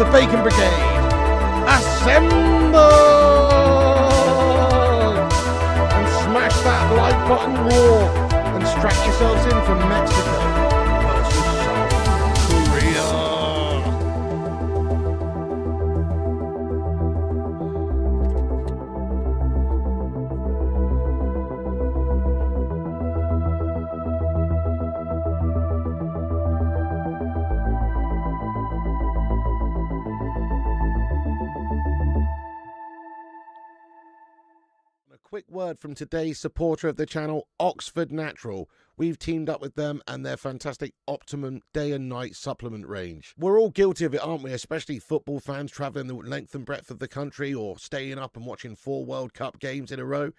The Bacon Brigade, assemble! And smash that like button raw and strap yourselves in for Mexico versus South Korea. Quick word from today's supporter of the channel, Oxford Natural. We've teamed up with them and their fantastic Optimum day and night supplement range. We're all guilty of it, aren't we? Especially football fans travelling the length and breadth of the country or staying up and watching 4 World Cup games in a row.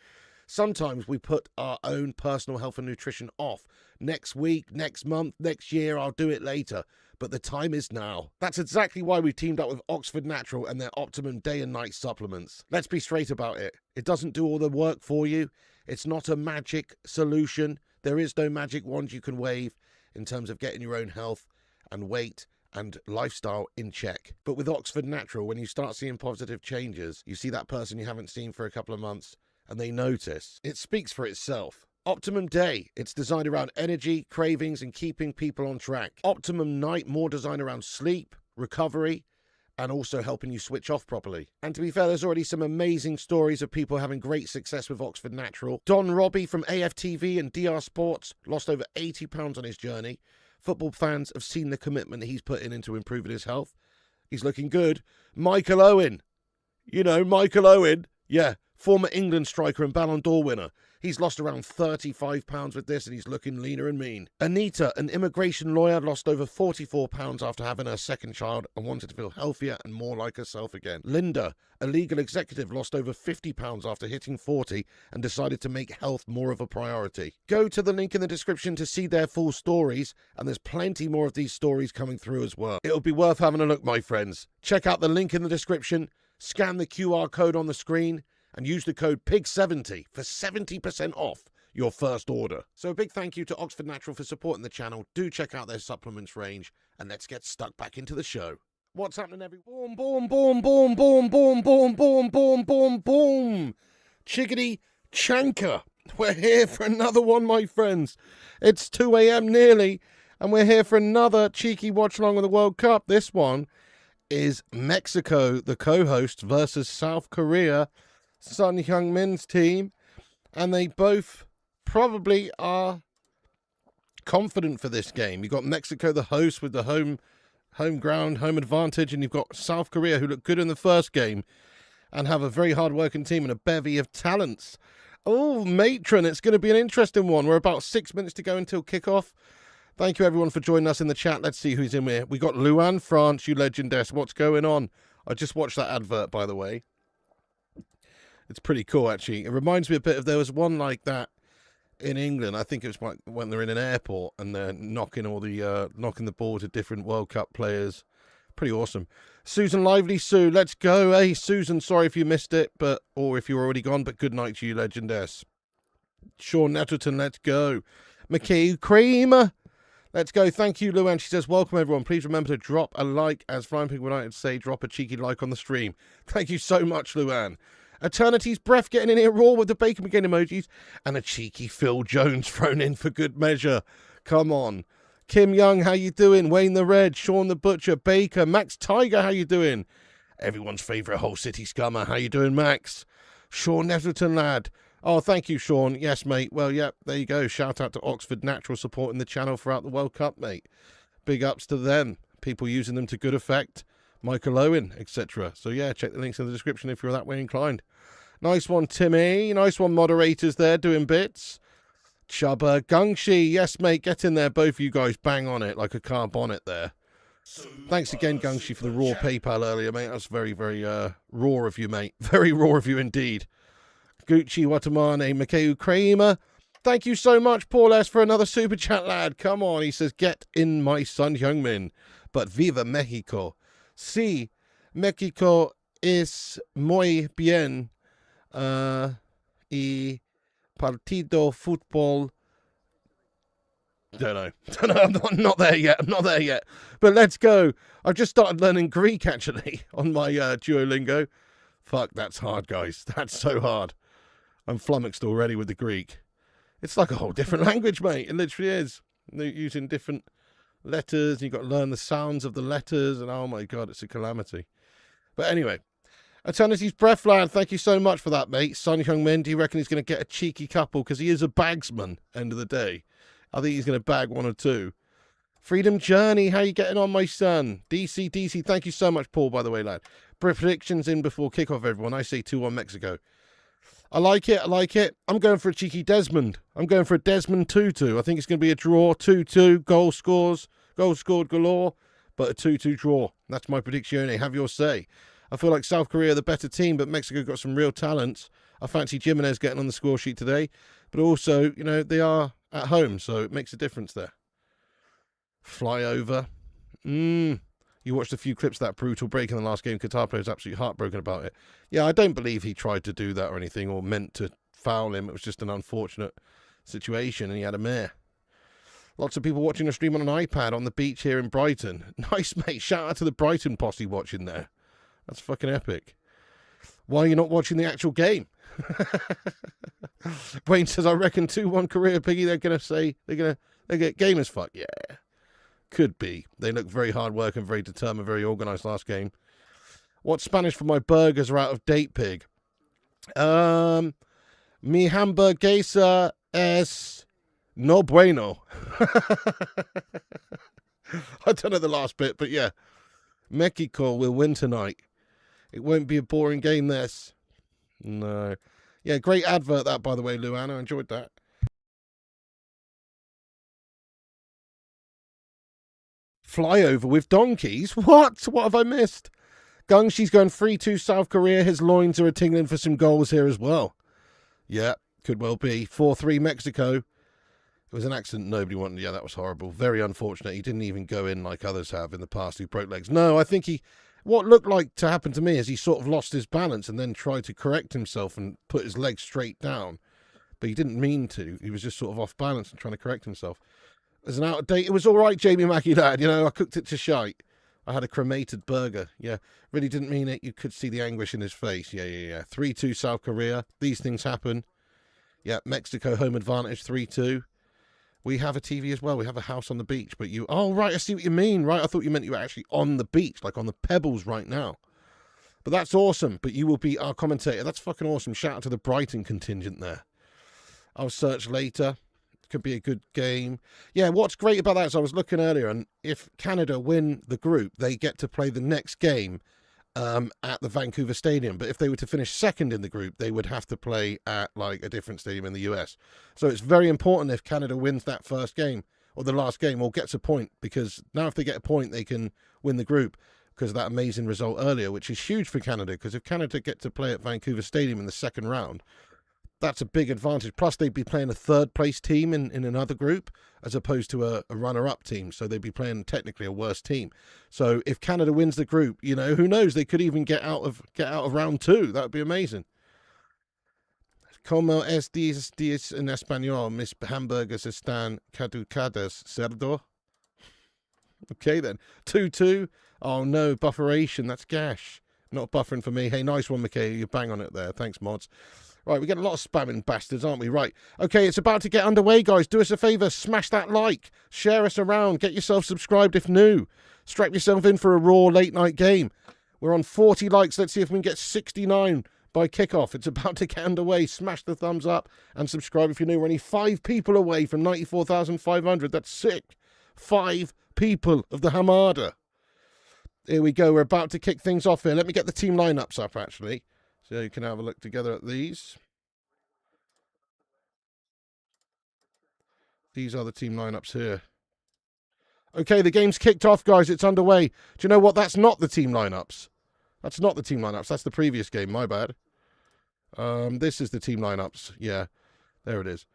Sometimes we put our own personal health and nutrition off. Next week, next month, next year, I'll do it later. But the time is now. That's exactly why we teamed up with Oxford Natural and their Optimum day and night supplements. Let's be straight about it. It doesn't do all the work for you. It's not a magic solution. There is no magic wand you can wave in terms of getting your own health and weight and lifestyle in check. But with Oxford Natural, when you start seeing positive changes, you see that person you haven't seen for a couple of months and they notice. It speaks for itself. Optimum Day, it's designed around energy, cravings, and keeping people on track. Optimum Night, more designed around sleep, recovery, and also helping you switch off properly. And to be fair, there's already some amazing stories of people having great success with Oxford Natural. Don Robbie from AFTV and DR Sports lost over 80 pounds on his journey. Football fans have seen the commitment that he's putting into improving his health. He's looking good. Michael Owen. You know, Michael Owen. Yeah, former England striker and Ballon d'Or winner. He's lost around 35 pounds with this and he's looking leaner and mean. Anita, an immigration lawyer, lost over 44 pounds after having her second child and wanted to feel healthier and more like herself again. Linda, a legal executive, lost over 50 pounds after hitting 40 and decided to make health more of a priority. Go to the link in the description to see their full stories, and there's plenty more of these stories coming through as well. It'll be worth having a look, my friends. Check out the link in the description, scan the QR code on the screen, and use the code PIG70 for 70% off your first order. So a big thank you to Oxford Natural for supporting the channel. Do check out their supplements range, and let's get stuck back into the show. What's happening, everyone? Boom, boom, boom, boom, boom, boom, boom, boom, boom, boom. Chickadee chanker. We're here for another one, my friends. It's 2 a.m. nearly, and we're here for another cheeky watch along with the World Cup. This one is Mexico, the co-host, versus South Korea, Son Heung-min's team, and they both probably are confident for this game. You've got Mexico, the host, with the home ground, home advantage, and you've got South Korea, who looked good in the first game and have a very hard-working team and a bevy of talents. Oh, matron, it's going to be an interesting one. We're about 6 minutes to go until kickoff. Thank you, everyone, for joining us in the chat. Let's see who's in here. We got Luan France, you legendess. What's going on? I just watched that advert, by the way. It's pretty cool, actually. It reminds me a bit of, there was one like that in England. I think it was when they're in an airport and they're knocking the ball to different World Cup players. Pretty awesome. Susan Lively, Sue, let's go. Hey, Susan, sorry if you missed it, or if you're already gone, but good night to you, legendess. Sean Nettleton, let's go. McKay Cream, let's go. Thank you, Luann. She says, welcome, everyone. Please remember to drop a like, as Flying Pig United say, drop a cheeky like on the stream. Thank you so much, Luann. Eternity's Breath getting in here raw with the Bacon Brigade emojis, and a cheeky Phil Jones thrown in for good measure. Come on. Kim Young, how you doing? Wayne the Red, Sean the Butcher, Baker, Max Tiger, how you doing? Everyone's favourite Whole City Scummer, how you doing, Max? Sean Nettleton, lad. Oh, thank you, Sean. Yes, mate. Well, yeah, there you go. Shout out to Oxford Natural supporting the channel throughout the World Cup, mate. Big ups to them. People using them to good effect. Michael Owen, etc. So, yeah, check the links in the description if you're that way inclined. Nice one, Timmy. Nice one, moderators there doing bits. Chubba Gungshi. Yes, mate, get in there. Both of you guys bang on it like a car bonnet there. Thanks again, Gungshi, for the raw PayPal earlier, mate. That's very, very raw of you, mate. Very raw of you indeed. Gucci Watamane, Mikeu Kramer. Thank you so much, Paul S., for another super chat, lad. Come on, he says, get in my Son Heung-min. But viva Mexico. Sí, Mexico es muy bien. Y partido fútbol don't know. I'm not there yet. I'm not there yet. But let's go. I've just started learning Greek, actually, on my Duolingo. Fuck, that's hard, guys. That's so hard. I'm flummoxed already with the Greek. It's like a whole different language, mate. It literally is. They're using different letters, and you've got to learn the sounds of the letters, and oh my God, it's a calamity. But anyway, Eternity's Breath Lad, thank you so much for that, mate. Son Heung-min, do you reckon he's going to get a cheeky couple? Because he is a bagsman, end of the day. I think he's going to bag one or two. Freedom Journey, how you getting on, my son? DC, thank you so much, Paul, by the way, lad. Predictions in before kickoff, everyone. I say 2-1 Mexico. I like it. I'm going for a cheeky Desmond. I'm going for a Desmond 2-2. I think it's going to be a draw, 2-2, goals scored galore, but a 2-2 draw. That's my prediction. Have your say. I feel like South Korea are the better team, but Mexico got some real talents. I fancy Jimenez getting on the score sheet today, but also, you know, they are at home, so it makes a difference there. Flyover. You watched a few clips of that brutal break in the last game. Qatar player was absolutely heartbroken about it. Yeah, I don't believe he tried to do that or anything or meant to foul him. It was just an unfortunate situation, and he had a mare. Lots of people watching the stream on an iPad on the beach here in Brighton. Nice, mate. Shout out to the Brighton posse watching there. That's fucking epic. Why are you not watching the actual game? Wayne says, I reckon 2-1 Korea, Piggy. They're going to say, they get game as fuck. Yeah. Could be. They look very hard work and very determined, very organised last game. What Spanish for my burgers are out of date, Pig? Mi hamburguesa es no bueno. I don't know the last bit, but yeah. Mexico will win tonight. It won't be a boring game, this. No. Yeah, great advert that, by the way, Luan. I enjoyed that. Flyover with donkeys? What? What have I missed? Gungshi's going 3-2 South Korea. His loins are a-tingling for some goals here as well. Yeah, could well be. 4-3 Mexico. It was an accident nobody wanted. Yeah, that was horrible. Very unfortunate. He didn't even go in like others have in the past who broke legs. No, I think what looked like to happen to me is he sort of lost his balance and then tried to correct himself and put his legs straight down. But he didn't mean to. He was just sort of off balance and trying to correct himself. As an out of date, it was all right, Jamie Mackie, lad. You know, I cooked it to shite. I had a cremated burger. Yeah, really didn't mean it. You could see the anguish in his face. Yeah. 3-2 South Korea. These things happen. Yeah, Mexico home advantage, 3-2. We have a TV as well. We have a house on the beach. But you... Oh, right, I see what you mean. Right, I thought you meant you were actually on the beach, like on the pebbles right now. But that's awesome. But you will be our commentator. That's fucking awesome. Shout out to the Brighton contingent there. I'll search later. Could be a good game. Yeah, what's great about that is I was looking earlier, and if Canada win the group, they get to play the next game at the Vancouver Stadium. But if they were to finish second in the group, they would have to play at like a different stadium in the US. So it's very important if Canada wins that first game or the last game or gets a point, because now if they get a point, they can win the group because of that amazing result earlier, which is huge for Canada, because if Canada get to play at Vancouver Stadium in the second round, that's a big advantage. Plus, they'd be playing a third-place team in another group as opposed to a runner-up team. So they'd be playing technically a worse team. So if Canada wins the group, you know, who knows? They could even get out of round two. That would be amazing. Como es diez en español? Mis hamburgers están caducadas, cerdo. Okay, then. 2-2. Oh, no, bufferation. That's gash. Not buffering for me. Hey, nice one, Michaela. You bang on it there. Thanks, mods. Right, we get a lot of spamming bastards, aren't we? Right. Okay, it's about to get underway, guys. Do us a favour. Smash that like. Share us around. Get yourself subscribed if new. Strap yourself in for a raw late-night game. We're on 40 likes. Let's see if we can get 69 by kickoff. It's about to get underway. Smash the thumbs up and subscribe if you're new. We're only 5 people away from 94,500. That's sick. 5 people of the Hamada. Here we go. We're about to kick things off here. Let me get the team lineups up, actually, so you can have a look together at these. These are the team lineups here. Okay, the game's kicked off, guys. It's underway. Do you know what? That's not the team lineups. That's not the team lineups. That's the previous game. My bad. This is the team lineups. Yeah, there it is.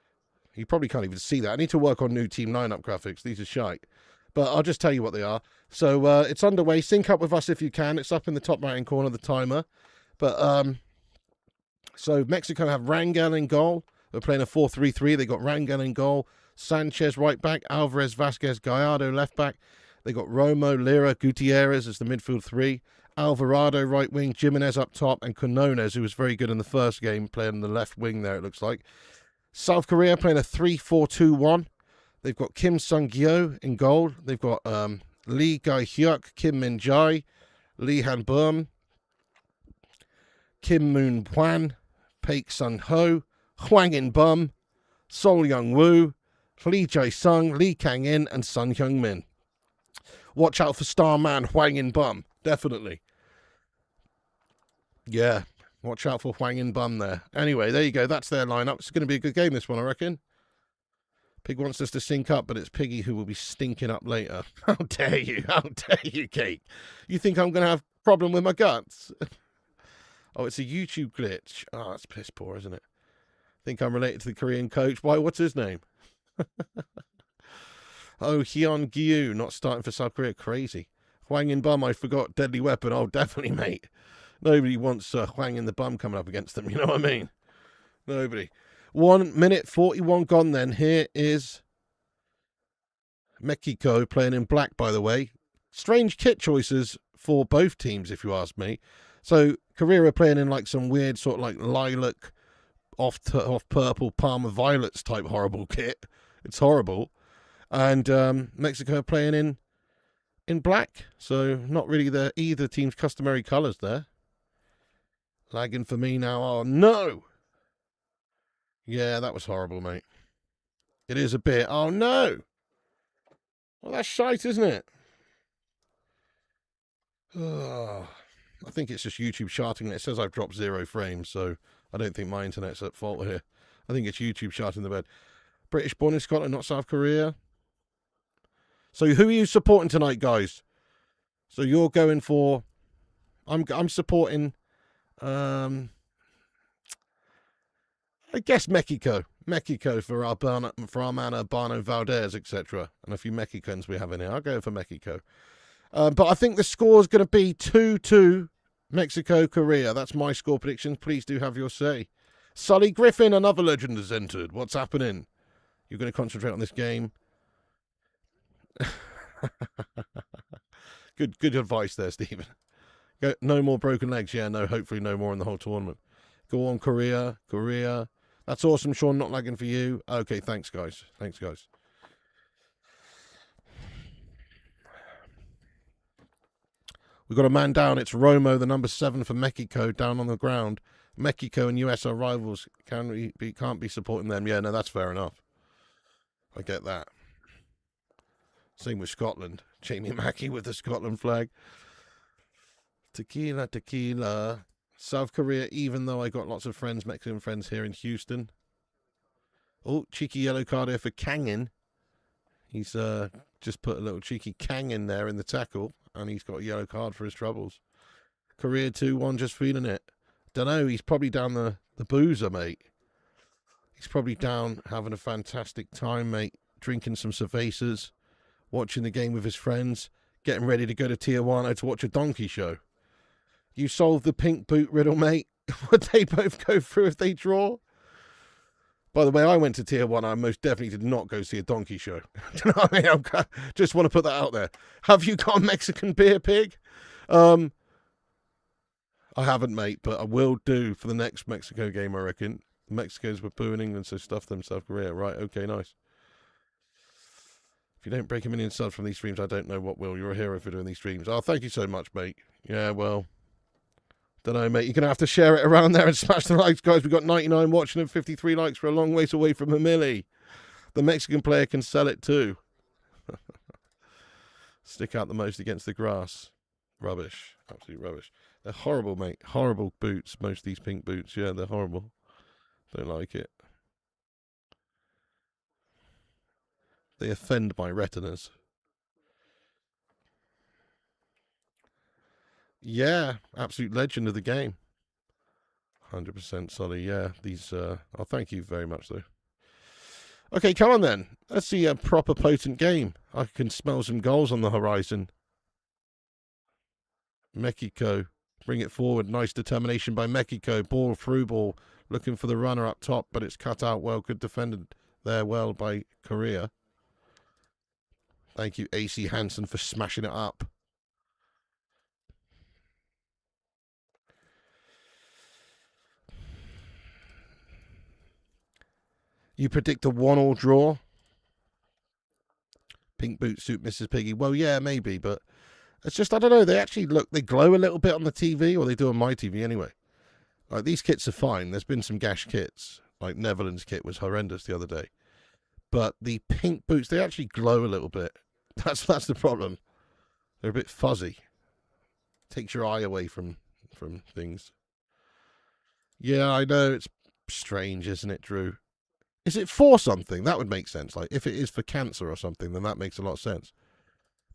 You probably can't even see that. I need to work on new team lineup graphics. These are shite. But I'll just tell you what they are. So it's underway. Sync up with us if you can. It's up in the top right-hand corner, the timer. But so Mexico have Rangel in goal. They're playing a 4-3-3. They got Rangel in goal. Sanchez right back, Alvarez, Vasquez, Gallardo left back. They got Romo, Lira, Gutierrez as the midfield three. Alvarado right wing, Jimenez up top, and Quinones, who was very good in the first game, playing on the left wing there, it looks like. South Korea playing a 3-4-2-1. They've got Kim Sung-gyo in goal. They've got Lee Ga-hyuk, Kim Min-jae, Lee Han-beom, Kim Moon-hwan, Paik Sun-ho, Hwang In-bum, Sol Young-woo, Lee Jae-sung, Lee Kang-in, and Sun Hyung-min. Watch out for star man Hwang In-bum, definitely. Yeah, watch out for Hwang In-bum there. Anyway, there you go. That's their lineup. It's going to be a good game, this one, I reckon. Pig wants us to sync up, but it's Piggy who will be stinking up later. How dare you? How dare you, Cake? You think I'm going to have a problem with my guts? Oh, it's a YouTube glitch. Oh, that's piss poor, isn't it? Think I'm related to the Korean coach. Why, what's his name? Oh, Hyun Gyu, not starting for South Korea. Crazy. Hwang In-bum, I forgot. Deadly weapon. Oh, definitely, mate. Nobody wants Hwang In the bum coming up against them. You know what I mean? Nobody. 1 minute 41 gone then. Here is Mexico playing in black, by the way. Strange kit choices for both teams, if you ask me. So, Korea are playing in like some weird sort of like lilac, off purple, Parma Violets type horrible kit. It's horrible. And Mexico are playing in black. So, not really either team's customary colours there. Lagging for me now. Oh, no! Yeah, that was horrible, mate. It is a bit. Oh, no! Well, that's shite, isn't it? Oh, I think it's just YouTube charting. It says I've dropped 0 frames, so I don't think my internet's at fault here. I think it's YouTube charting the bed. British born in Scotland, not South Korea. So who are you supporting tonight, guys? So you're going for... I'm supporting... I guess Mexico. Mexico for our man Urbano Valdez, etc. And a few Mexicans we have in here. I'll go for Mexico. But I think the score is going to be 2-2 Mexico-Korea. That's my score predictions. Please do have your say. Sully Griffin, another legend, has entered. What's happening? You're going to concentrate on this game. Good advice there, Stephen. No more broken legs. Yeah, no, hopefully no more in the whole tournament. Go on, Korea. Korea. That's awesome, Sean. Not lagging for you. Okay, thanks, guys. Thanks, guys. We've got a man down. It's Romo, the number 7 for Mexico, down on the ground. Mexico and US are rivals. Can't be supporting them. Yeah, no, that's fair enough. I get that. Same with Scotland. Jamie Mackey with the Scotland flag. Tequila, tequila. South Korea, even though I got lots of friends, Mexican friends here in Houston. Oh, cheeky yellow card here for Kang-in. He's just put a little cheeky Kang in there in the tackle, and he's got a yellow card for his troubles. Korea 2-1, just feeling it. Dunno, he's probably down the boozer, mate. He's probably down having a fantastic time, mate. Drinking some cervezas, watching the game with his friends, getting ready to go to Tijuana to watch a donkey show. You solved the pink boot riddle, mate. Would they both go through if they draw? By the way, I went to Tijuana. I most definitely did not go see a donkey show. Do you know what I mean? I just want to put that out there. Have you got a Mexican beer pig? I haven't, mate, but I will do for the next Mexico game, I reckon. The Mexicans were booing England, so stuff them, South Korea. Right, okay, nice. If you don't break a million subs from these streams, I don't know what will. You're a hero for doing these streams. Oh, thank you so much, mate. Yeah, well... Don't know, mate. You're going to have to share it around there and smash the likes, guys. We've got 99 watching and 53 likes. We're a long ways away from a milli. The Mexican player can sell it too. Stick out the most against the grass. Rubbish. Absolute rubbish. They're horrible, mate. Horrible boots. Most of these pink boots. Yeah, they're horrible. Don't like it. They offend my retinas. Yeah, absolute legend of the game. 100% Solly, yeah. These, oh, thank you very much, though. Okay, come on then. Let's see a proper potent game. I can smell some goals on the horizon. Mexico, bring it forward. Nice determination by Mexico. Ball, through ball. Looking for the runner up top, but it's cut out well. Good defended there well by Korea. Thank you, AC Hansen, for smashing it up. You predict a 1-1 draw? Pink boot suit, Mrs. Piggy. Well, yeah, maybe, but it's just, I don't know. They actually they glow a little bit on the TV, or they do on my TV anyway. Like, these kits are fine. There's been some gash kits. Like, Netherlands kit was horrendous the other day. But the pink boots, they actually glow a little bit. That's the problem. They're a bit fuzzy. Takes your eye away from things. Yeah, I know. It's strange, isn't it, Drew? Is it for something? That would make sense. Like, if it is for cancer or something, then that makes a lot of sense.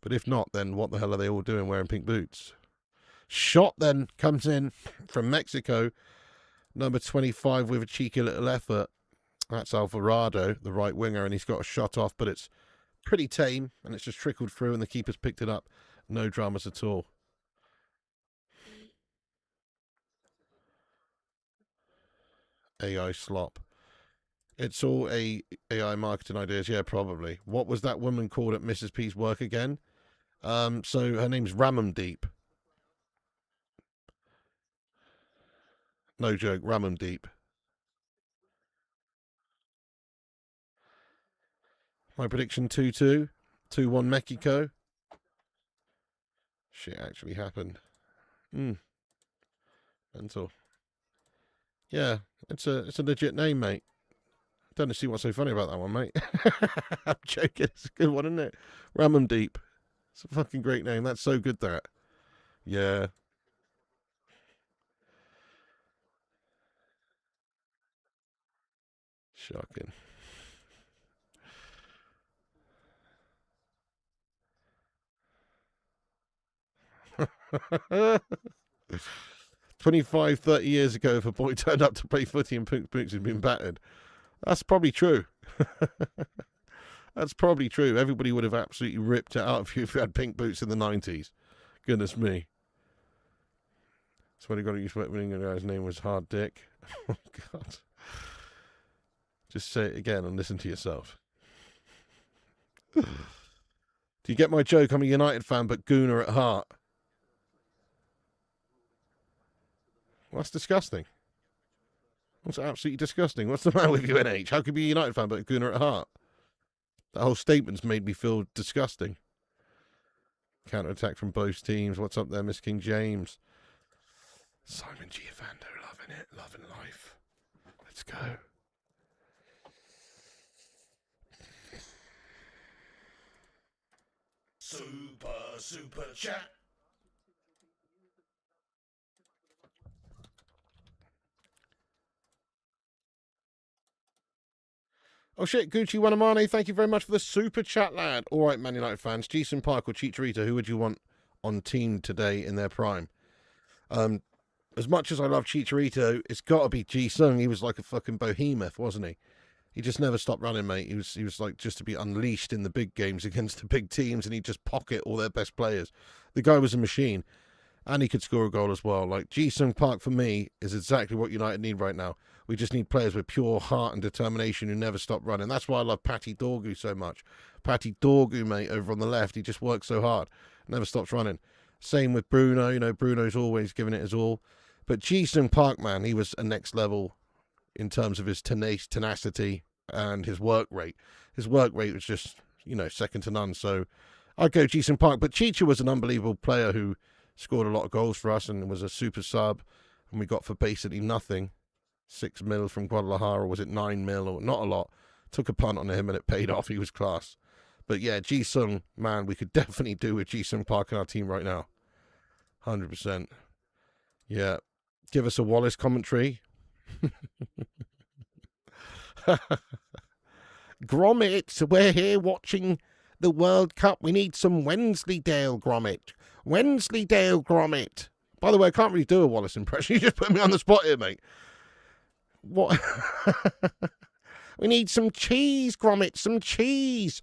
But if not, then what the hell are they all doing wearing pink boots? Shot then comes in from Mexico. Number 25 with a cheeky little effort. That's Alvarado, the right winger, and he's got a shot off, but it's pretty tame, and it's just trickled through, and the keeper's picked it up. No dramas at all. AI slop. It's all AI marketing ideas. Yeah, probably. What was that woman called at Mrs. P's work again? So her name's Ramandeep. No joke, Ramandeep. My prediction 2-2. 2-1 Mexico. Shit actually happened. Mental. Yeah, it's a legit name, mate. Don't see what's so funny about that one, mate. I'm joking. It's a good one, isn't it? Ramandeep. It's a fucking great name. That's so good, that. Yeah. Shocking. "25, 30 years ago, if a boy turned up to play footy and pink boots had been battered." That's probably true. That's probably true. Everybody would have absolutely ripped it out of you if you had pink boots in the 90s. Goodness me. That's when he got used to it when the guy's name was Hard Dick. Oh, God. Just say it again and listen to yourself. Do you get my joke? I'm a United fan, but Gooner at heart. Well, that's disgusting. That's absolutely disgusting. What's the matter with you, NH? How could you be a United fan, but a Gooner at heart? That whole statement's made me feel disgusting. Counter-attack from both teams. What's up there, Miss King James? Simon Giovando, loving it. Loving life. Let's go. Super chat. Oh shit, Gucci Wanamane, thank you very much for the super chat, lad. All right, Man United fans, Jason Park or Chicharito, who would you want on team today in their prime? As much as I love Chicharito, it's got to be Ji-sung. He was like a fucking behemoth, wasn't he? He just never stopped running, mate. He was like just to be unleashed in the big games against the big teams, and he'd just pocket all their best players. The guy was a machine, and he could score a goal as well. Like, Ji-sung Park, for me, is exactly what United need right now. We just need players with pure heart and determination who never stop running. That's why I love Patty Dorgu so much. Patty Dorgu, mate, over on the left, he just works so hard, never stops running. Same with Bruno. You know, Bruno's always giving it his all. But Ji-sung Park, man, he was a next level in terms of his tenacity and his work rate. His work rate was just, you know, second to none. So I'd go Ji-sung Park. But Chicha was an unbelievable player who scored a lot of goals for us and was a super sub. And we got for basically nothing. 6 mil from Guadalajara, or was it 9 mil? Or not a lot. Took a punt on him and it paid off. He was class. But yeah, Ji-sung, man, we could definitely do with Ji-sung Park in our team right now. 100%. Yeah. Give us a Wallace commentary. Gromit, we're here watching the World Cup. We need some Wensleydale Gromit. Wensleydale Gromit. By the way, I can't really do a Wallace impression. You just put me on the spot here, mate. What? We need some cheese, Gromit, some cheese.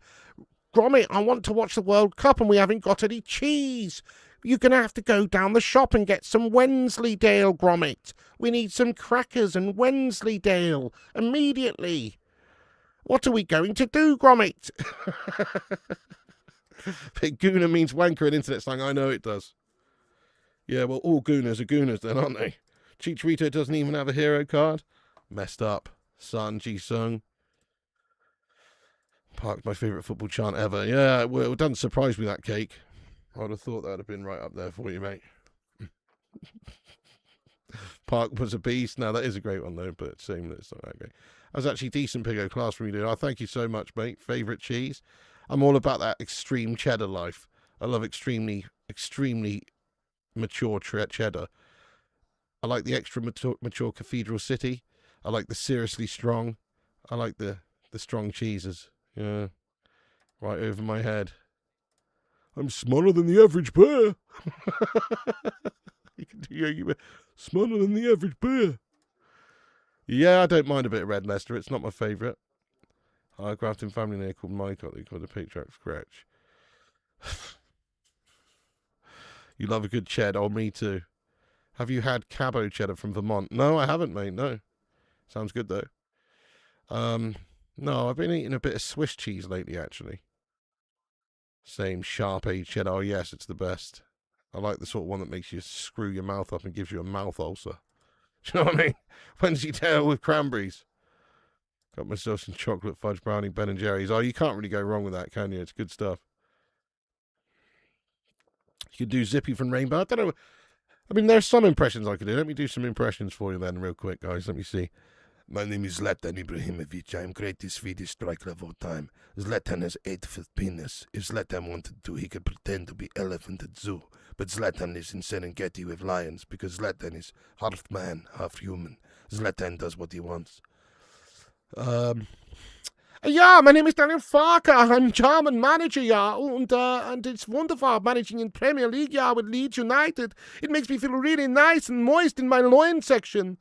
Gromit, I want to watch the World Cup and we haven't got any cheese. You're going to have to go down the shop and get some Wensleydale, Gromit. We need some crackers and Wensleydale immediately. What are we going to do, Gromit? But Gooner means wanker in internet slang. I know it does. Yeah, well, all Gooners are Gooners then, aren't they? Chicharito doesn't even have a hero card. Messed up. Son, Ji-sung. Park's my favourite football chant ever. Yeah, well, it doesn't surprise me, that cake. I would have thought that would have been right up there for you, mate. Park was a beast. Now, that is a great one, though, but same, it's not that great. That was actually decent Pigo class from you, dude. Oh, thank you so much, mate. Favourite cheese? I'm all about that extreme cheddar life. I love extremely mature cheddar. I like the extra mature Cathedral City. I like the seriously strong. I like the strong cheeses. Yeah. Right over my head. I'm smaller than the average bear. Smaller than the average bear. Yeah, I don't mind a bit of red Leicester. It's not my favourite. I Grafton family name called Michael. They called a picture scratch. You love a good cheddar. Oh, me too. Have you had Cabo cheddar from Vermont? No, I haven't, mate. No. Sounds good, though. No, I've been eating a bit of Swiss cheese lately, actually. Same sharp aged cheddar. Oh, yes, it's the best. I like the sort of one that makes you screw your mouth up and gives you a mouth ulcer. Do you know what I mean? Wednesday tail with cranberries. Got myself some chocolate fudge brownie, Ben and Jerry's. Oh, you can't really go wrong with that, can you? It's good stuff. You could do Zippy from Rainbow. I don't know. I mean, there's some impressions I could do. Let me do some impressions for you then, real quick, guys. Let me see. My name is Zlatan Ibrahimovic. I am greatest Swedish striker of all time. Zlatan has 8-foot penis. If Zlatan wanted to, he could pretend to be elephant at zoo. But Zlatan lives in Serengeti with lions because Zlatan is half man, half human. Zlatan does what he wants. Yeah, my name is Daniel Farker. I'm German manager, yeah, and it's wonderful managing in Premier League, yeah, with Leeds United. It makes me feel really nice and moist in my loin section.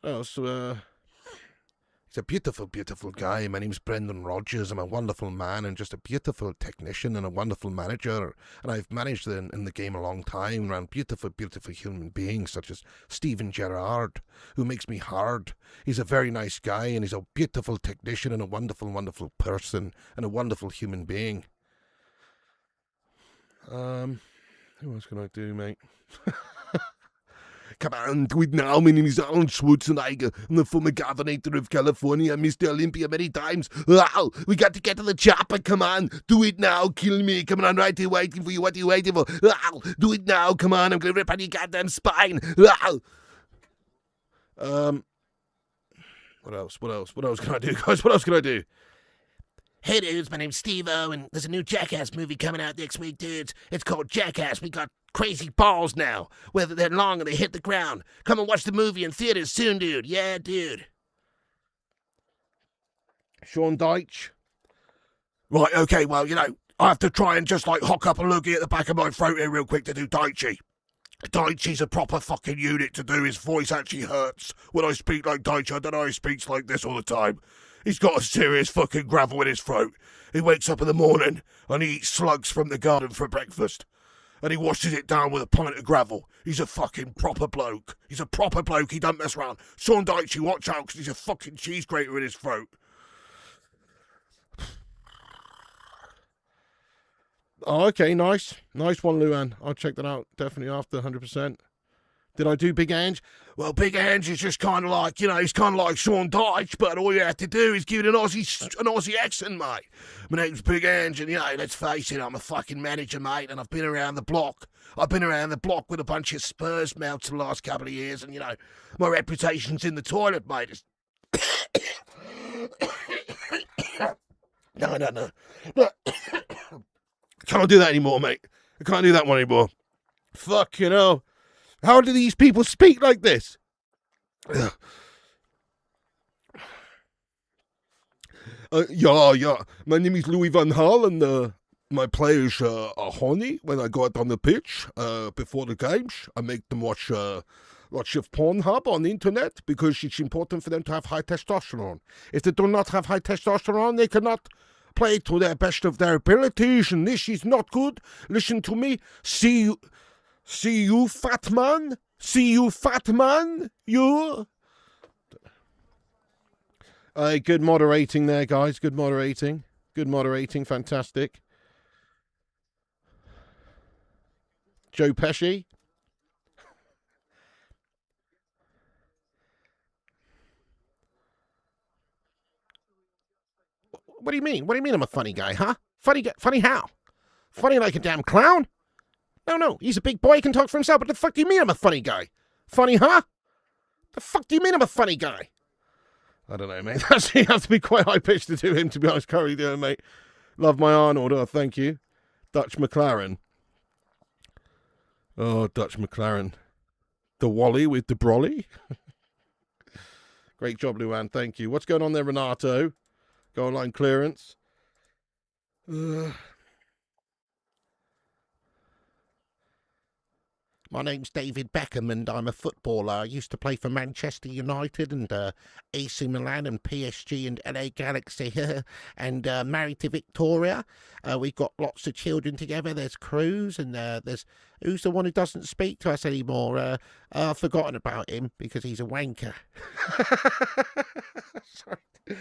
He's a beautiful, beautiful guy. My name's Brendan Rodgers. I'm a wonderful man and just a beautiful technician and a wonderful manager. And I've managed in the game a long time around beautiful, beautiful human beings such as Steven Gerrard, who makes me hard. He's a very nice guy and he's a beautiful technician and a wonderful, wonderful person and a wonderful human being. Who else can I do, mate? Come on, do it now. My name is Arnold Schwarzenegger. I'm the former governor of California, Mr. Olympia many times. Wow, we got to get to the chopper. Come on, do it now. Kill me. Come on, I'm right here waiting for you. What are you waiting for? Wow, do it now. Come on, I'm going to rip out your goddamn spine. Wow. What else? What else can I do, guys? What else can I do? Hey dudes, my name's Steve-O, and there's a new Jackass movie coming out next week, dudes. It's called Jackass. We got crazy balls now, whether they're long or they hit the ground. Come and watch the movie in theaters soon, dude. Yeah, dude. Sean Deitch. Right, okay, well, you know, I have to try and just, hock up a loogie at the back of my throat here real quick to do Daichi. Daichi's a proper fucking unit to do. His voice actually hurts when I speak like Daichi. I don't know, he speaks like this all the time. He's got a serious fucking gravel in his throat. He wakes up in the morning and he eats slugs from the garden for breakfast. And he washes it down with a pint of gravel. He's a fucking proper bloke. He's a proper bloke. He don't mess around. Sean Daichi, watch out, because he's a fucking cheese grater in his throat. Oh, okay, nice. Nice one, Luan. I'll check that out. Definitely after 100%. Did I do Big Ange? Well, Big Ange is just kind of like, he's kind of like Sean Deitch, but all you have to do is give it an Aussie accent, mate. My name's Big Ange, and, let's face it, I'm a fucking manager, mate, and I've been around the block. I've been around the block with a bunch of Spurs mounts the last couple of years, and, my reputation's in the toilet, mate. No. Can't do that anymore, mate. I can't do that one anymore. Fuck, How do these people speak like this? Yeah. My name is Louis Van Gaal, and my players are horny when I go out on the pitch before the games. I make them watch lots of Pornhub on the internet because it's important for them to have high testosterone. If they do not have high testosterone, they cannot play to the best of their abilities, and this is not good. Listen to me. See you, fat man. See you, fat man. You. Good moderating there, guys. Good moderating. Good moderating. Fantastic. Joe Pesci. What do you mean? What do you mean I'm a funny guy, huh? Funny how? Funny like a damn clown? No, he's a big boy, he can talk for himself, but the fuck do you mean I'm a funny guy? Funny, huh? The fuck do you mean I'm a funny guy? I don't know, mate. You have to be quite high-pitched to do him, to be honest. Curry, mate. Love my Arnold. Oh, thank you. Dutch McLaren. Oh, Dutch McLaren. The Wally with the Brolly. Great job, Luan. Thank you. What's going on there, Renato? Goal line clearance. My name's David Beckham and I'm a footballer. I used to play for Manchester United and AC Milan and PSG and LA Galaxy and married to Victoria. We've got lots of children together. There's Cruz and there's... Who's the one who doesn't speak to us anymore? I've forgotten about him because he's a wanker.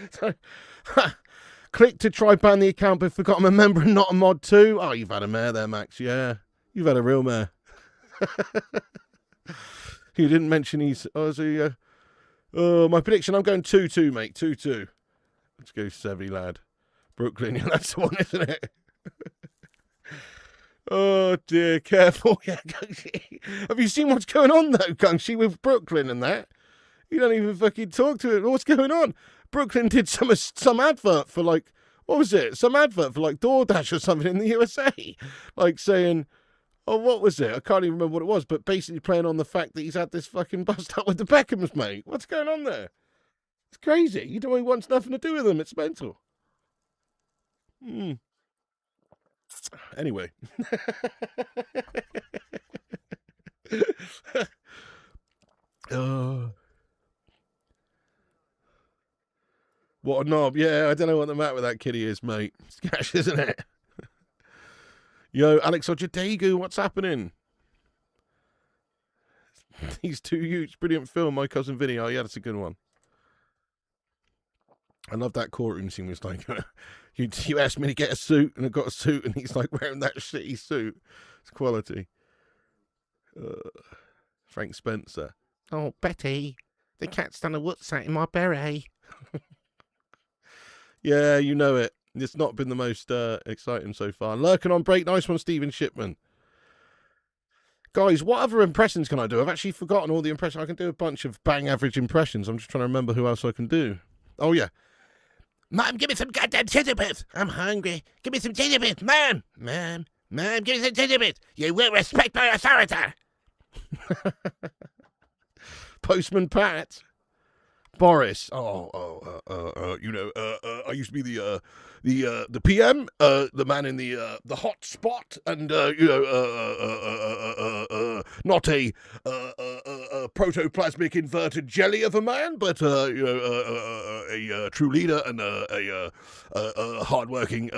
Sorry. Click to try ban the account but forgot I'm a member and not a mod too. Oh, you've had a mare there, Max. Yeah, you've had a real mare. You didn't mention he's... Oh, is he... my prediction, I'm going 2-2, mate. 2-2. Let's go, Sevy, lad. Brooklyn, yeah, that's the one, isn't it? Oh, dear. Careful. Yeah, have you seen what's going on, though, Gungshi, with Brooklyn and that? You don't even fucking talk to it. What's going on? Brooklyn did some advert for, like... What was it? Some advert for, like, DoorDash or something in the USA. Like, saying... Oh, what was it? I can't even remember what it was, but basically playing on the fact that he's had this fucking bust up with the Beckhams, mate. What's going on there? It's crazy. You don't want nothing to do with them. It's mental. Anyway. What a knob. Yeah, I don't know what the matter with that kitty is, mate. It's cash, isn't it? Yo, Alex Ojadegu, what's happening? These two huge, brilliant film, My Cousin Vinny. Oh, yeah, that's a good one. I love that courtroom scene. It's like, you asked me to get a suit, and I got a suit, and he's like wearing that shitty suit. It's quality. Frank Spencer. Oh, Betty, the cat's done a what's-that in my beret. Yeah, you know it. It's not been the most exciting so far. Lurking on break. Nice one, Stephen Shipman. Guys, what other impressions can I do? I've actually forgotten all the impressions. I can do a bunch of bang average impressions. I'm just trying to remember who else I can do. Oh, yeah. Mom, give me some goddamn Tinder-bits. I'm hungry. Give me some Tinder-bits. Mom, give me some Tinder-bits. You will respect my authority. Postman Pat. Boris. I used to be the PM, the man in the hot spot, and not a protoplasmic inverted jelly of a man, but a true leader and a hardworking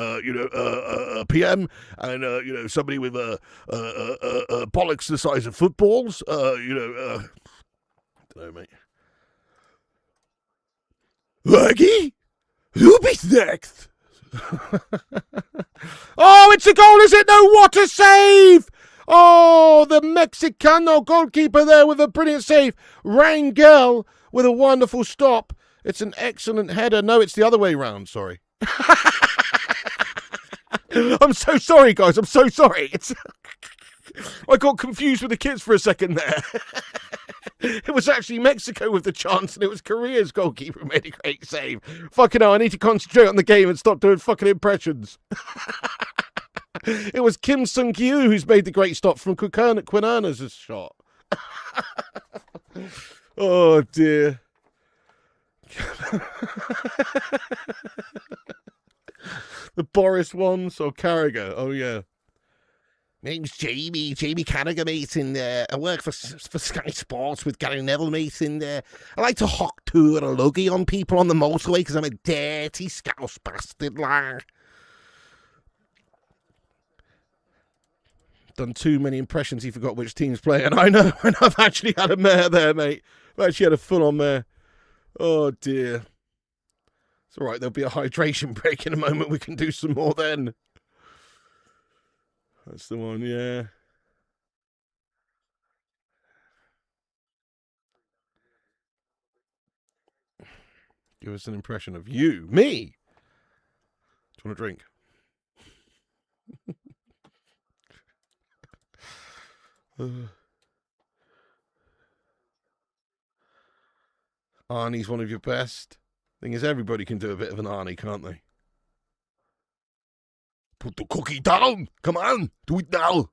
PM, and somebody with bollocks the size of footballs. I don't know, mate. Maggie? Who be next? Oh, it's a goal, is it? No, what a save! Oh, the Mexicano goalkeeper there with a brilliant save. Rangel with a wonderful stop. It's an excellent header. No, it's the other way round, sorry. I'm so sorry, guys. I'm so sorry. I got confused with the kids for a second there. It was actually Mexico with the chance, and it was Korea's goalkeeper who made a great save. Fucking hell, I need to concentrate on the game and stop doing fucking impressions. It was Kim Sung-kyu who's made the great stop from Quinana's shot. Oh, dear. The Boris ones, or Carragher. Oh, yeah. Name's Jamie Carragher, mate, and I work for Sky Sports with Gary Neville, mate, and I like to hawk tour a luggy on people on the motorway because I'm a dirty scouse bastard, like. Done too many impressions, he forgot which team's playing. I know, and I've actually had a mare there, mate. I've actually had a full-on mare. Oh, dear. It's all right. There'll be a hydration break in a moment. We can do some more then. That's the one, yeah. Give us an impression of you. Me? Do you want a drink? Arnie's one of your best. Thing is, everybody can do a bit of an Arnie, can't they? Put the cookie down! Come on! Do it now!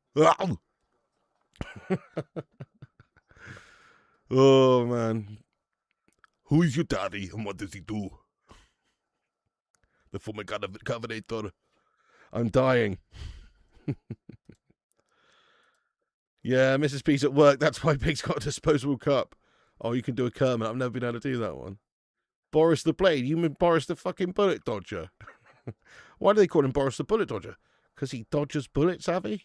Oh, man. Who is your daddy and what does he do? The Fumigator. I'm dying. Yeah, Mrs. P's at work. That's why Pig's got a disposable cup. Oh, you can do a Kermit. I've never been able to do that one. Boris the Blade. You mean Boris the fucking Bullet Dodger? Why do they call him Boris the Bullet Dodger? Because he dodges bullets, have he?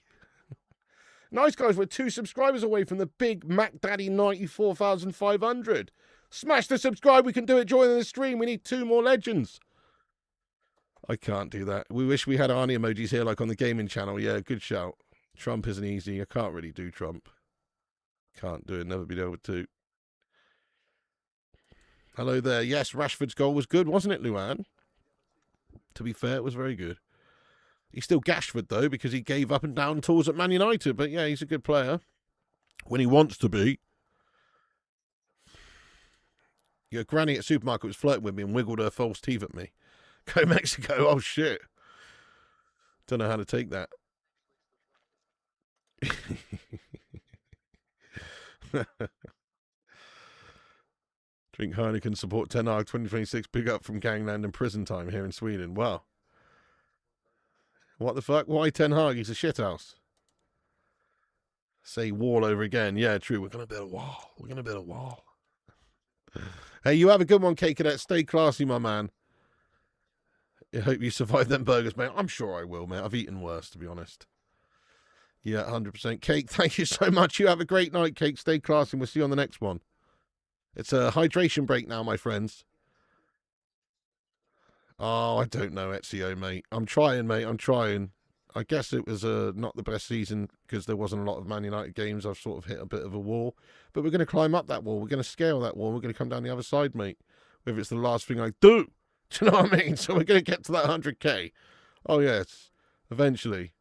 Nice, guys. We're 2 subscribers away from the big Mac Daddy 94,500. Smash the subscribe. We can do it during the stream. We need 2 more legends. I can't do that. We wish we had Arnie emojis here like on the gaming channel. Yeah, good shout. Trump isn't easy. I can't really do Trump. Can't do it. Never been able to. Hello there. Yes, Rashford's goal was good, wasn't it, Luan? To be fair, it was very good. He's still Gashford, though, because he gave up and down tools at Man United. But, yeah, he's a good player. When he wants to be. Your granny at supermarket was flirting with me and wiggled her false teeth at me. Go Mexico. Oh, shit. Don't know how to take that. Drink Heineken, support Ten Hag 2026. Big up from Gangland and prison time here in Sweden. Wow. What the fuck? Why Ten Hag? He's a shithouse. Say wall over again. Yeah, true. We're going to build a wall. We're going to build a wall. Hey, you have a good one, Cake Cadet. Stay classy, my man. I hope you survive them burgers, mate. I'm sure I will, mate. I've eaten worse, to be honest. Yeah, 100%. Cake, thank you so much. You have a great night, Cake. Stay classy, and we'll see you on the next one. It's a hydration break now, my friends. Oh, I don't know, Ezio, mate. I'm trying, mate. I'm trying. I guess it was not the best season because there wasn't a lot of Man United games. I've sort of hit a bit of a wall. But we're going to climb up that wall. We're going to scale that wall. We're going to come down the other side, mate. Whether it's the last thing I do. Do you know what I mean? So we're going to get to that 100k. Oh, yes. Eventually.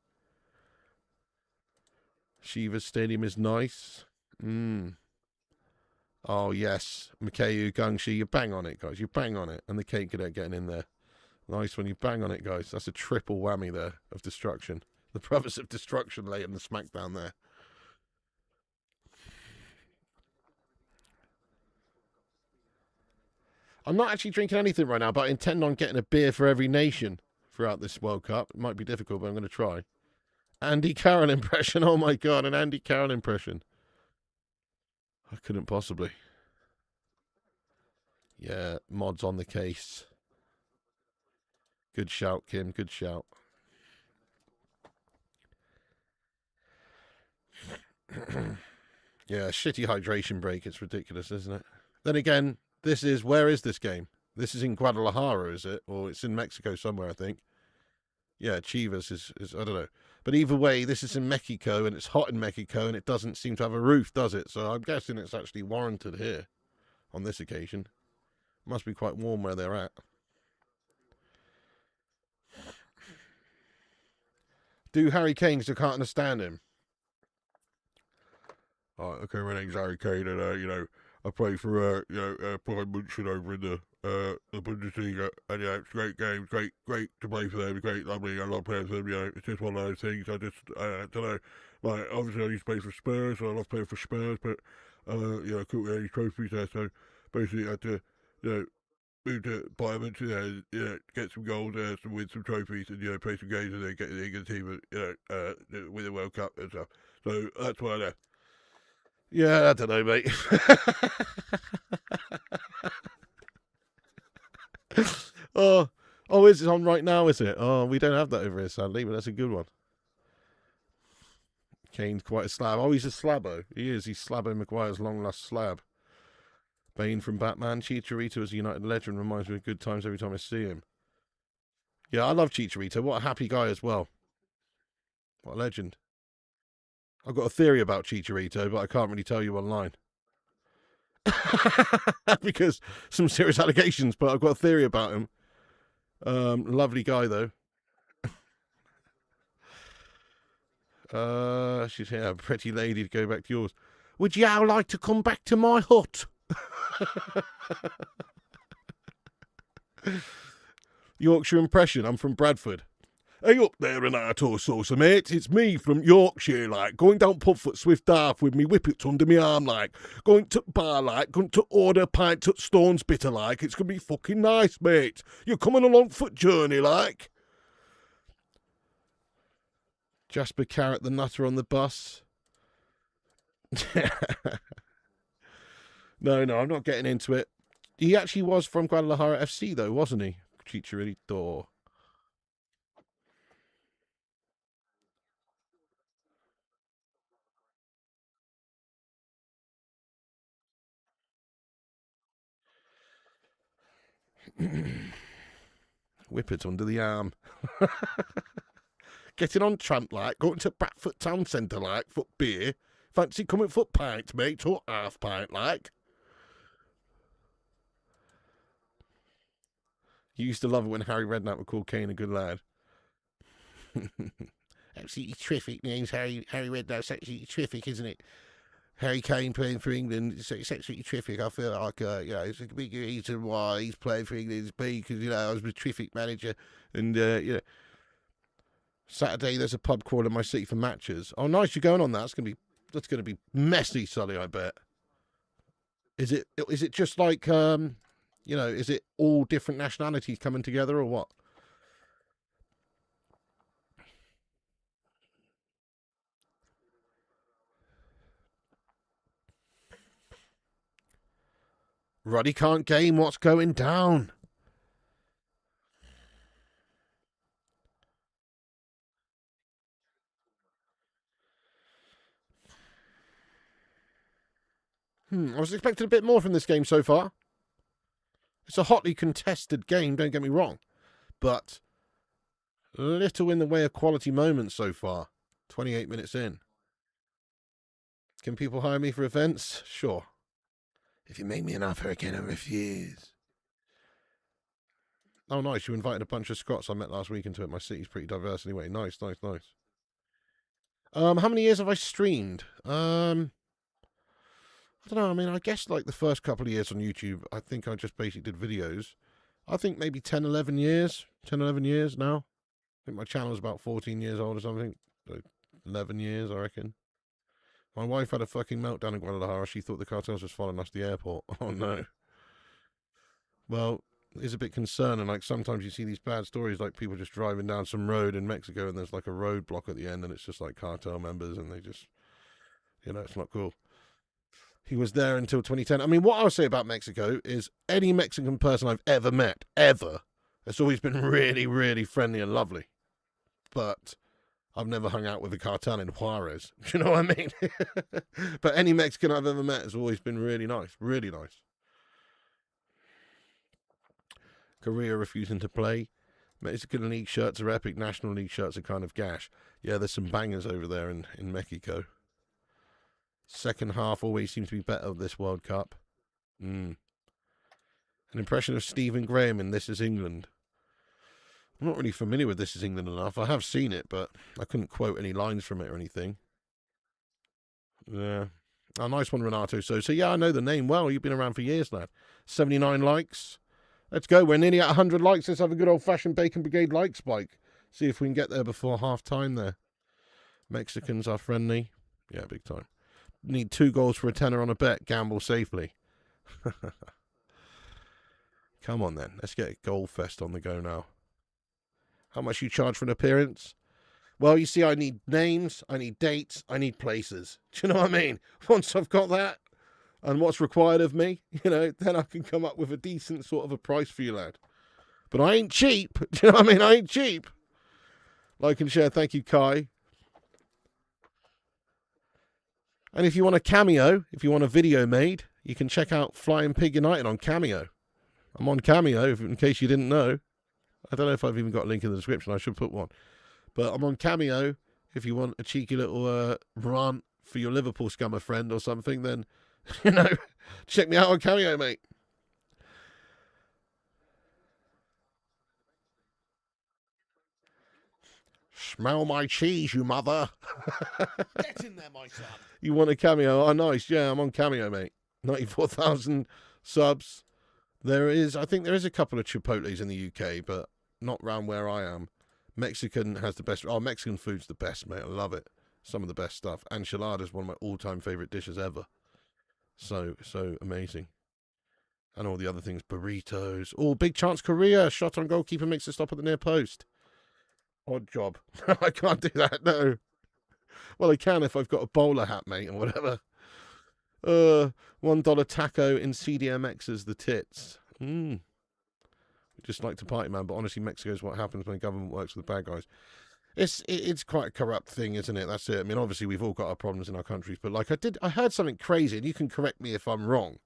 Shiva Stadium is nice. Oh, yes. Mikayu, Gungshi, you bang on it, guys. You bang on it. And the Cake Cadet getting in there. Nice one. You bang on it, guys. That's a triple whammy there of destruction. The Brothers of Destruction laying the smack down there. I'm not actually drinking anything right now, but I intend on getting a beer for every nation throughout this World Cup. It might be difficult, but I'm going to try. Andy Carroll impression. Oh, my God. An Andy Carroll impression. I couldn't possibly. Yeah, mods on the case. Good shout, Kim. Good shout. Yeah, shitty hydration break. It's ridiculous, isn't it? Then again, this is... Where is this game? This is in Guadalajara, is it? Or it's in Mexico somewhere, I think. Yeah, Chivas is I don't know. But either way, this is in Mexico, and it's hot in Mexico, and it doesn't seem to have a roof, does it? So I'm guessing it's actually warranted here on this occasion. Must be quite warm where they're at. Do Harry Kane, because I can't understand him. Oh, okay, my name's Harry Kane, and, I play for, Bayern Munchen over in the Bundesliga, and, it's a great game, great to play for them, great, lovely, I love playing for them, it's just one of those things, I don't know, like, obviously I used to play for Spurs, so I love playing for Spurs, but, I couldn't win any trophies there, so basically I had to, move to Bayern Munchen, get some goals there, win some trophies, and, play some games, and then get in the England team, and, win the World Cup and stuff, so that's why I left. Yeah, I don't know, mate. Oh, is it on right now, is it? Oh, we don't have that over here, sadly, but that's a good one. Kane's quite a slab. Oh, he's a slabbo. He is. He's Slabbo Maguire's long-lost slab. Bane from Batman. Chicharito as a United legend reminds me of good times every time I see him. Yeah, I love Chicharito. What a happy guy as well. What a legend. I've got a theory about Chicharito, but I can't really tell you online. Because some serious allegations, but I've got a theory about him. Lovely guy, though. She's here, a pretty lady to go back to yours. Would you all like to come back to my hut? Yorkshire impression. I'm from Bradford. Hey up there, Renato Sosa, mate. It's me from Yorkshire, like, going down Pubfoot Swift Half with me whippets under me arm, like, going to bar, like, going to order a pint at Stones Bitter, like. It's going to be fucking nice, mate. You're coming along for journey, like. Jasper Carrot the Nutter on the bus. No, I'm not getting into it. He actually was from Guadalajara FC, though, wasn't he? Chicharito. Whippets under the arm. Getting on tramp like, going to Bradford Town Centre like, for beer. Fancy coming for pint, mate, or half pint like. You used to love it when Harry Redknapp would call Kane a good lad. Absolutely terrific names, Harry Redknapp's absolutely terrific, isn't it? Harry Kane playing for England, it's absolutely terrific. I feel like, it's a big reason why he's playing for England is because, I was a terrific manager. And, Saturday there's a pub crawl in my city for matches. Oh, nice, you're going on that. That's gonna be messy, Sully, I bet. Is it just like, is it all different nationalities coming together or what? Ruddy can't game. What's going down? I was expecting a bit more from this game so far. It's a hotly contested game, don't get me wrong. But little in the way of quality moments so far. 28 minutes in. Can people hire me for events? Sure. If you make me an offer, I cannot refuse. Oh, nice. You invited a bunch of Scots I met last week into it. My city's pretty diverse anyway. Nice. How many years have I streamed? I don't know. I mean, I guess like the first couple of years on YouTube, I think I just basically did videos. I think maybe 10, 11 years. 10, 11 years now. I think my channel is about 14 years old or something. So 11 years, I reckon. My wife had a fucking meltdown in Guadalajara. She thought the cartels was following us to the airport. Oh, no. Well, it's a bit concerning. Like, sometimes you see these bad stories, like people just driving down some road in Mexico and there's like a roadblock at the end and it's just like cartel members and they just, it's not cool. He was there until 2010. I mean, what I'll say about Mexico is any Mexican person I've ever met, ever, has always been really, really friendly and lovely. But I've never hung out with a cartel in Juarez. Do you know what I mean? But any Mexican I've ever met has always been really nice. Really nice. Korea refusing to play. Mexican League shirts are epic. National League shirts are kind of gash. Yeah, there's some bangers over there in Mexico. Second half always seems to be better of this World Cup. An impression of Stephen Graham in This Is England. I'm not really familiar with This Is England enough. I have seen it, but I couldn't quote any lines from it or anything. Yeah. Oh, nice one, Renato. So yeah, I know the name well. You've been around for years, lad. 79 likes. Let's go. We're nearly at 100 likes. Let's have a good old-fashioned Bacon Brigade like spike. See if we can get there before half-time there. Mexicans are friendly. Yeah, big time. Need 2 goals for a tenner on a bet. Gamble safely. Come on, then. Let's get a goal fest on the go now. How much you charge for an appearance? Well, you see, I need names, I need dates, I need places. Do you know what I mean? Once I've got that, and what's required of me, then I can come up with a decent sort of a price for you, lad. But I ain't cheap. Do you know what I mean? I ain't cheap. Like and share. Thank you, Kai. And if you want a cameo, if you want a video made, you can check out Flying Pig United on Cameo. I'm on Cameo, in case you didn't know. I don't know if I've even got a link in the description. I should put one. But I'm on Cameo. If you want a cheeky little rant for your Liverpool scummer friend or something, then, check me out on Cameo, mate. Smell my cheese, you mother. Get in there, my son. You want a Cameo? Oh, nice. Yeah, I'm on Cameo, mate. 94,000 subs. I think there is a couple of Chipotles in the UK, but not round where I am. Mexican has the best. Oh, Mexican food's the best, mate. I love it. Some of the best stuff. Enchilada is one of my all-time favorite dishes ever. So amazing. And all the other things, burritos. Oh, big chance Korea. Shot on goalkeeper makes a stop at the near post. Odd job. I can't do that, no. Well, I can if I've got a bowler hat, mate, or whatever. $1 taco in CDMX's the tits. We just like to party, man, but honestly, Mexico's what happens when government works with the bad guys. It's quite a corrupt thing, isn't it? That's it. I mean, obviously, we've all got our problems in our countries, but like I heard something crazy, and you can correct me if I'm wrong,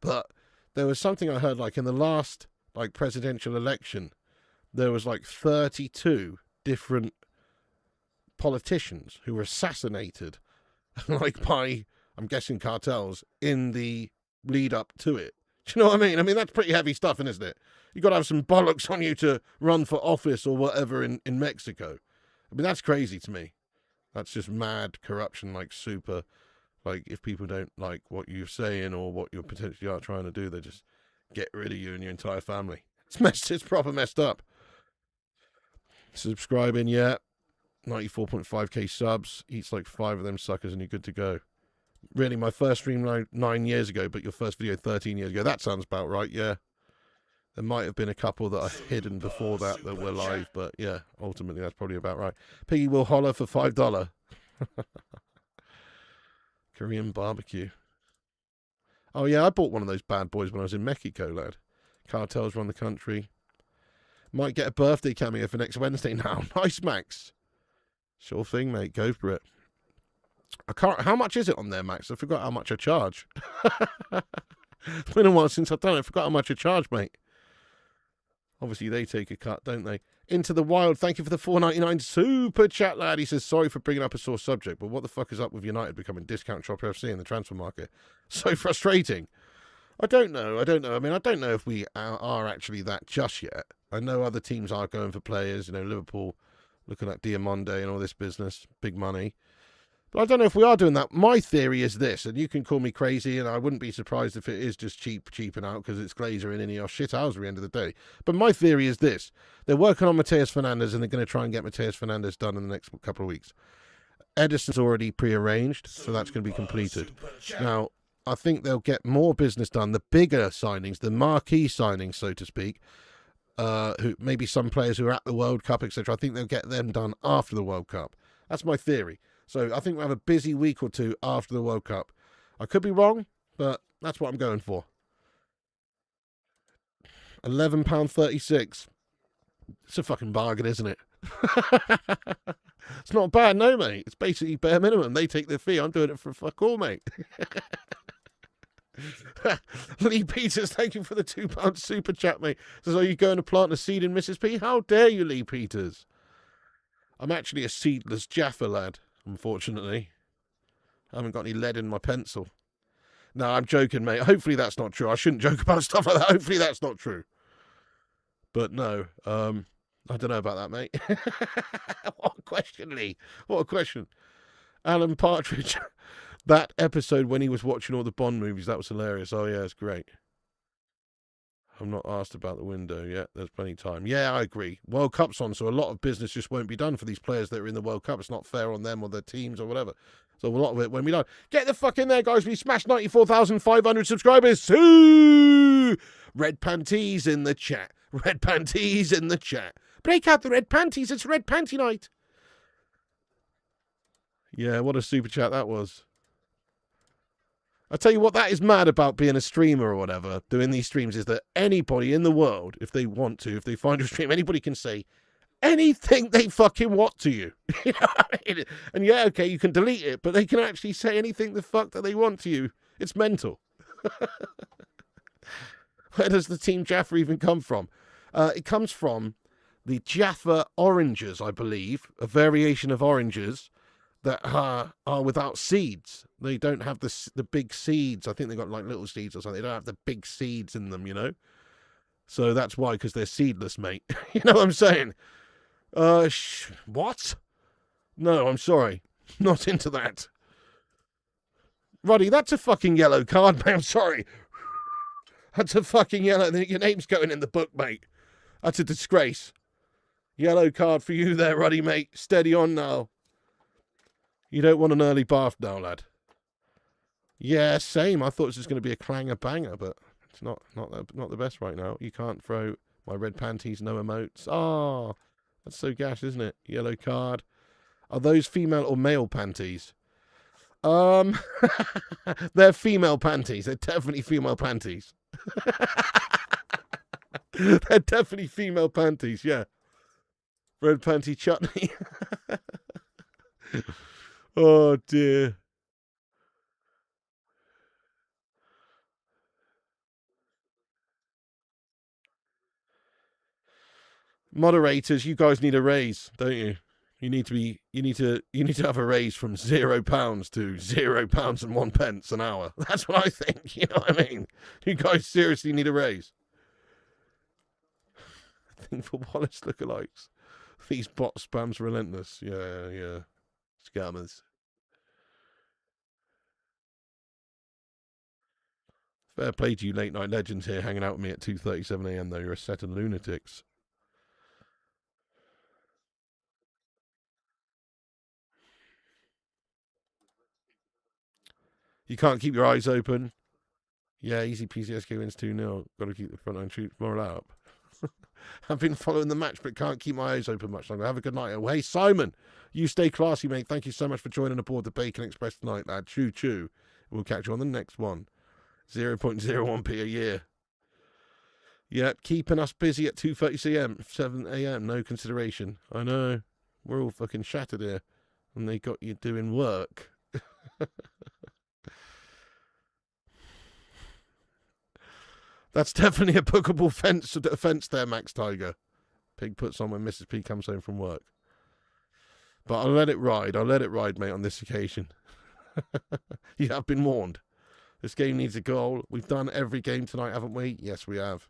but there was something I heard, like in the last presidential election, there was 32 different politicians who were assassinated, by, I'm guessing, cartels in the lead up to it. Do you know what I mean? I mean, that's pretty heavy stuff, isn't it? You've got to have some bollocks on you to run for office or whatever in Mexico. I mean, that's crazy to me. That's just mad corruption, super. If people don't like what you're saying or what you potentially are trying to do, they just get rid of you and your entire family. It's proper messed up. Subscribing, yeah. 94.5k subs. Eats 5 of them suckers and you're good to go. Really, my first stream 9 years ago, but your first video 13 years ago. That sounds about right, yeah. There might have been a couple that I hidden before that were live, but yeah, ultimately that's probably about right. Piggy will holler for $5. Korean barbecue. Oh yeah, I bought one of those bad boys when I was in Mexico, lad. Cartels run the country. Might get a birthday cameo for next Wednesday now. Nice, Max. Sure thing, mate. Go for it. How much is it on there, Max? I forgot how much I charge. It's been a while since I've done it. I forgot how much I charge, mate. Obviously, they take a cut, don't they? Into the Wild. Thank you for the $4.99 super chat, lad. He says, sorry for bringing up a sore subject, but what the fuck is up with United becoming discount shop FC in the transfer market? So frustrating. I don't know. I mean, I don't know if we are actually that just yet. I know other teams are going for players. Liverpool looking at Diamonde and all this business. Big money. But I don't know if we are doing that. My theory is this, and you can call me crazy, and I wouldn't be surprised if it is just cheaping out because it's Glazer and Ineos shit hours at the end of the day. But my theory is this. They're working on Mateus Fernandes, and they're going to try and get Mateus Fernandes done in the next couple of weeks. Edison's already prearranged, so that's going to be completed. Now, I think they'll get more business done. The bigger signings, the marquee signings, so to speak, who maybe some players who are at the World Cup, etc., I think they'll get them done after the World Cup. That's my theory. So I think we'll have a busy week or two after the World Cup. I could be wrong, but that's what I'm going for. £11.36. It's a fucking bargain, isn't it? It's not bad, no, mate. It's basically bare minimum. They take their fee. I'm doing it for fuck all, mate. Lee Peters, thank you for the £2 super chat, mate. Says, are you going to plant a seed in Mrs. P? How dare you, Lee Peters? I'm actually a seedless Jaffa, lad. Unfortunately, I haven't got any lead in my pencil. No, I'm joking, mate. Hopefully that's not true. I shouldn't joke about stuff like that. Hopefully that's not true. But no, I don't know about that, mate. What a question, Lee. What a question. Alan Partridge, that episode when he was watching all the Bond movies, that was hilarious. Oh, yeah, it's great. I'm not asked about the window yet. There's plenty of time. Yeah, I agree. World Cup's on, so a lot of business just won't be done for these players that are in the World Cup. It's not fair on them or their teams or whatever. So a lot of it won't be done. Get the fuck in there, guys. We smashed 94,500 subscribers. Ooh! Red panties in the chat. Red panties in the chat. Break out the red panties. It's red panty night. Yeah, what a super chat that was. I tell you what, that is mad about being a streamer or whatever, doing these streams, is that anybody in the world, if they want to, if they find your stream, anybody can say anything they fucking want to you. You know what I mean? And yeah, okay, you can delete it, but they can actually say anything the fuck that they want to you. It's mental. Where does the Team Jaffa even come from? It comes from the Jaffa oranges, I believe, a variation of oranges that are without seeds. They don't have the big seeds. I think they got like little seeds or something. They don't have the big seeds in them, you know? So that's why, because they're seedless, mate. You know what I'm saying? What? No, I'm sorry. Not into that. Roddy, that's a fucking yellow card, mate. I'm sorry. That's a fucking yellow. Your name's going in the book, mate. That's a disgrace. Yellow card for you there, Roddy, mate. Steady on now. You don't want an early bath now, lad. Yeah, same. I thought it was just going to be a clanger banger, but it's not the best right now. You can't throw my red panties, no emotes. Oh, that's so gash, isn't it? Yellow card. Are those female or male panties? They're female panties. They're definitely female panties. They're definitely female panties, yeah. Red panty chutney. Oh, dear. Moderators, you guys need a raise, don't you? You need to have a raise from £0 to £0.01 an hour. That's what I think. You know what I mean? You guys seriously need a raise. I think for Wallace lookalikes, these bot spams relentless. Yeah, scammers. Fair play to you, late night legends here, hanging out with me at 2:37 a.m. Though you're a set of lunatics. You can't keep your eyes open. Yeah, easy peasy. SK wins 2-0. Got to keep the front line troops moral up. I've been following the match, but can't keep my eyes open much longer. Have a good night. Oh, hey, Simon, you stay classy, mate. Thank you so much for joining aboard the Bacon Express tonight, lad. Choo choo. We'll catch you on the next one. 0.01p a year. Yeah, keeping us busy at 2:30 a.m., 7 a.m. No consideration. I know. We're all fucking shattered here. And they got you doing work. That's definitely a bookable offence there, Max Tiger. Pig puts on when Mrs. P comes home from work. But I'll let it ride. I'll let it ride, mate, on this occasion. You have been warned. This game needs a goal. We've done every game tonight, haven't we? Yes, we have.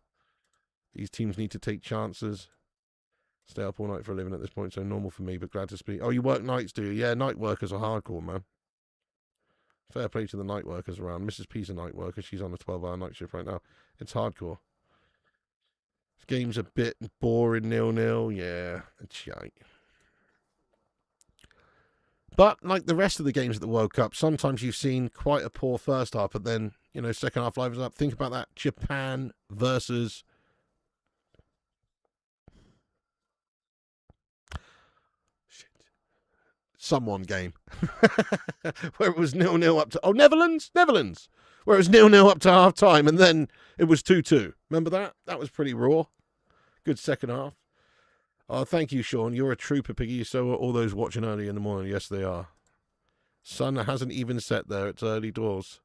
These teams need to take chances. Stay up all night for a living at this point, so normal for me, but glad to speak. Oh, you work nights, do you? Yeah, night workers are hardcore, man. Fair play to the night workers around. Mrs. P's a night worker. She's on a 12-hour night shift right now. It's hardcore. This game's a bit boring, 0-0. Yeah, it's shite. But like the rest of the games at the World Cup, sometimes you've seen quite a poor first half, but then, you know, second half livens up. Think about that Japan versus... someone game where it was 0-0 up to Netherlands, where it was 0-0 up to half time and then it was 2-2. Remember that was pretty raw. Good second half. Oh, thank you, Sean. You're a trooper, Piggy. So are all those watching early in the morning. Yes, they are. Sun hasn't even set there. It's early doors.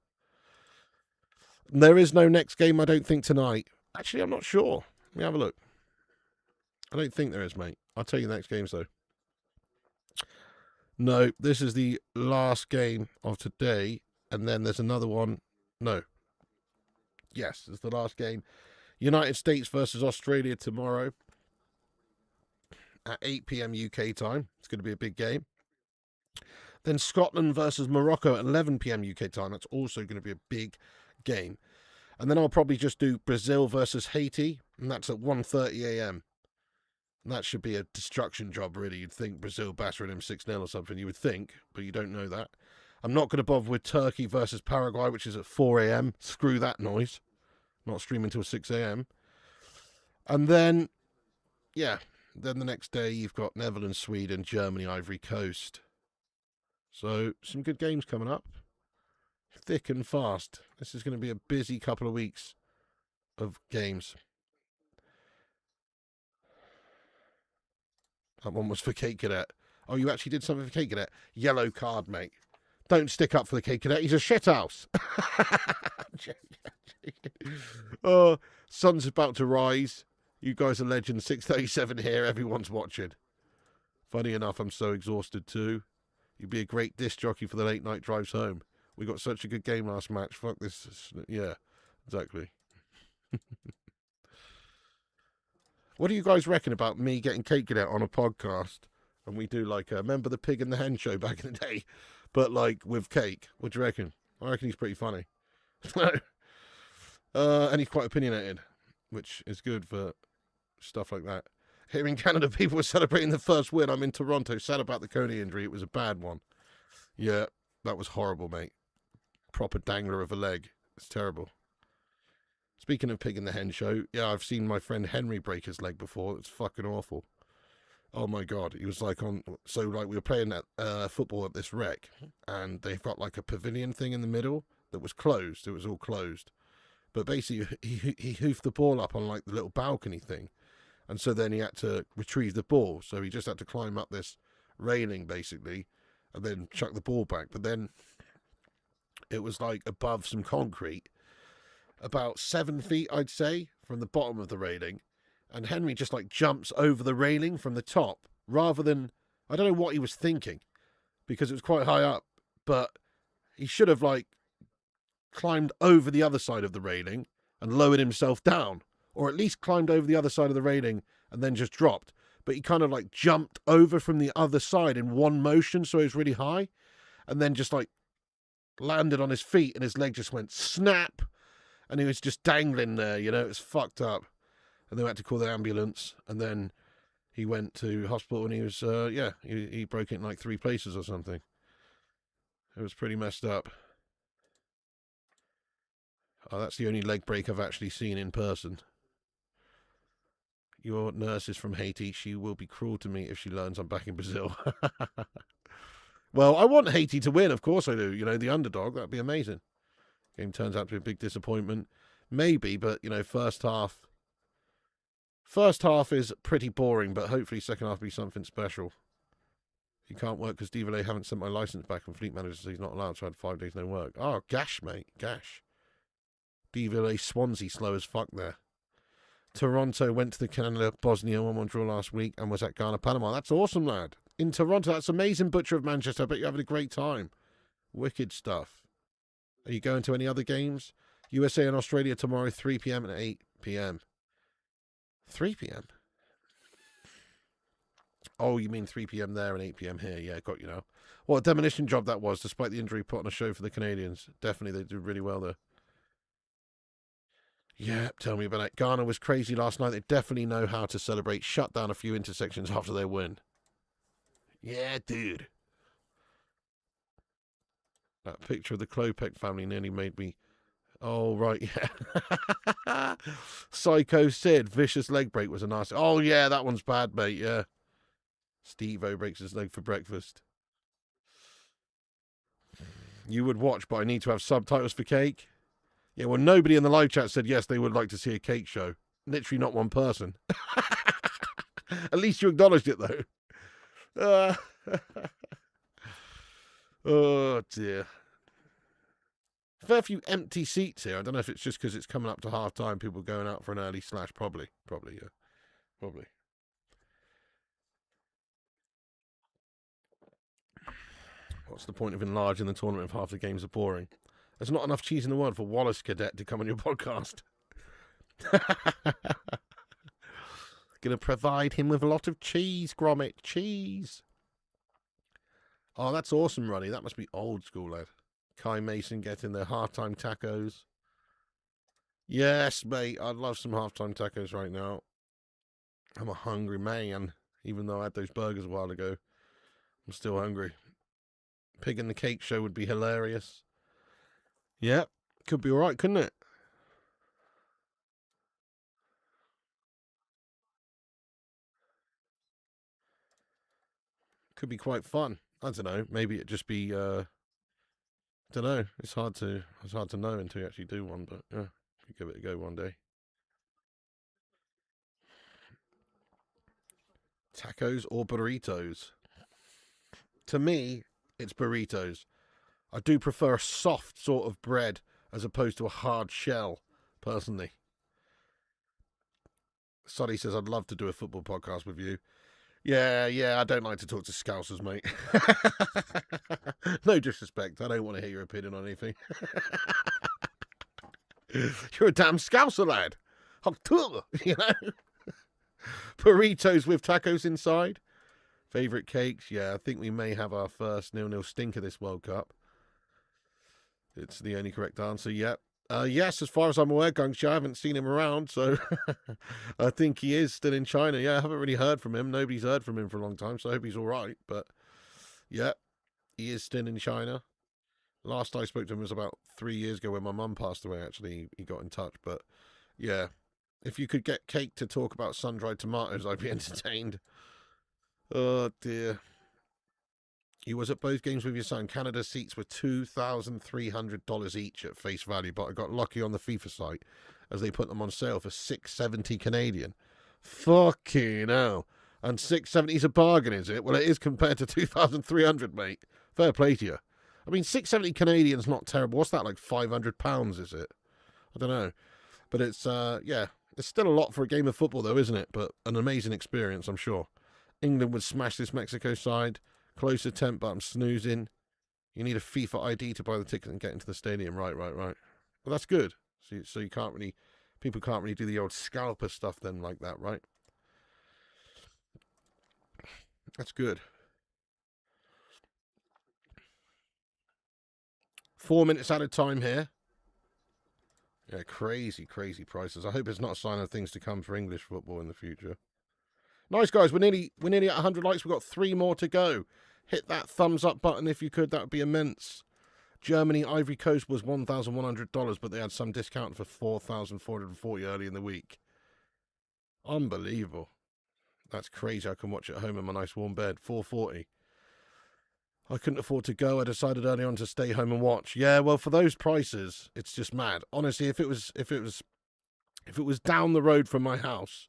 There is no next game, I don't think, tonight. Actually, I'm not sure. Let me have a look. I don't think there is, mate. I'll tell you the next games though. No, this is the last game of today, and then there's another one. No. Yes, it's the last game. United States versus Australia tomorrow at 8 p.m. UK time. It's going to be a big game. Then Scotland versus Morocco at 11 p.m. UK time. That's also going to be a big game. And then I'll probably just do Brazil versus Haiti, and that's at 1:30 a.m. That should be a destruction job, really. You'd think Brazil battering him 6-0 or something. You would think, but you don't know that. I'm not going to bother with Turkey versus Paraguay, which is at 4 a.m. Screw that noise. Not streaming until 6 a.m. And then, yeah, then the next day you've got Netherlands, Sweden, Germany, Ivory Coast. So some good games coming up. Thick and fast. This is going to be a busy couple of weeks of games. That one was for Kate Cadet. Oh, you actually did something for Kate Cadet? Yellow card, mate. Don't stick up for the Cape Cadet. He's a shithouse. Oh, sun's about to rise. You guys are legends. 6:37 here. Everyone's watching. Funny enough, I'm so exhausted too. You'd be a great disc jockey for the late night drives home. We got such a good game last match. Fuck this. Yeah, exactly. What do you guys reckon about me getting Cape Cadet on a podcast? And we do like, remember the Pig and the Hen show back in the day? But like with Cake. What do you reckon? I reckon he's pretty funny. And he's quite opinionated, which is good for stuff like that. Here in Canada, people were celebrating the first win. I'm in Toronto. Sad about the Coney injury. It was a bad one. Yeah, that was horrible, mate. Proper dangler of a leg. It's terrible. Speaking of Pig and the Hen show, yeah, I've seen my friend Henry break his leg before. It's fucking awful. Oh my God. He was like so like we were playing that football at this rec, and they've got like a pavilion thing in the middle that was closed. It was all closed. But basically, he hoofed the ball up on like the little balcony thing. And so then he had to retrieve the ball. So he just had to climb up this railing, basically, and then chuck the ball back. But then it was like above some concrete, about 7 feet, I'd say, from the bottom of the railing. And Henry just like jumps over the railing from the top rather than, I don't know what he was thinking, because it was quite high up. But he should have like climbed over the other side of the railing and lowered himself down, or at least climbed over the other side of the railing and then just dropped. But he kind of like jumped over from the other side in one motion, so he was really high, and then just like landed on his feet, and his leg just went snap, and he was just dangling there, you know. It was fucked up. And they had to call the ambulance, and then he went to hospital, and he was he broke it in like 3 places or something. It was pretty messed up. Oh, that's the only leg break I've actually seen in person. Your nurse is from Haiti. She will be cruel to me if she learns I'm back in Brazil. Well, I want Haiti to win, of course I do. You know, the underdog, that'd be amazing. Game turns out to be a big disappointment. Maybe, but, you know, first half is pretty boring, but hopefully second half will be something special. He can't work because DVLA haven't sent my license back, and Fleet Manager says he's not allowed, so I had 5 days no work. Oh, gash, mate, gash. DVLA Swansea slow as fuck there. Toronto went to the Canada Bosnia 1-1 draw last week and was at Ghana Panama. That's awesome, lad. In Toronto, that's amazing. Butcher of Manchester. I bet you're having a great time. Wicked stuff. Are you going to any other games? USA and Australia tomorrow, 3 p.m. and 8 p.m. 3 p.m. Oh, you mean 3 p.m. there and 8 p.m. here? Yeah, got you now. What a demolition job that was, despite the injury, put on a show for the Canadians. Definitely, they did really well there. Yeah, tell me about it. Ghana was crazy last night. They definitely know how to celebrate. Shut down a few intersections after their win. Yeah, dude. That picture of the Klopek family nearly made me... Oh, right, yeah. Psycho Sid, vicious leg break was a nasty... Oh, yeah, that one's bad, mate, yeah. Steve-O breaks his leg for breakfast. You would watch, but I need to have subtitles for Cake. Yeah, well, nobody in the live chat said yes, they would like to see a Cake show. Literally not one person. At least you acknowledged it, though. Oh, dear. Fair few empty seats here. I don't know if it's just because it's coming up to half time, people going out for an early slash. Probably, yeah. Probably. What's the point of enlarging the tournament if half the games are boring? There's not enough cheese in the world for Wallace Cadet to come on your podcast. Gonna provide him with a lot of cheese, Gromit. Cheese. Oh, that's awesome, Ronnie. That must be old school, lad. Kai Mason getting their halftime tacos. Yes, mate. I'd love some halftime tacos right now. I'm a hungry man. Even though I had those burgers a while ago, I'm still hungry. Pig and the Cake show would be hilarious. Yep. Could be alright, couldn't it? Could be quite fun. I don't know. Maybe it'd just be I don't know. It's hard to know until you actually do one, but yeah, could give it a go one day. Tacos or burritos? To me, it's burritos. I do prefer a soft sort of bread as opposed to a hard shell, personally. Sonny says, I'd love to do a football podcast with you. Yeah, I don't like to talk to Scousers, mate. No disrespect. I don't want to hear your opinion on anything. You're a damn Scouser, lad. You know? Burritos with tacos inside. Favourite cakes? Yeah, I think we may have our first 0-0 stinker this World Cup. It's the only correct answer. Yep. Yes, as far as I'm aware, Guangxi, I haven't seen him around, so I think he is still in China. Yeah, I haven't really heard from him. Nobody's heard from him for a long time, so I hope he's all right. But, yeah, he is still in China. Last I spoke to him was about 3 years ago when my mum passed away, actually. He got in touch. But, yeah, if you could get Cake to talk about sun-dried tomatoes, I'd be entertained. Oh, dear. He was at both games with your son. Canada's seats were $2,300 each at face value, but I got lucky on the FIFA site as they put them on sale for $670 Canadian. Fucking hell. And $670 is a bargain, is it? Well, it is compared to $2,300, mate. Fair play to you. I mean, $670 Canadian's not terrible. What's that, like £500, is it? I don't know. But it's, yeah, it's still a lot for a game of football, though, isn't it? But an amazing experience, I'm sure. England would smash this Mexico side. Close attempt, but I'm snoozing. You need a FIFA ID to buy the ticket and get into the stadium. Right. Well, that's good. So you can't really, people can't really do the old scalper stuff then like that, right? That's good. 4 minutes out of time here. Yeah, crazy prices. I hope it's not a sign of things to come for English football in the future. Nice, guys. We're nearly at 100 likes. We've got 3 more to go. Hit that thumbs up button if you could. That would be immense. Germany, Ivory Coast was $1,100, but they had some discount for $4,440 early in the week. Unbelievable. That's crazy. I can watch it at home in my nice warm bed. $440. I couldn't afford to go. I decided early on to stay home and watch. Yeah, well, for those prices, it's just mad. Honestly, if it was down the road from my house,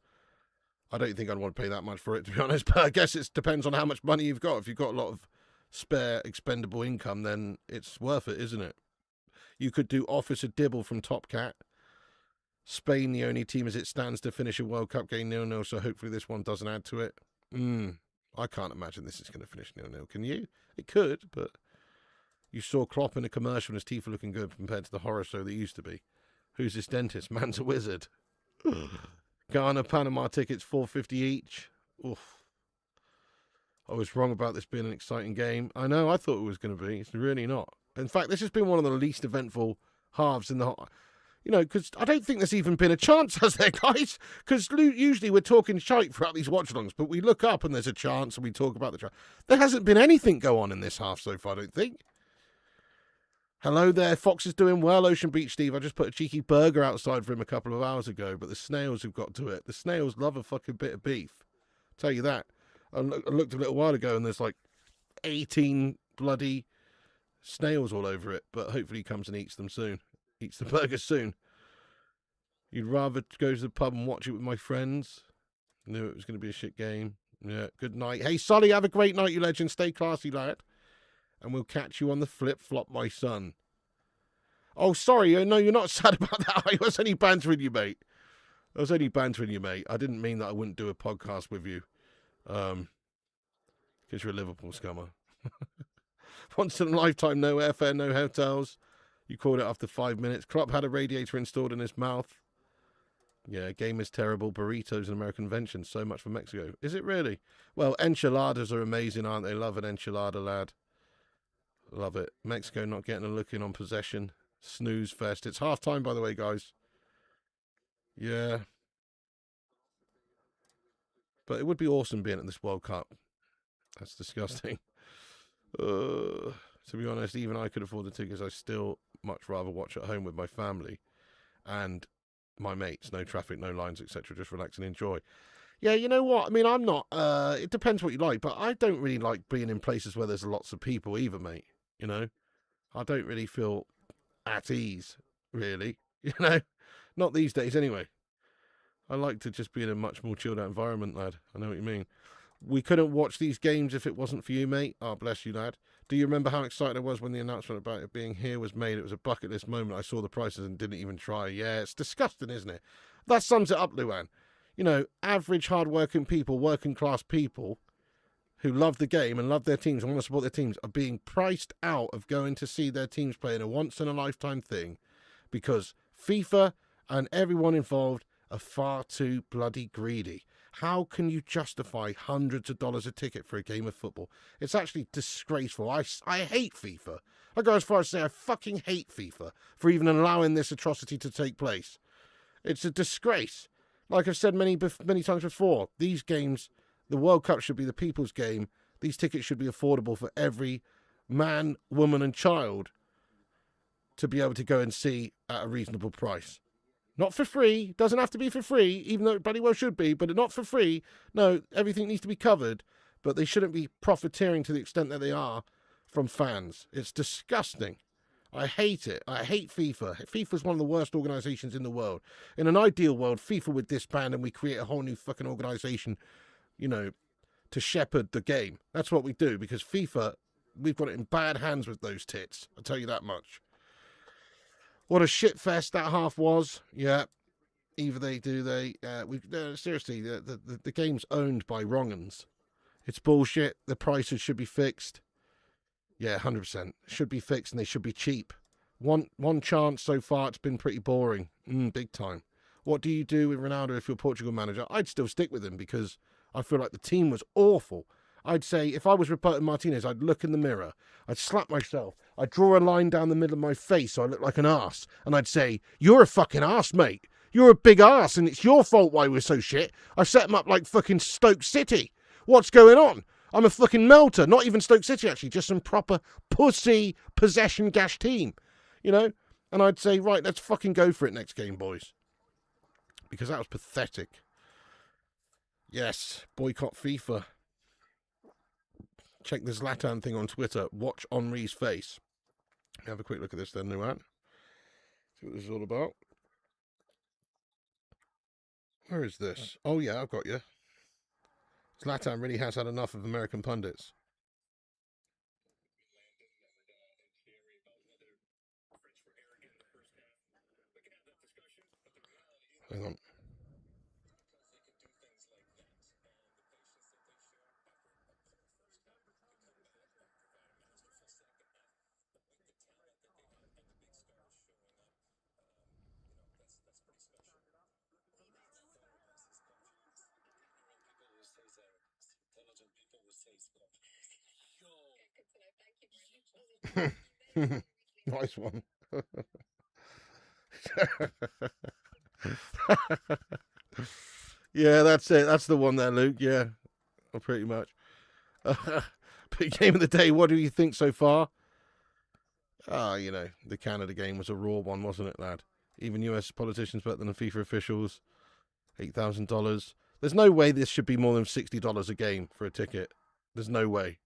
I don't think I'd want to pay that much for it, to be honest. But I guess it depends on how much money you've got. If you've got a lot of spare expendable income, then it's worth it, isn't it? You could do Officer Dibble from Top Cat. Spain, the only team as it stands to finish a World Cup game 0-0, so hopefully this one doesn't add to it. I can't imagine this is going to finish 0-0. Can you? It could, but you saw Klopp in a commercial and his teeth are looking good compared to the horror show they used to be. Who's this dentist? Man's a wizard. Ghana, Panama tickets, $4.50 each. Oof. I was wrong about this being an exciting game. I know, I thought it was going to be. It's really not. In fact, this has been one of the least eventful halves in the... You know, because I don't think there's even been a chance, has there, guys? Because usually we're talking shite throughout these watch-alongs, but we look up and there's a chance and we talk about the chance. There hasn't been anything go on in this half so far, I don't think. Hello there, Fox is doing well, Ocean Beach Steve. I just put a cheeky burger outside for him a couple of hours ago, but the snails have got to it. The snails love a fucking bit of beef. Tell you that. I looked a little while ago and there's like 18 bloody snails all over it, but hopefully he comes and eats them soon. Eats the burger soon. You'd rather go to the pub and watch it with my friends? Knew it was going to be a shit game. Yeah, good night. Hey, Solly, have a great night, you legend. Stay classy, lad. And we'll catch you on the flip-flop, my son. Oh, sorry. No, you're not sad about that. I was only bantering you, mate. I didn't mean that I wouldn't do a podcast with you. Because you're a Liverpool scummer. Once in a lifetime, no airfare, no hotels. You called it after 5 minutes. Klopp had a radiator installed in his mouth. Yeah, game is terrible. Burritos and American inventions. So much for Mexico. Is it really? Well, enchiladas are amazing, aren't they? Love an enchilada, lad. Love it. Mexico not getting a look in on possession. Snooze fest. It's half time, by the way, guys. Yeah. But it would be awesome being at this World Cup. That's disgusting. To be honest, even I could afford the tickets. I still much rather watch at home with my family and my mates. No traffic, no lines, etc. Just relax and enjoy. Yeah, you know what? I mean, I'm not... it depends what you like, but I don't really like being in places where there's lots of people either, mate. You know? I don't really feel at ease, really. You know? Not these days, anyway. I like to just be in a much more chilled out environment, lad. I know what you mean. We couldn't watch these games if it wasn't for you, mate. Oh, bless you, lad. Do you remember how excited I was when the announcement about it being here was made? It was a bucket list moment. I saw the prices and didn't even try. Yeah, it's disgusting, isn't it? That sums it up, Luan. You know, average, hard-working people, working-class people who love the game and love their teams and want to support their teams are being priced out of going to see their teams play in a once-in-a-lifetime thing because FIFA and everyone involved are far too bloody greedy. How can you justify hundreds of dollars a ticket for a game of football? It's actually disgraceful. I hate FIFA. I go as far as to say I fucking hate FIFA for even allowing this atrocity to take place. It's a disgrace. Like I've said many times before, these games, the World Cup should be the people's game. These tickets should be affordable for every man, woman and child to be able to go and see at a reasonable price. Not for free. Doesn't have to be for free, even though it bloody well should be, but not for free. No, everything needs to be covered, but they shouldn't be profiteering to the extent that they are from fans. It's disgusting. I hate it. I hate FIFA. FIFA is one of the worst organisations in the world. In an ideal world, FIFA would disband and we create a whole new fucking organisation, you know, to shepherd the game. That's what we do, because FIFA, we've got it in bad hands with those tits. I'll tell you that much. What a shit fest that half was. Yeah, either they do, seriously, the game's owned by wrong'uns. It's bullshit. The prices should be fixed. Yeah, 100%. Should be fixed and they should be cheap. One chance so far, it's been pretty boring. Big time. What do you do with Ronaldo if you're Portugal manager? I'd still stick with him because I feel like the team was awful. I'd say if I was Roberto Martinez, I'd look in the mirror. I'd slap myself. I'd draw a line down the middle of my face so I look like an arse. And I'd say, you're a fucking arse, mate. You're a big arse and it's your fault why we're so shit. I set him up like fucking Stoke City. What's going on? I'm a fucking melter. Not even Stoke City, actually. Just some proper pussy possession gash team. You know? And I'd say, right, let's fucking go for it next game, boys. Because that was pathetic. Yes, boycott FIFA. Check the Zlatan thing on Twitter. Watch Henri's face. Have a quick look at this then, Luan. See what this is all about. Where is this? Oh, yeah, I've got you. Zlatan really has had enough of American pundits. Hang on. Nice one. Yeah, that's it. That's the one there, Luke. Yeah, pretty much. But game of the day, what do you think so far? You know, the Canada game was a raw one, wasn't it, lad? Even US politicians better than the FIFA officials. $8,000. There's no way this should be more than $60 a game for a ticket. There's no way.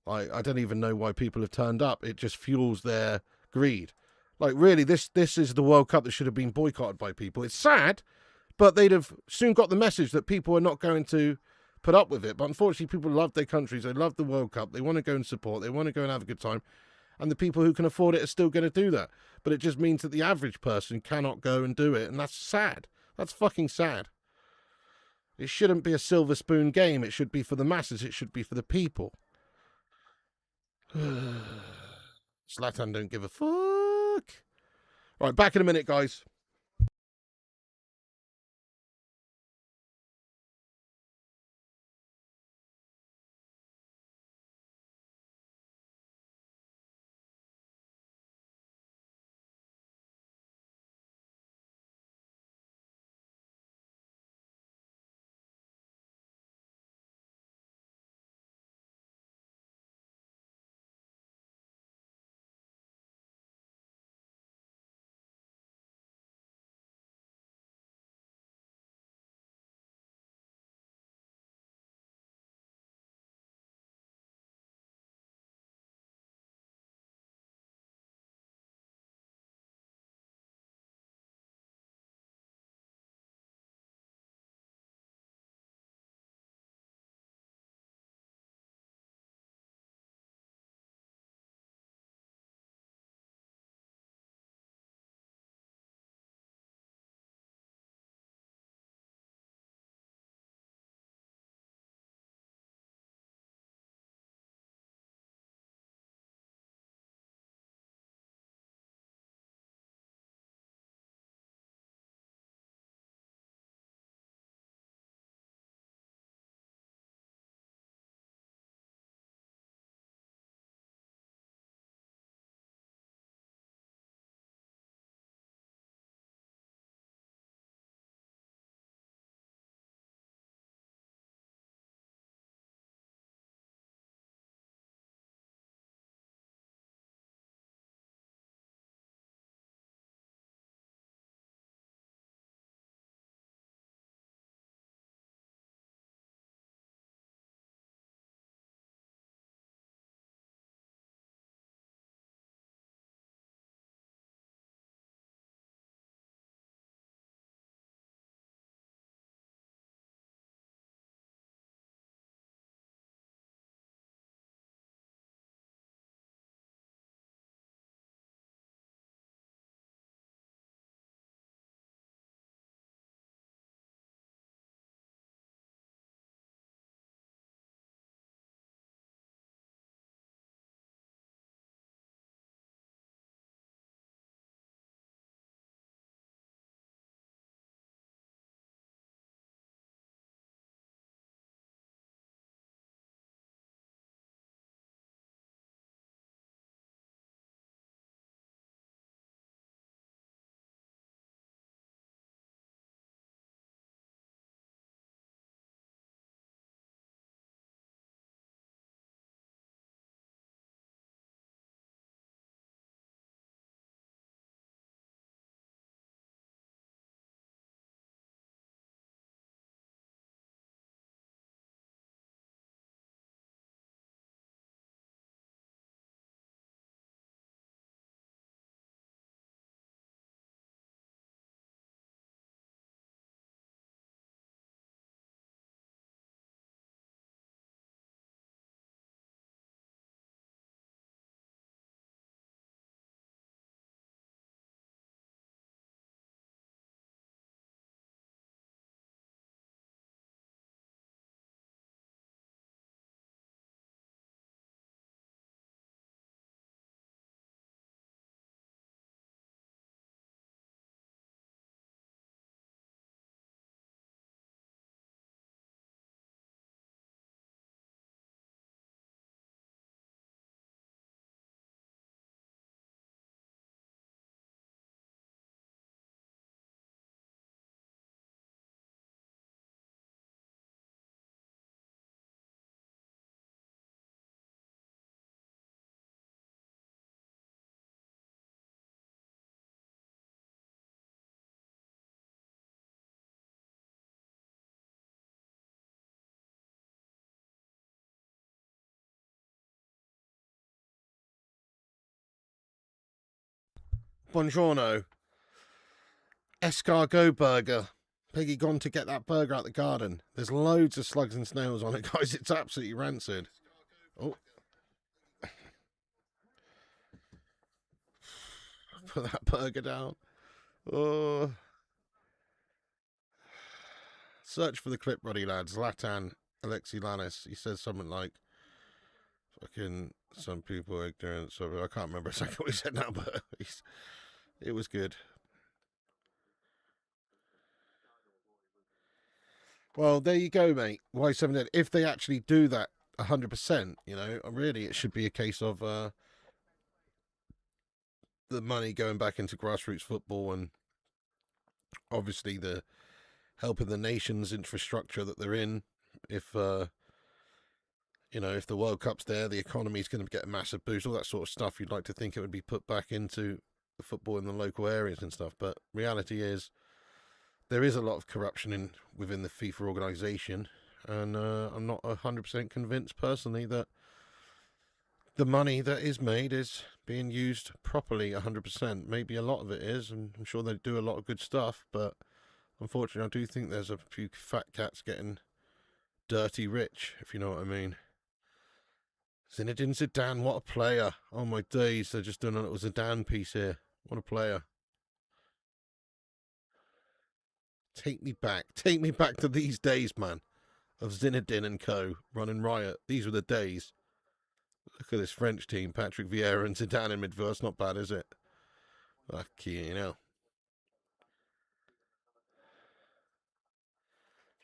I don't even know why people have turned up. It just fuels their greed. Like, really, this is the World Cup that should have been boycotted by people. It's sad, but they'd have soon got the message that people are not going to put up with it. But unfortunately, people love their countries. They love the World Cup. They want to go and support. They want to go and have a good time. And the people who can afford it are still going to do that. But it just means that the average person cannot go and do it. And that's sad. That's fucking sad. It shouldn't be a silver spoon game. It should be for the masses. It should be for the people. Zlatan don't give a fuck. Right, back in a minute, guys. buongiorno. Escargot burger. Piggy gone to get that burger out the garden. There's loads of slugs and snails on it, guys. It's absolutely rancid. Oh. Put that burger down. Oh. Search for the clip, ruddy lads. Zlatan Alexi Lanis. He says something like, fucking, some people are ignorant. So I can't remember exactly what he said now, but it was good. Well, there you go, mate. Y7 if they actually do that 100%, you know, really it should be a case of the money going back into grassroots football and obviously the helping the nation's infrastructure that they're in. If you know, if the World Cup's there, the economy's going to get a massive boost, all that sort of stuff. You'd like to think it would be put back into the football in the local areas and stuff, but reality is there is a lot of corruption within the FIFA organisation, and I'm not 100% convinced personally that the money that is made is being used properly 100%. Maybe a lot of it is, and I'm sure they do a lot of good stuff, but unfortunately I do think there's a few fat cats getting dirty rich, if you know what I mean. Zinedine Zidane, what a player. Oh my days, they're just doing a little Zidane piece here. What a player. Take me back to these days, man, of Zinedine and co. running riot. These were the days. Look at this French team, Patrick Vieira and Zidane in midfield. That's not bad, is it? Lucky, you know.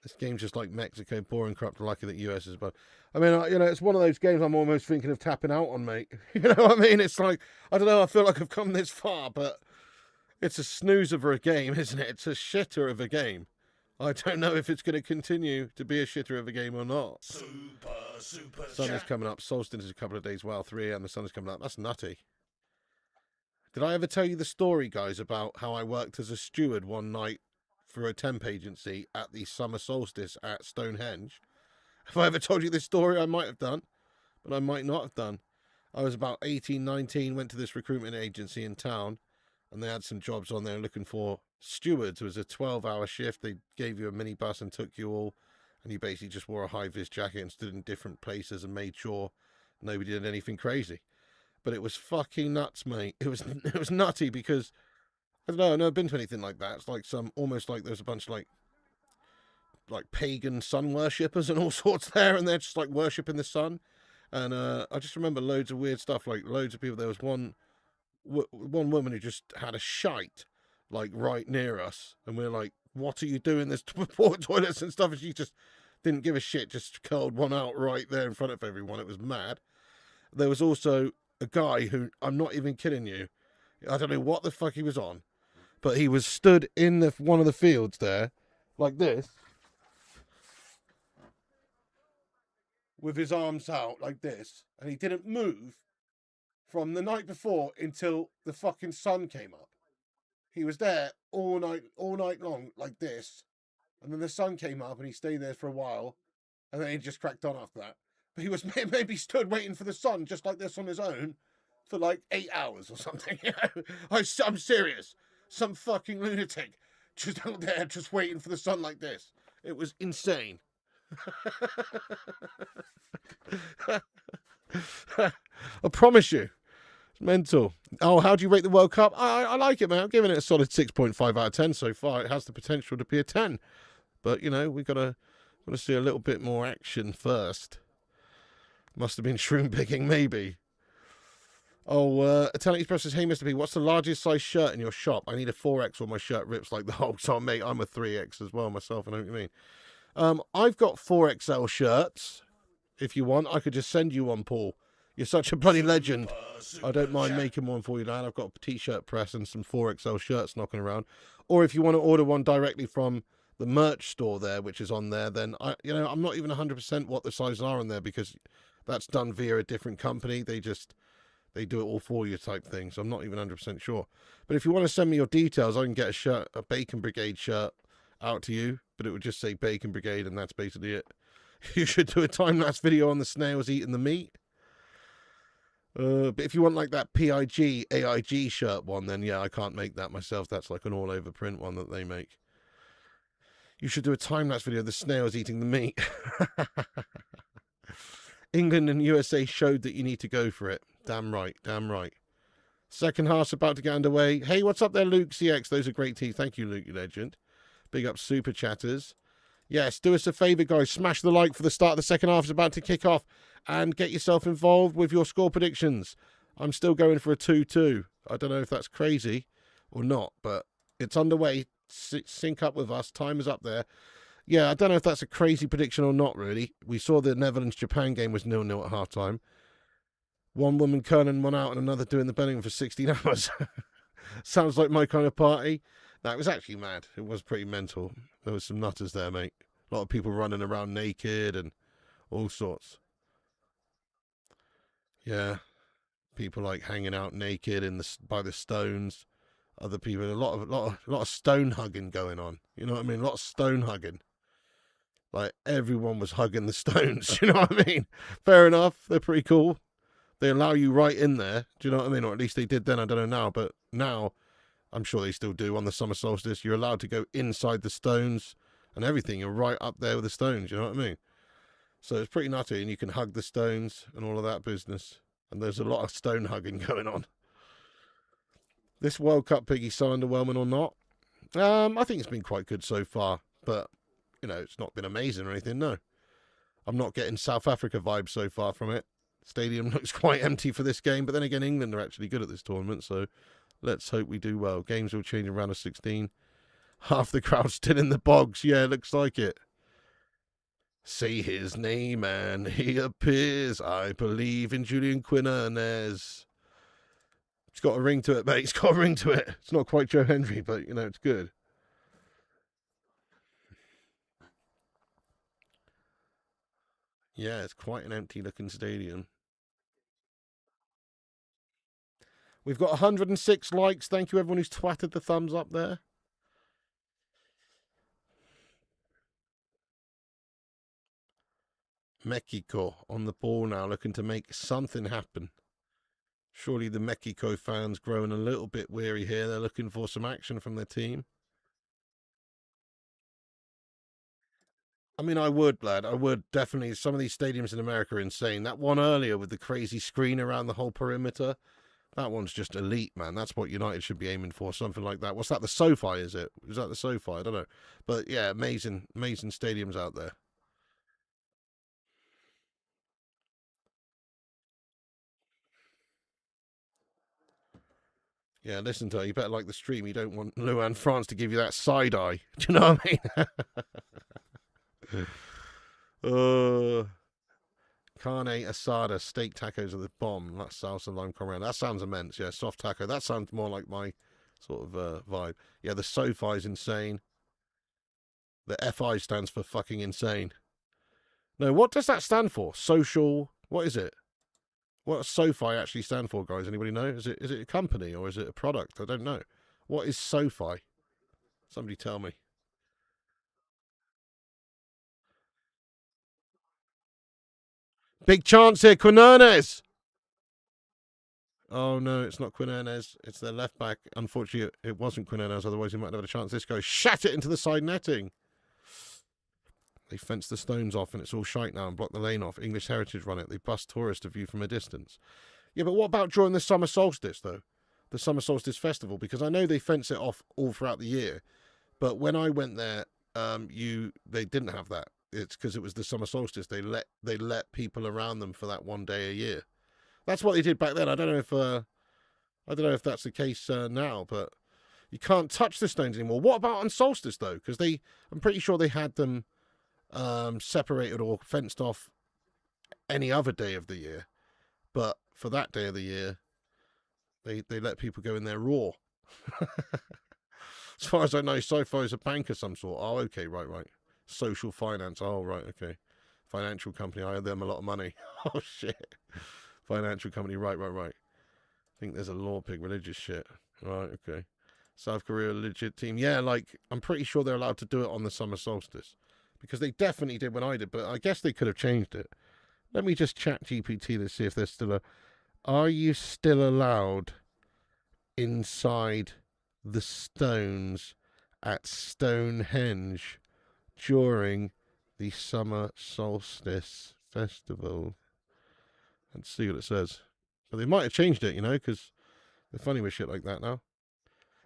This game's just like Mexico, boring, corrupt, lucky that US is above. I mean, you know, it's one of those games I'm almost thinking of tapping out on, mate. You know what I mean? It's like, I don't know, I feel like I've come this far, but it's a snoozer of a game, isn't it? It's a shitter of a game. I don't know if it's going to continue to be a shitter of a game or not. Super. Sun is coming up. Solstice is a couple of days, well, 3 a.m. the sun is coming up. That's nutty. Did I ever tell you the story, guys, about how I worked as a steward one night for a temp agency at the summer solstice at Stonehenge? Have I ever told you this story? I might have done, but I might not have done. I was about 18, 19, went to this recruitment agency in town, and they had some jobs on there looking for stewards. It was a 12-hour shift. They gave you a minibus and took you all, and you basically just wore a high-vis jacket and stood in different places and made sure nobody did anything crazy. But it was fucking nuts, mate. It was nutty because, I don't know, I've never been to anything like that. It's like almost like there's a bunch of like pagan sun worshippers and all sorts there, and they're just like worshipping the sun. And I just remember loads of weird stuff, like loads of people. There was one woman who just had a shite like right near us, and we're like, what are you doing? There's poor toilets and stuff, and she just didn't give a shit, just curled one out right there in front of everyone. It was mad. There was also a guy who, I'm not even kidding you, I don't know what the fuck he was on, but he was stood in one of the fields there like this with his arms out like this, and he didn't move from the night before until the fucking sun came up. He was there all night long like this, and then the sun came up and he stayed there for a while, and then he just cracked on after that. But he was maybe stood waiting for the sun just like this on his own for like 8 hours or something. You know? I'm serious. Some fucking lunatic just out there just waiting for the sun like this. It was insane. I promise you. It's mental. Oh, how do you rate the World Cup? I like it, man. I'm giving it a solid 6.5 out of 10 so far. It has the potential to be a 10. But, you know, we've got to see a little bit more action first. Must have been shroom picking, maybe. Oh, Italian Express says, hey, Mr. P, what's the largest size shirt in your shop? I need a 4X or my shirt rips like the Hulk. So, mate, I'm a 3X as well myself. I know what you mean. I've got 4XL shirts. If you want, I could just send you one, Paul. You're such a bloody legend. I don't mind making one for you, lad. I've got a t-shirt press and some 4XL shirts knocking around. Or if you want to order one directly from the merch store there, which is on there, then I'm not even 100% what the sizes are on there because that's done via a different company. They do it all for you type thing. So I'm not even 100% sure. But if you want to send me your details, I can get a Bacon Brigade shirt out to you, but it would just say Bacon Brigade, and that's basically it. You should do a time-lapse video on the snails eating the meat. But if you want like that PIG, AIG shirt one, then yeah, I can't make that myself. That's like an all-over print one that they make. You should do a time-lapse video of the snails eating the meat. England and USA showed that you need to go for it. Damn right, damn right. Second half's about to get underway. Hey, what's up there, Luke CX? Those are great teas. Thank you, Luke, you legend. Big up Super Chatters. Yes, do us a favour, guys. Smash the like for the start of the second half is about to kick off. And get yourself involved with your score predictions. I'm still going for a 2-2. I don't know if that's crazy or not, but it's underway. Sync up with us. Time is up there. Yeah, I don't know if that's a crazy prediction or not, really. We saw the Netherlands-Japan game was 0-0 at half-time. One woman curling one out and another doing the Bellingham for 16 hours. Sounds like my kind of party. No, it was actually mad. It was pretty mental. There was some nutters there, mate. A lot of people running around naked and all sorts. Yeah. People like hanging out naked by the stones. Other people, a lot of stone hugging going on. You know what I mean? A lot of stone hugging. Like everyone was hugging the stones. You know what I mean? Fair enough. They're pretty cool. They allow you right in there. Do you know what I mean? Or at least they did then. I don't know now. But now, I'm sure they still do on the summer solstice. You're allowed to go inside the stones and everything. You're right up there with the stones. You know what I mean? So it's pretty nutty. And you can hug the stones and all of that business. And there's a lot of stone hugging going on. This World Cup, Piggy, so underwhelming or not? I think it's been quite good so far. But, you know, it's not been amazing or anything, no. I'm not getting South Africa vibes so far from it. Stadium looks quite empty for this game, but then again, England are actually good at this tournament, so let's hope we do well. Games will change in round of 16. Half the crowd still in the bogs. Yeah, looks like it. Say his name and he appears. I believe in Julian Quinn Ernest. It's got a ring to it, mate. It's got a ring to it. It's not quite Joe Henry, but, you know, it's good. Yeah, it's quite an empty-looking stadium. We've got 106 likes. Thank you, everyone who's twatted the thumbs up there. Mexico on the ball now, looking to make something happen. Surely the Mexico fans growing a little bit weary here. They're looking for some action from their team. I mean, I would, lad. I would definitely. Some of these stadiums in America are insane. That one earlier with the crazy screen around the whole perimeter, that one's just elite, man. That's what United should be aiming for, something like that. What's that, the SoFi, is it? Is that the SoFi? I don't know. But yeah, amazing, amazing stadiums out there. Yeah, listen to her. You better like the stream. You don't want Luan France to give you that side eye. Do you know what I mean? Carne asada, steak tacos are the bomb. That's salsa lime coriander. That sounds immense. Yeah, soft taco. That sounds more like my sort of vibe. Yeah, the SoFi is insane. The FI stands for fucking insane. No, what does that stand for? Social. What is it? What does SoFi actually stand for, guys? Anybody know? Is it a company or is it a product? I don't know. What is SoFi? Somebody tell me. Big chance here, Quinones. Oh no, it's not Quinones. It's their left back. Unfortunately, it wasn't Quinones. Otherwise, he might have had a chance. This guy shat it into the side netting. They fence the stones off and it's all shite now and block the lane off. English Heritage run it. They bust tourists to view from a distance. Yeah, but what about during the summer solstice, though? The summer solstice festival? Because I know they fence it off all throughout the year. But when I went there, they didn't have that. It's because it was the summer solstice. They let people around them for that one day a year. That's what they did back then. I don't know if that's the case now, but you can't touch the stones anymore. What about on solstice, though? Because I'm pretty sure they had them separated or fenced off any other day of the year, but for that day of the year they let people go in there raw. As far as I know, SoFi is a bank of some sort. Oh, okay, right. Social finance. Oh, right, okay. Financial company. I owe them a lot of money. Oh shit. Financial company. Right. I think there's a law pig religious shit. Right, okay. South Korea legit team. Yeah, like I'm pretty sure they're allowed to do it on the summer solstice. Because they definitely did when I did, but I guess they could have changed it. Let me just chat GPT to see if there's still Are you still allowed inside the stones at Stonehenge during the summer solstice festival? Let's see what it says. But they might have changed it, you know, because they're funny with shit like that now.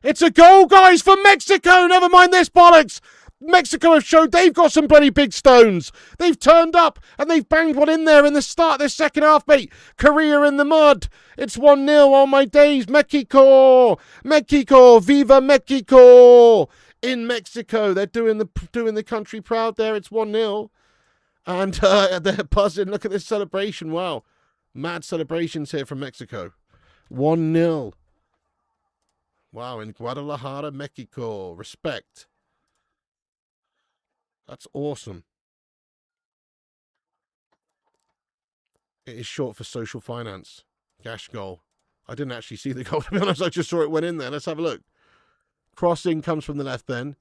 It's a goal, guys, for Mexico. Never mind this bollocks. Mexico have showed they've got some bloody big stones. They've turned up and they've banged one in there in the start of this second half, mate. Korea in the mud. It's 1-0 on my days. Mexico. Mexico. Viva Mexico. In Mexico. They're doing the country proud there. It's 1-0. And they're buzzing. Look at this celebration. Wow. Mad celebrations here from Mexico. 1-0. Wow, in Guadalajara, Mexico. Respect. That's awesome. It is short for social finance. Gash goal. I didn't actually see the goal, to be honest. I just saw it went in there. Let's have a look. Crossing comes from the left then.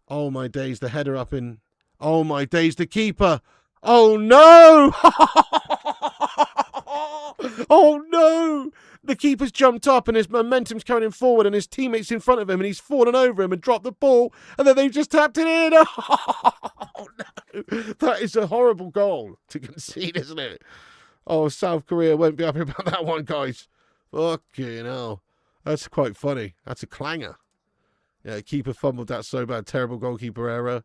Oh, my days. The header up in... Oh, my days. The keeper. Oh, no. Oh, no. The keeper's jumped up and his momentum's carrying him forward and his teammates in front of him and he's fallen over him and dropped the ball and then they've just tapped it in. Oh, no. That is a horrible goal to concede, isn't it? Oh, South Korea won't be happy about that one, guys. Fucking hell. That's quite funny. That's a clanger. Yeah, keeper fumbled that so bad. Terrible goalkeeper error.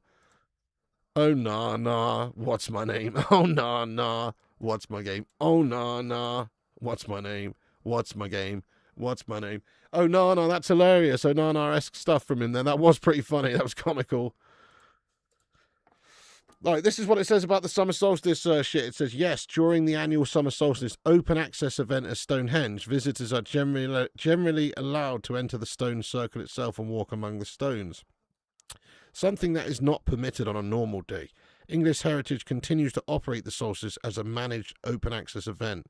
Oh, nah. What's my name? Oh, nah. What's my game? Oh, nah. What's my name? What's my game? What's my name? Oh, no, that's hilarious. Oh, no-esque stuff from him then. That was pretty funny. That was comical. Right, this is what it says about the summer solstice shit. It says, yes, during the annual summer solstice open access event at Stonehenge, visitors are generally allowed to enter the stone circle itself and walk among the stones. Something that is not permitted on a normal day. English Heritage continues to operate the solstice as a managed open access event.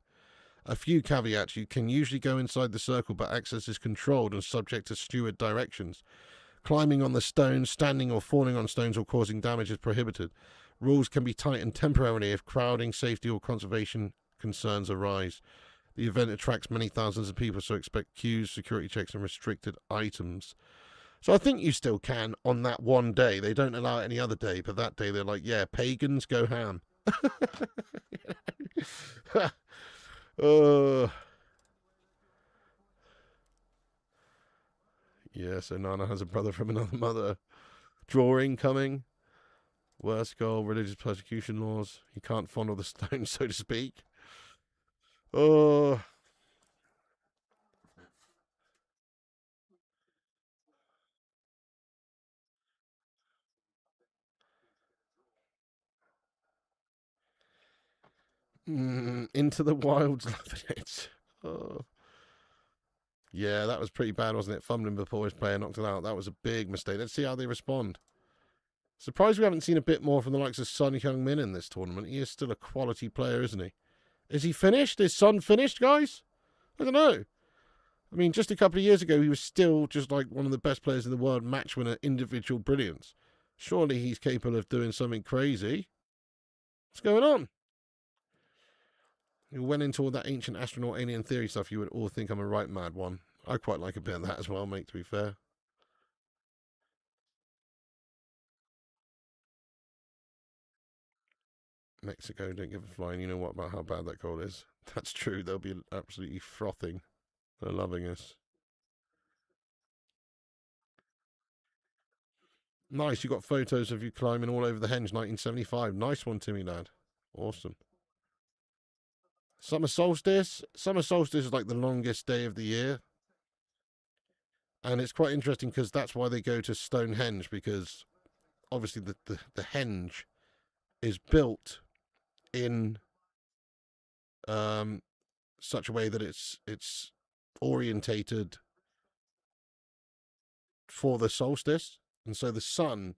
A few caveats: you can usually go inside the circle, but access is controlled and subject to steward directions. Climbing on the stones, standing or falling on stones or causing damage is prohibited. Rules can be tightened temporarily if crowding, safety or conservation concerns arise. The event attracts many thousands of people, so expect queues, security checks and restricted items. So I think you still can on that one day. They don't allow it any other day, but that day they're like, yeah, pagans, go ham. Yeah, so Nana has a brother from another mother. Drawing coming. Worst goal, religious persecution laws. He can't fondle the stone, so to speak. Oh. Into the wilds, loving it. Oh. Yeah, that was pretty bad, wasn't it? Fumbling before his player knocked it out. That was a big mistake. Let's see how they respond. Surprised we haven't seen a bit more from the likes of Son Heung-min in this tournament. He is still a quality player, isn't he? Is he finished? Is Son finished, guys? I don't know. I mean, just a couple of years ago, he was still just like one of the best players in the world, match winner, individual brilliance. Surely he's capable of doing something crazy. What's going on? You went into all that ancient astronaut alien theory stuff, you would all think I'm a right mad one. I quite like a bit of that as well, mate, to be fair. Mexico don't give a flying. You know what about how bad that goal is? That's true. They'll be absolutely frothing. They're loving us. Nice. You got photos of you climbing all over the henge, 1975. Nice one, Timmy lad. Awesome. Summer solstice. Summer solstice is like the longest day of the year. And it's quite interesting because that's why they go to Stonehenge, because obviously the henge is built in such a way that it's orientated for the solstice, and so the sun,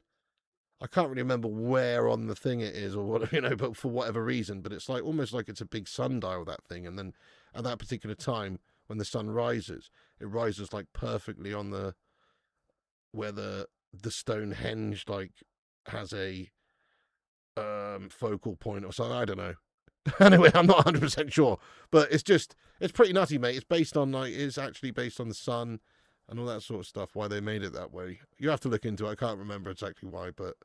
I can't really remember where on the thing it is or what, but for whatever reason, but it's like almost like it's a big sundial, that thing, and then at that particular time when the sun rises, it rises like perfectly on the where the Stonehenge like has a focal point or something. I don't know. Anyway, I'm not 100% sure, but it's pretty nutty, mate. It's actually based on the sun and all that sort of stuff. Why they made it that way, you have to look into it. I can't remember exactly why, but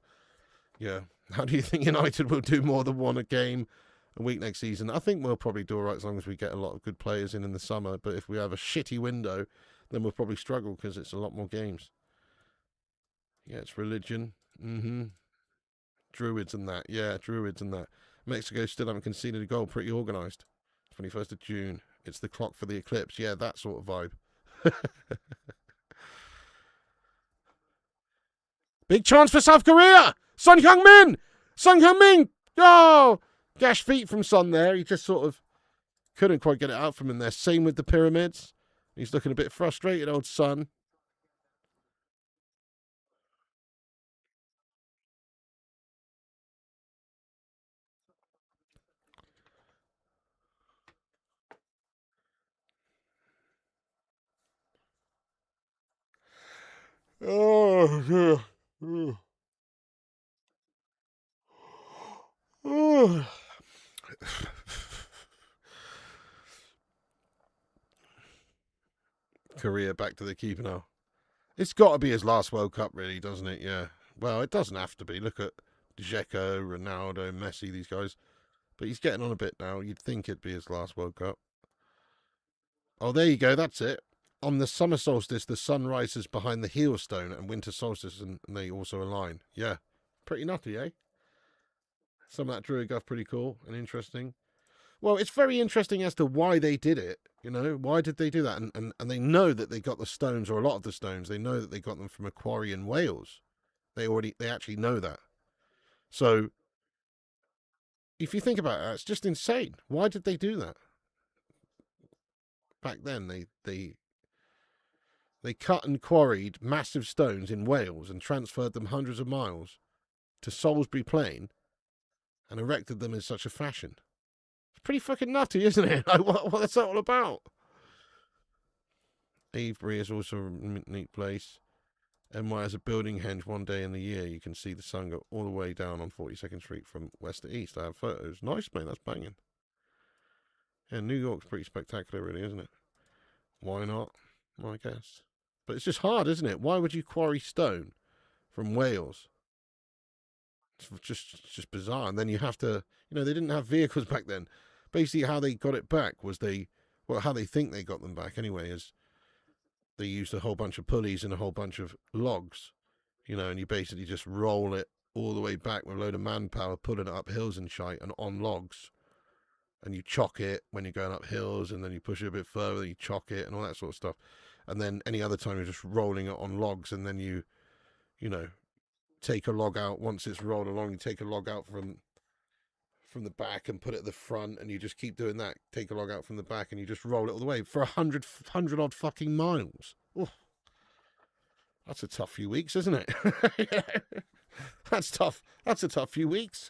yeah. How do you think United will do more than one a game a week next season? I think we'll probably do all right as long as we get a lot of good players in the summer. But if we have a shitty window, then we'll probably struggle because it's a lot more games. Yeah, it's religion. Druids and that. Yeah, Druids and that. Mexico still haven't conceded a goal. Pretty organised. 21st of June. It's the clock for the eclipse. Yeah, that sort of vibe. Big chance for South Korea. Son Heung-min. Son Heung-min. Oh, gash feet from Son there. He just sort of couldn't quite get it out from him there. Same with the pyramids. He's looking a bit frustrated, old Son. Oh, yeah. Oh. Korea back to the keeper now. It's got to be his last World Cup, really, doesn't it? Yeah. Well, it doesn't have to be. Look at Dzeko, Ronaldo, Messi, these guys. But he's getting on a bit now. You'd think it'd be his last World Cup. Oh, there you go. That's it. On the summer solstice, the sun rises behind the heel stone, and winter solstice, and they also align. Yeah. Pretty nutty, eh? Some of that Druid guff pretty cool and interesting. Well, it's very interesting as to why they did it. You know, why did they do that? And they know that they got the stones, or a lot of the stones. They know that they got them from a quarry in Wales. They actually know that. So, if you think about it, it's just insane. Why did they do that? Back then, they cut and quarried massive stones in Wales and transferred them hundreds of miles to Salisbury Plain and erected them in such a fashion. It's pretty fucking nutty, isn't it? Like, what's that all about? Avebury is also a neat place. NY has a building henge one day in the year. You can see the sun go all the way down on 42nd Street from west to east. I have photos. Nice, mate. That's banging. Yeah, New York's pretty spectacular, really, isn't it? Why not? Well, I guess. But it's just hard, isn't it? Why would you quarry stone from Wales? It's just bizarre. And then you have to, they didn't have vehicles back then. Basically, how they got it back was how they think they got them back anyway, is they used a whole bunch of pulleys and a whole bunch of logs, and you basically just roll it all the way back with a load of manpower, pulling it up hills and shite and on logs. And you chock it when you're going up hills, and then you push it a bit further, you chock it and all that sort of stuff. And then any other time you're just rolling it on logs, and then you take a log out. Once it's rolled along, you take a log out from the back and put it at the front, and you just keep doing that. Take a log out from the back, and you just roll it all the way for 100 odd fucking miles. Ooh. That's a tough few weeks, isn't it? That's tough. That's a tough few weeks.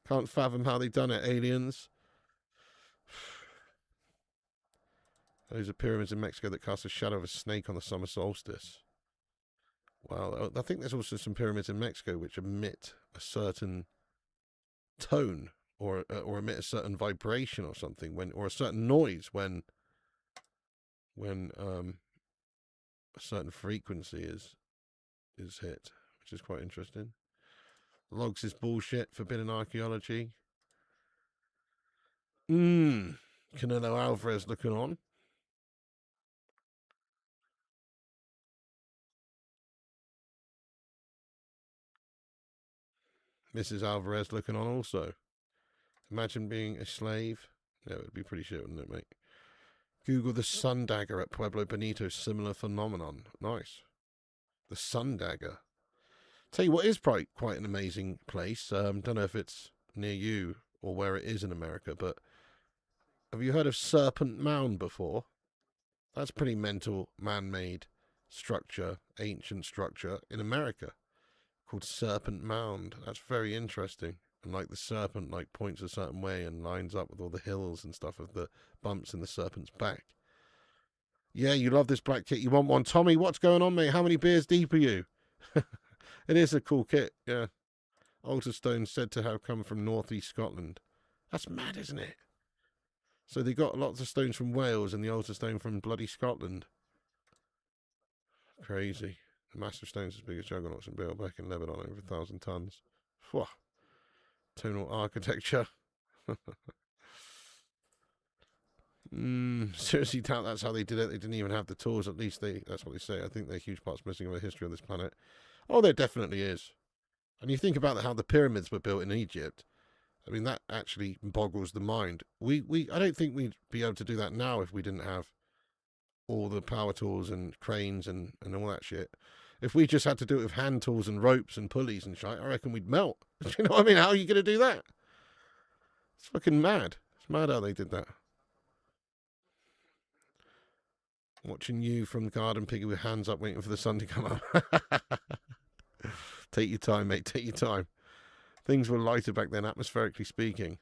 Can't fathom how they've done it, aliens. Those are pyramids in Mexico that cast a shadow of a snake on the summer solstice. Well, I think there's also some pyramids in Mexico which emit a certain tone or emit a certain vibration or something or a certain noise when a certain frequency is hit, which is quite interesting. Logs is bullshit. Forbidden archaeology. Canelo Alvarez looking on. Mrs. Alvarez looking on also. Imagine being a slave. Yeah, it would be pretty shit, wouldn't it, mate? Google the sun dagger at Pueblo Bonito. Similar phenomenon. Nice. The sun dagger. Tell you what is quite an amazing place. Don't know if it's near you or where it is in America, but have you heard of Serpent Mound before? That's pretty mental, man-made structure, ancient structure in America, called Serpent Mound. That's very interesting. And like the serpent points a certain way and lines up with all the hills and stuff of the bumps in the serpent's back. Yeah, you love this black kit. You want one. Tommy, what's going on, mate? How many beers deep are you? It is a cool kit, yeah. Altar stone said to have come from northeast Scotland. That's mad, isn't it? So they got lots of stones from Wales and the altar stone from bloody Scotland. Crazy. The massive stones as big as juggernauts and built back in Lebanon, over 1,000 tons. Whew. Tonal architecture. Seriously doubt that's how they did it. They didn't even have the tools. At least that's what they say. I think there are huge parts missing of the history of this planet. Oh, there definitely is. And you think about how the pyramids were built in Egypt. I mean, that actually boggles the mind. I don't think we'd be able to do that now if we didn't have all the power tools and cranes and all that shit. If we just had to do it with hand tools and ropes and pulleys and shit, I reckon we'd melt. Do you know what I mean? How are you going to do that? It's fucking mad. It's mad how they did that. Watching you from the garden, Piggy, with hands up, waiting for the sun to come up. Take your time, mate. Take your time. Things were lighter back then, atmospherically speaking.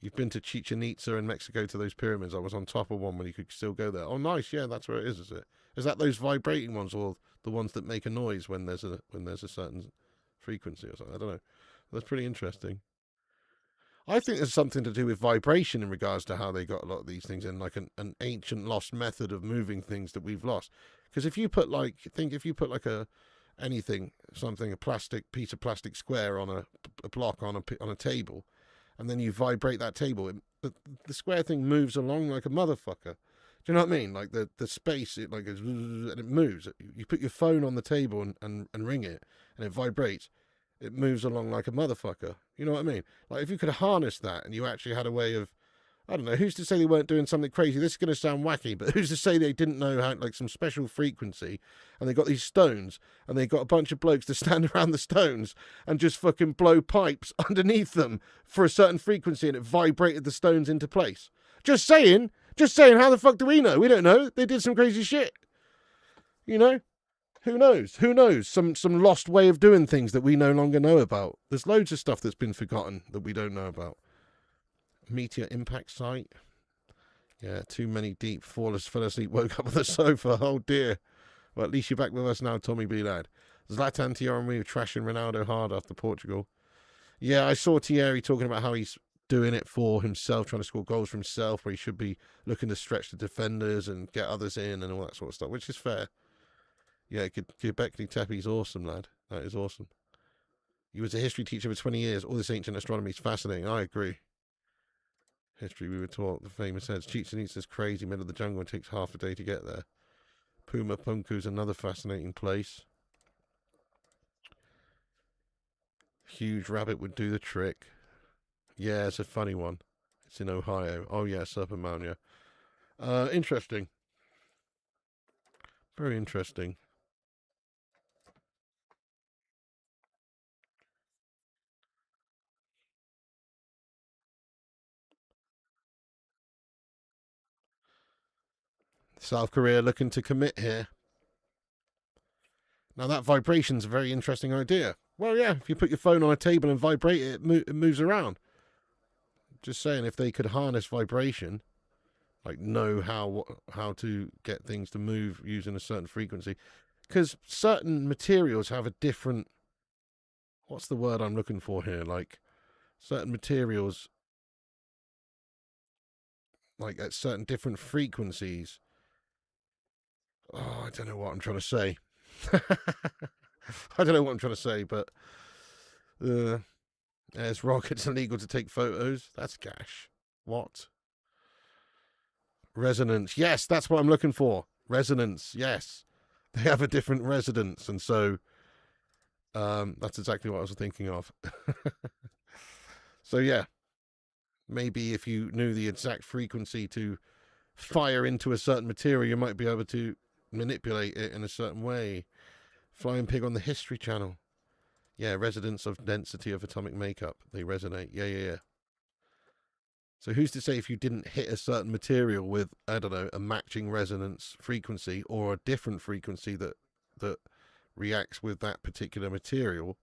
You've been to Chichen Itza in Mexico to those pyramids. I was on top of one when you could still go there. Oh, nice. Yeah, that's where it is it? Is that those vibrating ones or the ones that make a noise when there's a certain frequency or something? I don't know. That's pretty interesting. I think there's something to do with vibration in regards to how they got a lot of these things in, like an ancient lost method of moving things that we've lost. Because if you put like a plastic piece of plastic square on a block on a table, and then you vibrate that table, the square thing moves along like a motherfucker. Do you know what I mean? Like the space, it like goes, and it moves. You put your phone on the table and ring it, and it vibrates. It moves along like a motherfucker. You know what I mean? Like if you could harness that and you actually had a way of, I don't know, who's to say they weren't doing something crazy? This is going to sound wacky, but who's to say they didn't know how, like, some special frequency, and they got these stones, and they got a bunch of blokes to stand around the stones and just fucking blow pipes underneath them for a certain frequency, and it vibrated the stones into place. Just saying, how the fuck do we know? We don't know. They did some crazy shit. You know? Who knows? Who knows? Some lost way of doing things that we no longer know about. There's loads of stuff that's been forgotten that we don't know about. Meteor impact site. Yeah, too many deep. Fell asleep, woke up on the sofa. Oh dear. Well, at least you're back with us now, Tommy B. Lad. Zlatan Thierry trashing Ronaldo hard after Portugal. Yeah, I saw Thierry talking about how he's doing it for himself, trying to score goals for himself, where he should be looking to stretch the defenders and get others in and all that sort of stuff, which is fair. Yeah, Göbekli Tepe's awesome, lad. That is awesome. He was a history teacher for 20 years. All this ancient astronomy is fascinating. I agree. History, we were taught, the famous heads. Chichen Itza's crazy, middle of the jungle, and takes half a day to get there. Puma Punku's another fascinating place. Huge rabbit would do the trick. Yeah, it's a funny one. It's in Ohio. Oh, yeah, Serpent Mountain, yeah. Interesting. Very interesting. South Korea looking to commit here. Now, that vibration's a very interesting idea. Well, yeah, if you put your phone on a table and vibrate it, it moves around. Just saying, if they could harness vibration, like know how to get things to move using a certain frequency, because certain materials have a different, what's the word I'm looking for here? Like certain materials, like at certain different frequencies. Oh, I don't know what I'm trying to say. I don't know what I'm trying to say, but as rockets illegal to take photos. That's gash. What? Resonance. Yes, that's what I'm looking for. Resonance. Yes. They have a different resonance, and so that's exactly what I was thinking of. So yeah, maybe if you knew the exact frequency to fire into a certain material, you might be able to manipulate it in a certain way. Flying Pig on the History Channel. Yeah, resonance of density of atomic makeup. They resonate. Yeah. So who's to say if you didn't hit a certain material with, I don't know, a matching resonance frequency or a different frequency that reacts with that particular material,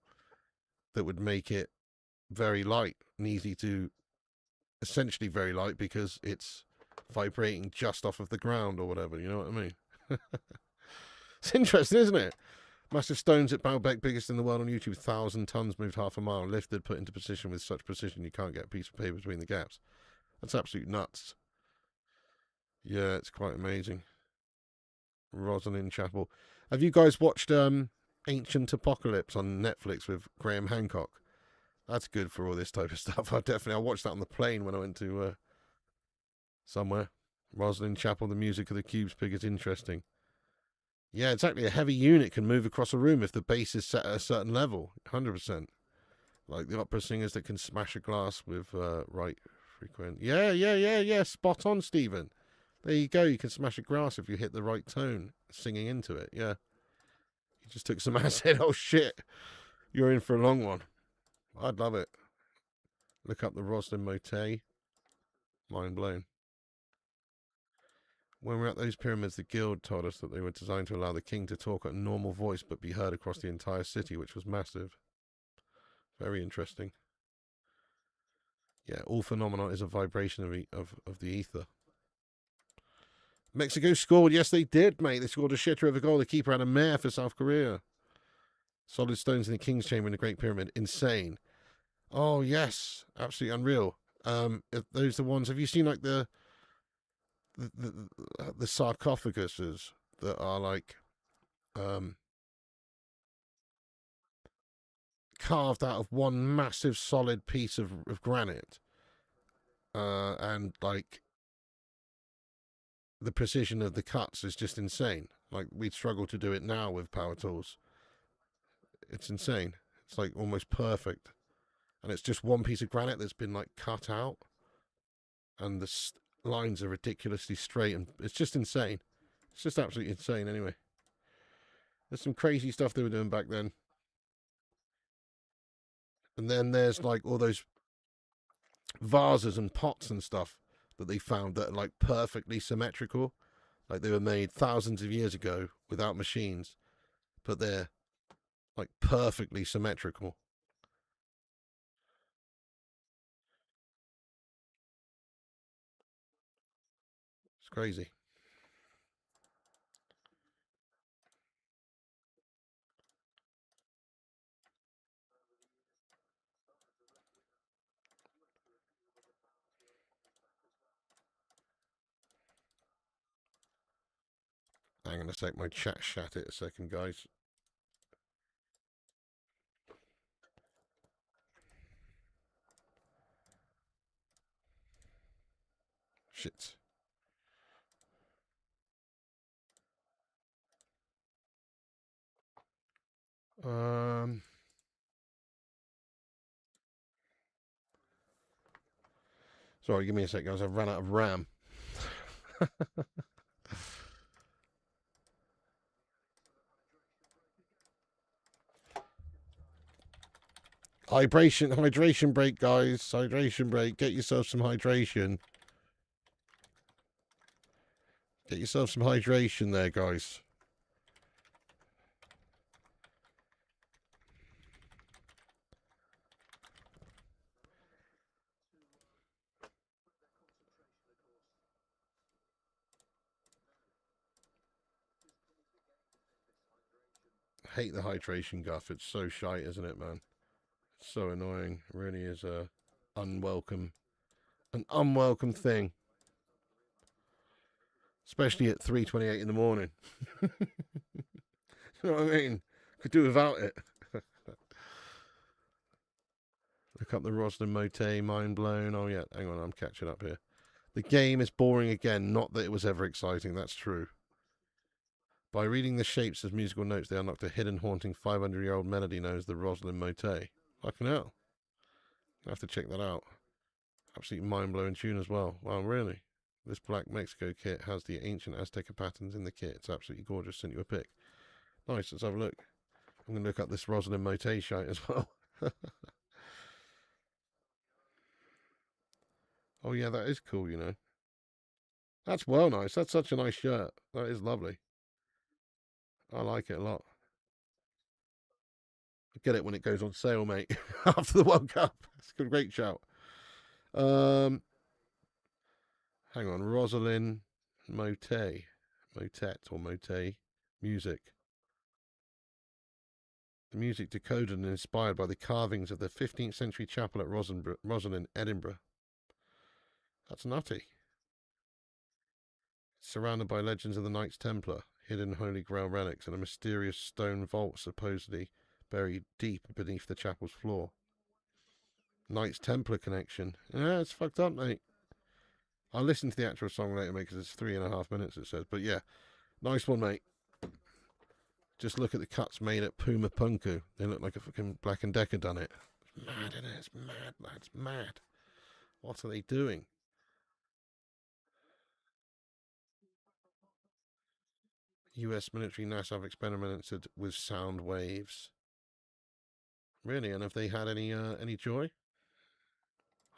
that would make it very light and easy to, essentially very light because it's vibrating just off of the ground or whatever, you know what I mean? It's interesting, isn't it? Massive stones at Baalbek, biggest in the world on YouTube. 1,000 tons moved half a mile. Lifted, put into position with such precision you can't get a piece of paper between the gaps. That's absolute nuts. Yeah, it's quite amazing. Rosalind Chapel. Have you guys watched Ancient Apocalypse on Netflix with Graham Hancock? That's good for all this type of stuff. I watched that on the plane when I went to somewhere. Rosalind Chapel, the music of the Cubes pig is interesting. Yeah, exactly. A heavy unit can move across a room if the bass is set at a certain level. 100%. Like the opera singers that can smash a glass with right frequent. Yeah. Spot on, Stephen. There you go. You can smash a glass if you hit the right tone singing into it. Yeah. You just took some acid. Oh, shit. You're in for a long one. I'd love it. Look up the Rosalind Motet. Mind blown. When we were at those pyramids, the guild told us that they were designed to allow the king to talk at a normal voice but be heard across the entire city, which was massive. Very interesting. Yeah, all phenomena is a vibration of the ether. Mexico scored. Yes, they did, mate. They scored a shitter of a goal. The keeper had a mare for South Korea. Solid stones in the King's Chamber in the Great Pyramid. Insane. Oh, yes. Absolutely unreal. Those are the ones. Have you seen like the sarcophaguses that are like carved out of one massive solid piece of granite, and like the precision of the cuts is just insane. Like we'd struggle to do it now with power tools. It's insane. It's like almost perfect, and it's just one piece of granite that's been like cut out, and the lines are ridiculously straight, and it's just insane. It's just absolutely insane. Anyway, there's some crazy stuff they were doing back then. And then there's like all those vases and pots and stuff that they found that are like perfectly symmetrical. Like they were made thousands of years ago without machines, but they're like perfectly symmetrical. It's crazy. Hang on a sec, my chat shat it a second, guys. Shit. Sorry, give me a sec, guys. I've run out of RAM. Hydration break, guys. Hydration break. Get yourself some hydration. Get yourself some hydration there, guys. Hate the hydration guff. It's so shite, isn't it, man? It's so annoying. It really is an unwelcome thing. Especially at 3:28 in the morning. You know what I mean? Could do without it. Look up the Rosalind Motet, mind blown. Oh yeah, hang on, I'm catching up here. The game is boring again, not that it was ever exciting, that's true. By reading the shapes as musical notes, they unlocked a hidden, haunting 500-year-old melody known as the Rosalind Motet. Fucking hell. I have to check that out. Absolutely mind-blowing tune as well. Wow, really? This Black Mexico kit has the ancient Azteca patterns in the kit. It's absolutely gorgeous. Sent you a pic. Nice, let's have a look. I'm going to look up this Rosalind Motet shite as well. Oh yeah, that is cool, you know. That's well nice. That's such a nice shirt. That is lovely. I like it a lot. Get it when it goes on sale, mate. After the World Cup. It's a great shout. Hang on. Rosalind Motet. Motet or Motet. Music. The music decoded and inspired by the carvings of the 15th century chapel at Roslin in Edinburgh. That's nutty. Surrounded by legends of the Knights Templar, hidden Holy Grail relics, and a mysterious stone vault supposedly buried deep beneath the chapel's floor. Knights Templar connection. Yeah, it's fucked up, mate. I'll listen to the actual song later, mate, because it's 3.5 minutes, it says. But yeah, nice one, mate. Just look at the cuts made at Puma Punku. They look like a fucking Black & Decker done it. It's mad, isn't it? It's mad, lads. Mad. What are they doing? US military NASA have experimented with sound waves. Really? And have they had any joy?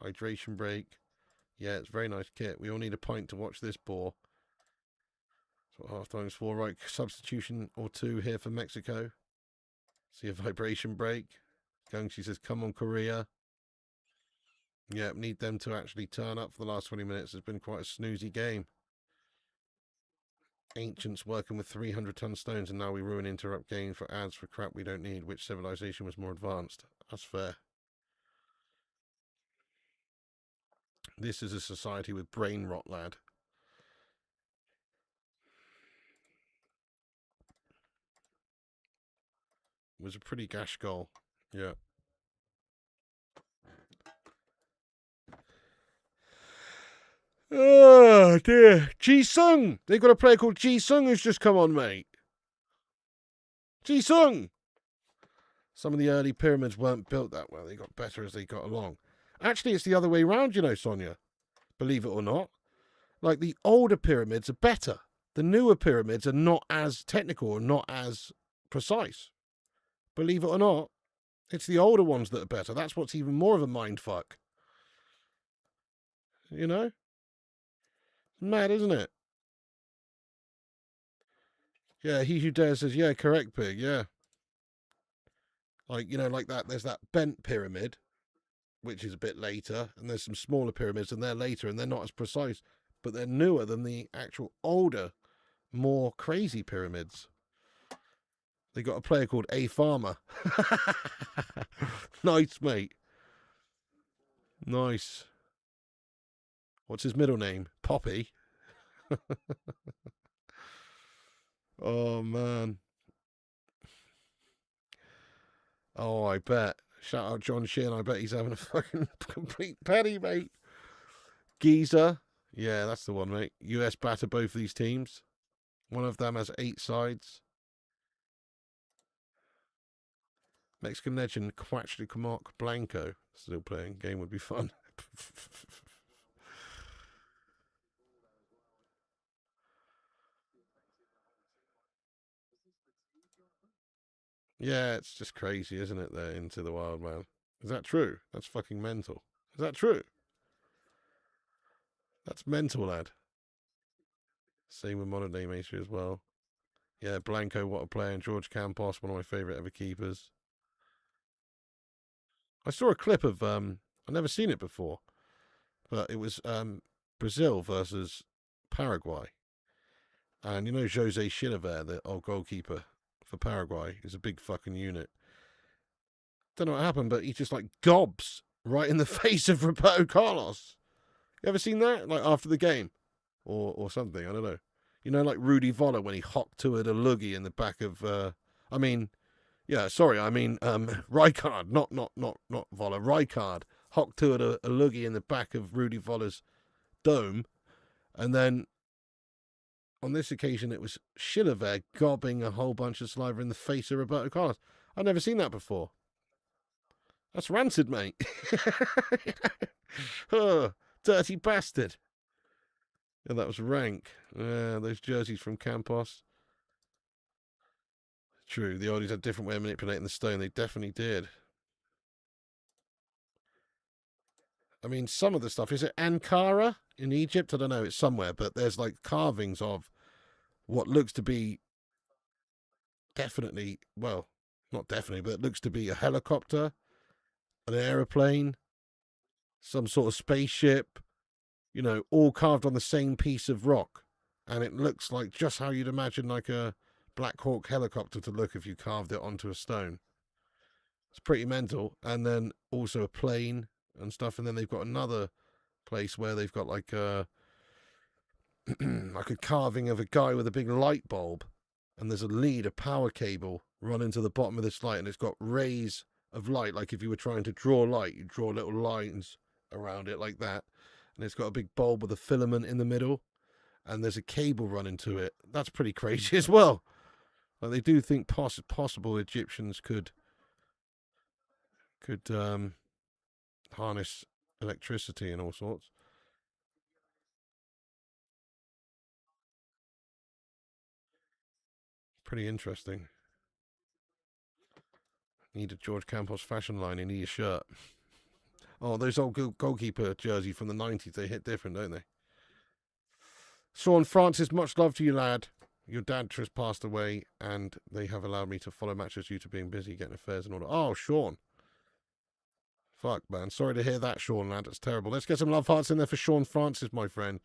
Hydration break. Yeah, it's very nice kit. We all need a pint to watch this bore. That's what half time's for. Right, substitution or two here for Mexico. See a vibration break. Gungshi says, come on, Korea. Yeah, need them to actually turn up for the last 20 minutes. It's been quite a snoozy game. Ancients working with 300-ton stones, and now we ruin interrupt games for ads for crap we don't need. Which civilization was more advanced? That's fair. This is a society with brain rot, lad. It was a pretty gash goal. Yeah. Oh, dear. Ji-sung! They've got a player called Ji-sung who's just come on, mate. Ji-sung! Some of the early pyramids weren't built that well. They got better as they got along. Actually, it's the other way round, you know, Sonia. Believe it or not. Like, the older pyramids are better. The newer pyramids are not as technical or not as precise. Believe it or not, it's the older ones that are better. That's what's even more of a mindfuck. You know? Mad, isn't it? Yeah, he who dares says, yeah, correct, Pig, yeah. Like, you know, like that, there's that bent pyramid, which is a bit later, and there's some smaller pyramids, and they're later, and they're not as precise, but they're newer than the actual older, more crazy pyramids. They got a player called A Farmer. Nice, mate. Nice. What's his middle name? Poppy. Oh, man. Oh, I bet. Shout out John Sheehan. I bet he's having a fucking complete penny, mate. Giza. Yeah, that's the one, mate. US batter both these teams. One of them has 8 sides. Mexican legend Quetzalcoatl Blanco still playing. Game would be fun. Yeah, it's just crazy, isn't it? They're Into the Wild, man. Is that true? That's fucking mental. Is that true? That's mental, lad. Same with modern day Maestri as well. Yeah, Blanco, what a player. And George Campos, one of my favourite ever keepers. I saw a clip of, I've never seen it before, but it was Brazil versus Paraguay. And you know Jose Chilavert, the old goalkeeper for Paraguay, is a big fucking unit. Don't know what happened, but he just like gobs right in the face of Roberto Carlos. You ever seen that? Like after the game? Or something, I don't know. You know, like Rudy Voller when he hocked to it a loogie in the back of Rijkaard, not Voller, Rijkaard hocked to it a loogie in the back of Rudy Voller's dome, and then on this occasion it was Chilavert gobbing a whole bunch of saliva in the face of Roberto Carlos. I've never seen that before. That's rancid, mate. Oh, dirty bastard. Yeah, that was rank. Those jerseys from Campos. True, the oldies had a different way of manipulating the stone. They definitely did. I mean, some of the stuff, is it Ankara in Egypt? I don't know, it's somewhere, but there's like carvings of what looks to be definitely, well, not definitely, but it looks to be a helicopter, an aeroplane, some sort of spaceship, you know, all carved on the same piece of rock. And it looks like just how you'd imagine like a Black Hawk helicopter to look if you carved it onto a stone. It's pretty mental. And then also a plane and stuff. And then they've got another place where they've got like a like a carving of a guy with a big light bulb, and there's a power cable running to the bottom of this light, and it's got rays of light. Like if you were trying to draw light, you draw little lines around it like that, and it's got a big bulb with a filament in the middle, and there's a cable running to it. That's pretty crazy as well. Like they do think possible Egyptians could harness electricity and all sorts. Pretty interesting. Need a George Campos fashion line in your shirt. Oh, those old goalkeeper jersey from the 90s, they hit different, don't they? Sean Francis, much love to you, lad. Your dad just passed away, and they have allowed me to follow matches due to being busy getting affairs in order. Oh, Sean. Fuck, man. Sorry to hear that, Sean, lad. It's terrible. Let's get some love hearts in there for Sean Francis, my friend.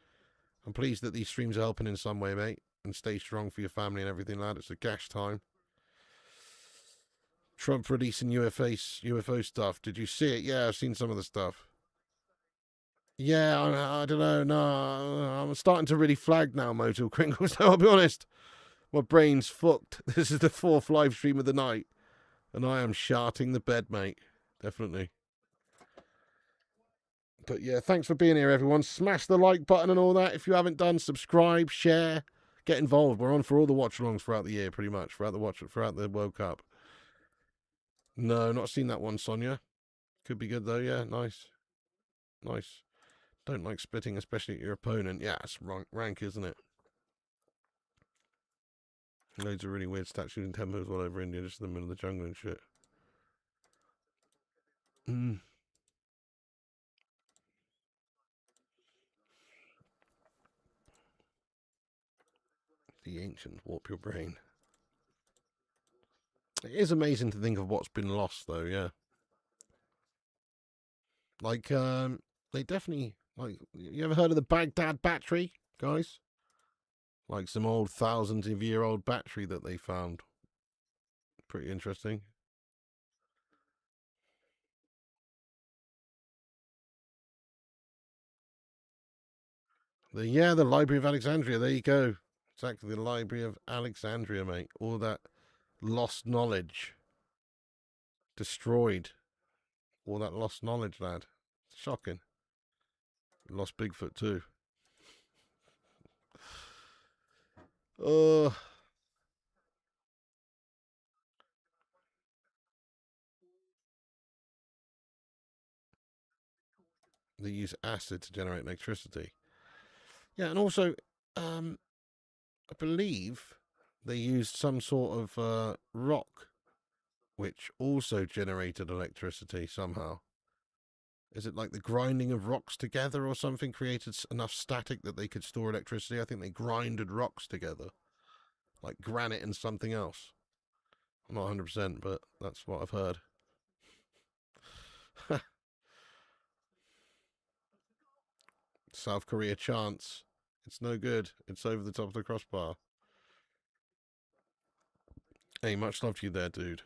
I'm pleased that these streams are helping in some way, mate. And stay strong for your family and everything, lad. It's a gash time. Trump releasing UFO stuff. Did you see it? Yeah, I've seen some of the stuff. Yeah, I don't know. No, I'm starting to really flag now, Moto Kringles. So I'll be honest. My brain's fucked. This is the 4th live stream of the night. And I am sharting the bed, mate. Definitely. But yeah, thanks for being here, everyone. Smash the like button and all that. If you haven't done, subscribe, share, get involved. We're on for all the watch-alongs throughout the year, pretty much, throughout the World Cup. No, not seen that one, Sonia. Could be good, though. Yeah, nice. Nice. Don't like spitting, especially at your opponent. Yeah, it's rank, isn't it? Loads of really weird statues and temples all over India, just in the middle of the jungle and shit. The ancients warp your brain. It is amazing to think of what's been lost, though, yeah. Like, they definitely, like, you ever heard of the Baghdad battery, guys? Like some old thousands of year old battery that they found. Pretty interesting. The Library of Alexandria. There you go. Exactly, the Library of Alexandria, mate. All that lost knowledge. Destroyed. All that lost knowledge, lad. Shocking. Lost Bigfoot, too. They use acid to generate electricity. Yeah, and also, I believe they used some sort of rock, which also generated electricity somehow. Is it like the grinding of rocks together or something created enough static that they could store electricity? I think they grinded rocks together, like granite and something else. I'm not 100%, but that's what I've heard. South Korea chance. It's no good. It's over the top of the crossbar. Hey, much love to you there, dude.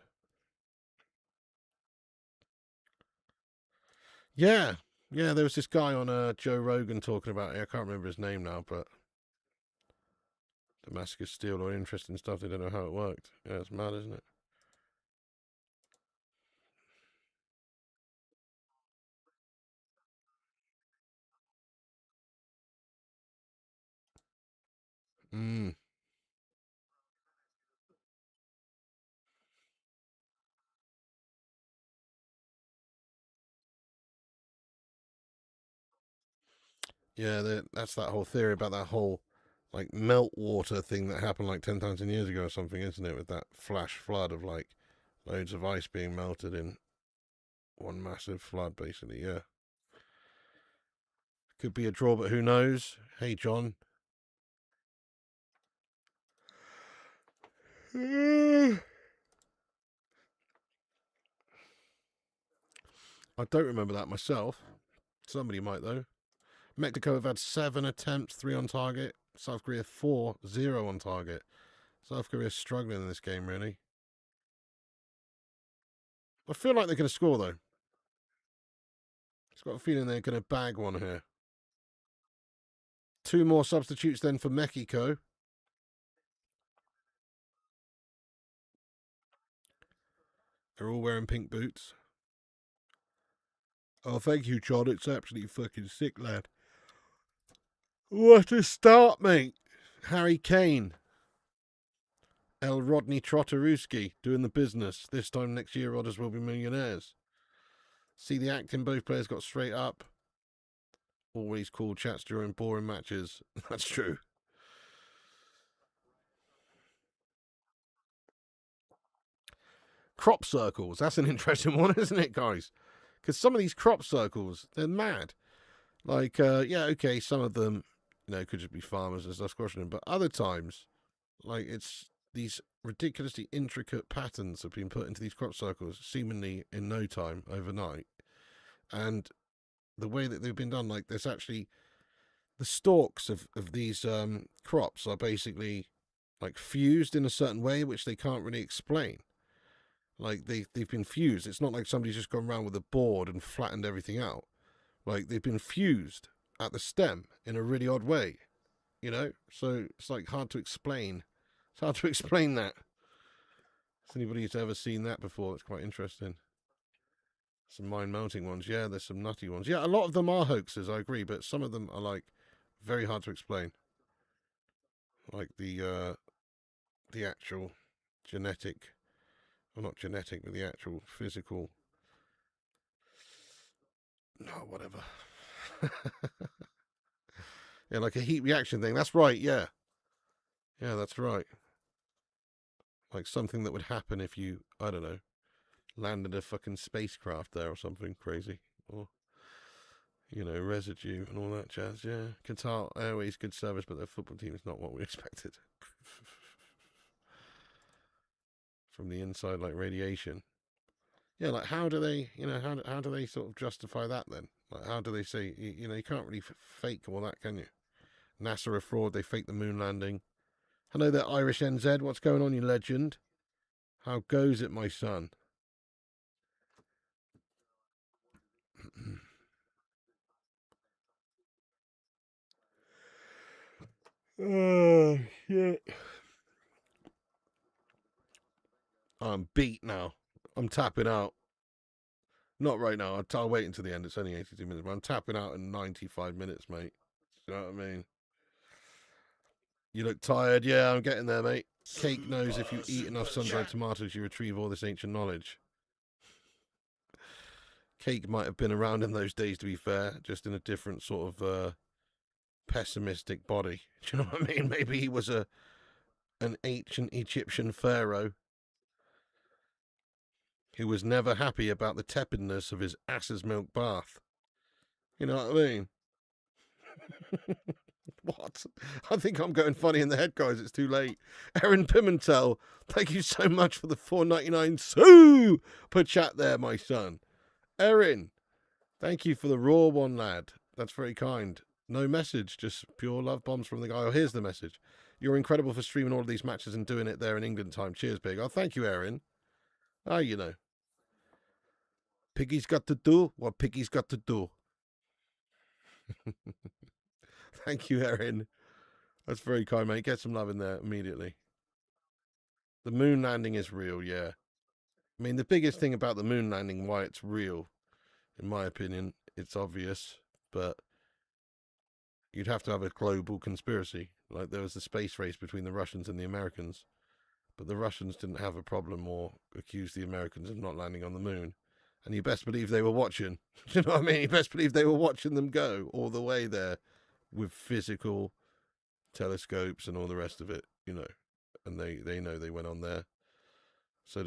Yeah. Yeah, there was this guy on Joe Rogan talking about it. I can't remember his name now, but Damascus Steel or interesting stuff. They don't know how it worked. Yeah, it's mad, isn't it? Mm. Yeah, that's that whole theory about that whole like melt water thing that happened like 10,000 years ago or something, isn't it? With that flash flood of like loads of ice being melted in one massive flood, basically. Yeah, could be a draw, but who knows? Hey, John. I don't remember that myself. Somebody might though. Mexico have had 7 attempts, 3 on target. South Korea 4, 0 on target. South Korea struggling in this game, really. I feel like they're going to score, though. It's got a feeling they're going to bag one here. 2 more substitutes then for Mexico. They're all wearing pink boots. Oh, thank you, John. It's absolutely fucking sick, lad. What a start, mate. Harry Kane. El Rodney Trotterowski doing the business. This time next year, Rodders will be millionaires. See the acting, both players got straight up. Always cool chats during boring matches. That's true. Crop circles. That's an interesting one, isn't it, guys? Because some of these crop circles, they're mad. Like, yeah, okay, some of them, could just be farmers and stuff squashing them. But other times, like, it's these ridiculously intricate patterns have been put into these crop circles, seemingly in no time, overnight. And the way that they've been done, like, there's actually the stalks of these crops are basically, like, fused in a certain way, which they can't really explain. Like, they've been fused. It's not like somebody's just gone around with a board and flattened everything out. Like, they've been fused at the stem in a really odd way, So it's, like, hard to explain. It's hard to explain that. Has anybody who's ever seen that before? It's quite interesting. Some mind-melting ones. Yeah, there's some nutty ones. Yeah, a lot of them are hoaxes, I agree, but some of them are, like, very hard to explain. Like the actual genetic... Well, not genetic, but the actual physical... No, whatever. Yeah, like a heat reaction thing. That's right, yeah. Yeah, that's right. Like something that would happen if you, I don't know, landed a fucking spacecraft there or something crazy. Or, residue and all that jazz, yeah. Qatar Airways, good service, but their football team is not what we expected. From the inside, like radiation. Yeah, like how do they, how do they sort of justify that then? Like how do they say, you can't really fake all that, can you? NASA are fraud, they faked the moon landing. Hello there, Irish NZ, what's going on, you legend? How goes it, my son? Oh, shit. I'm beat now. I'm tapping out. Not right now. I'll wait until the end. It's only 82 minutes, but I'm tapping out in 95 minutes, mate. You know what I mean? You look tired. Yeah, I'm getting there, mate. Cake knows if you eat enough sun-dried tomatoes, you retrieve all this ancient knowledge. Cake might have been around in those days, to be fair, just in a different sort of pessimistic body. Do you know what I mean? Maybe he was an ancient Egyptian pharaoh who was never happy about the tepidness of his ass's milk bath. You know what I mean? What? I think I'm going funny in the head, guys. It's too late. Erin Pimentel, thank you so much for the $4.99 super chat there, my son. Erin, thank you for the raw one, lad. That's very kind. No message, just pure love bombs from the guy. Oh, here's the message. You're incredible for streaming all of these matches and doing it there in England time. Cheers, Pig. Oh, thank you, Erin. Oh, Piggy's got to do what Piggy's got to do. Thank you, Erin. That's very kind, mate. Get some love in there immediately. The moon landing is real, yeah. I mean, the biggest thing about the moon landing, why it's real, in my opinion, it's obvious, but you'd have to have a global conspiracy. Like there was a space race between the Russians and the Americans, but the Russians didn't have a problem or accuse the Americans of not landing on the moon. And you best believe they were watching. You know what I mean? You best believe they were watching them go all the way there with physical telescopes and all the rest of it, and they know they went on there. So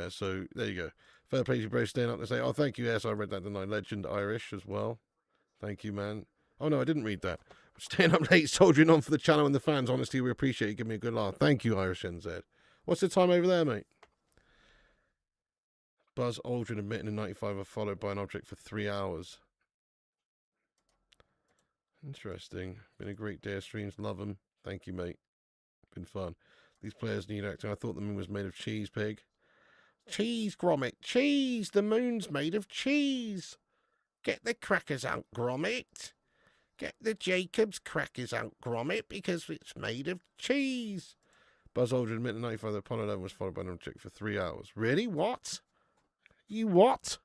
so there you go. Fair play to you, bro, staying up to say, oh, thank you. Yes, I read that tonight. Legend Irish as well. Thank you, man. Oh, no, I didn't read that. Staying up late, soldiering on for the channel and the fans. Honestly, we appreciate you. Give me a good laugh. Thank you, Irish NZ. What's the time over there, mate? Buzz Aldrin admitting in 95 are followed by an object for 3 hours. Interesting. Been a great day of streams. Love them. Thank you, mate. Been fun. These players need acting. I thought the moon was made of cheese, Pig. Cheese, Gromit. Cheese. The moon's made of cheese. Get the crackers out, Gromit. Get the Jacob's crackers out, Gromit, because it's made of cheese. Buzz Aldrin admitted 95 that Apollo 11 was followed by an object for 3 hours. Really? What? You what?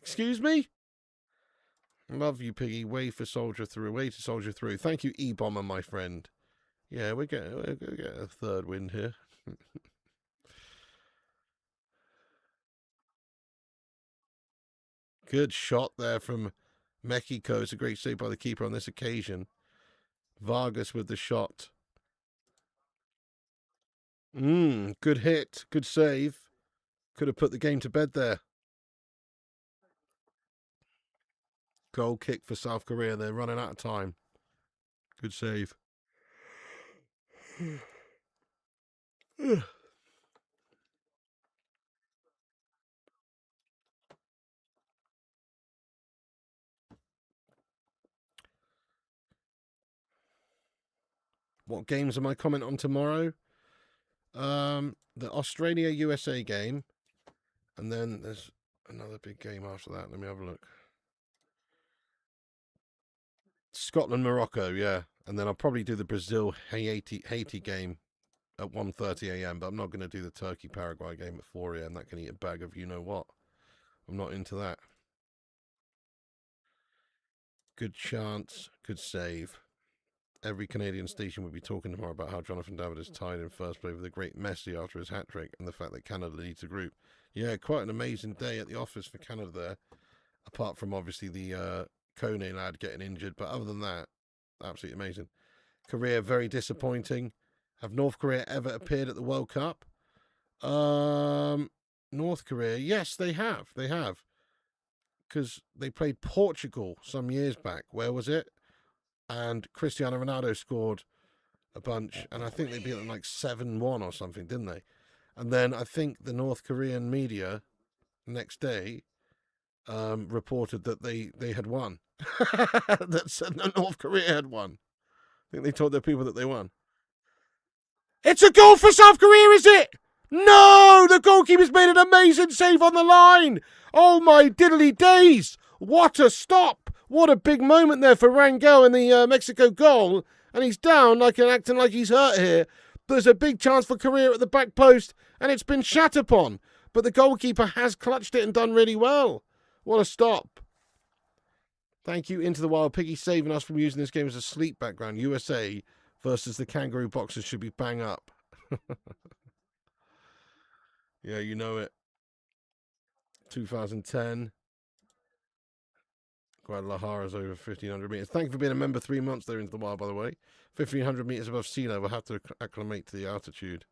Excuse me? Love you, Piggy. Way for Soldier Through. Way to Soldier Through. Thank you, E-Bomber, my friend. Yeah, we're going to get a third win here. Good shot there from Mexico. It's a great save by the keeper on this occasion. Vargas with the shot. Good hit. Good save. Could have put the game to bed there. Goal kick for South Korea. They're running out of time. Good save. What games am I commenting on tomorrow? The Australia-USA game. And then there's another big game after that. Let me have a look. Scotland-Morocco, yeah. And then I'll probably do the Brazil-Haiti game at 1:30 a.m. But I'm not going to do the Turkey-Paraguay game at 4 a.m. That can eat a bag of you-know-what. I'm not into that. Good chance. Good save. Every Canadian station would be talking tomorrow about how Jonathan David is tied in first place with a great Messi after his hat-trick and the fact that Canada leads the group. Yeah, quite an amazing day at the office for Canada there. Apart from, obviously, the Kone lad getting injured. But other than that, absolutely amazing. Korea, very disappointing. Have North Korea ever appeared at the World Cup? North Korea, yes, they have. They have. Because they played Portugal some years back. Where was it? And Cristiano Ronaldo scored a bunch, and I think they beat them like 7-1 or something, didn't they? And then I think the North Korean media next day reported that they had won. That said that North Korea had won. I think they told their people that they won. It's a goal for South Korea, is it? No! The goalkeeper's made an amazing save on the line! Oh my diddly days! What a stop! What a big moment there for Rangel in the Mexico goal. And he's down, acting like he's hurt here. There's a big chance for Korea at the back post, and it's been shat upon. But the goalkeeper has clutched it and done really well. What a stop. Thank you, Into the Wild Piggy, saving us from using this game as a sleep background. USA versus the Kangaroo Boxers should be bang up. Yeah, you know it. 2010. Guadalajara's over 1,500 metres. Thank you for being a member 3 months there, Into the Wild, by the way. 1,500 metres above sea level. Have to acclimate to the altitude.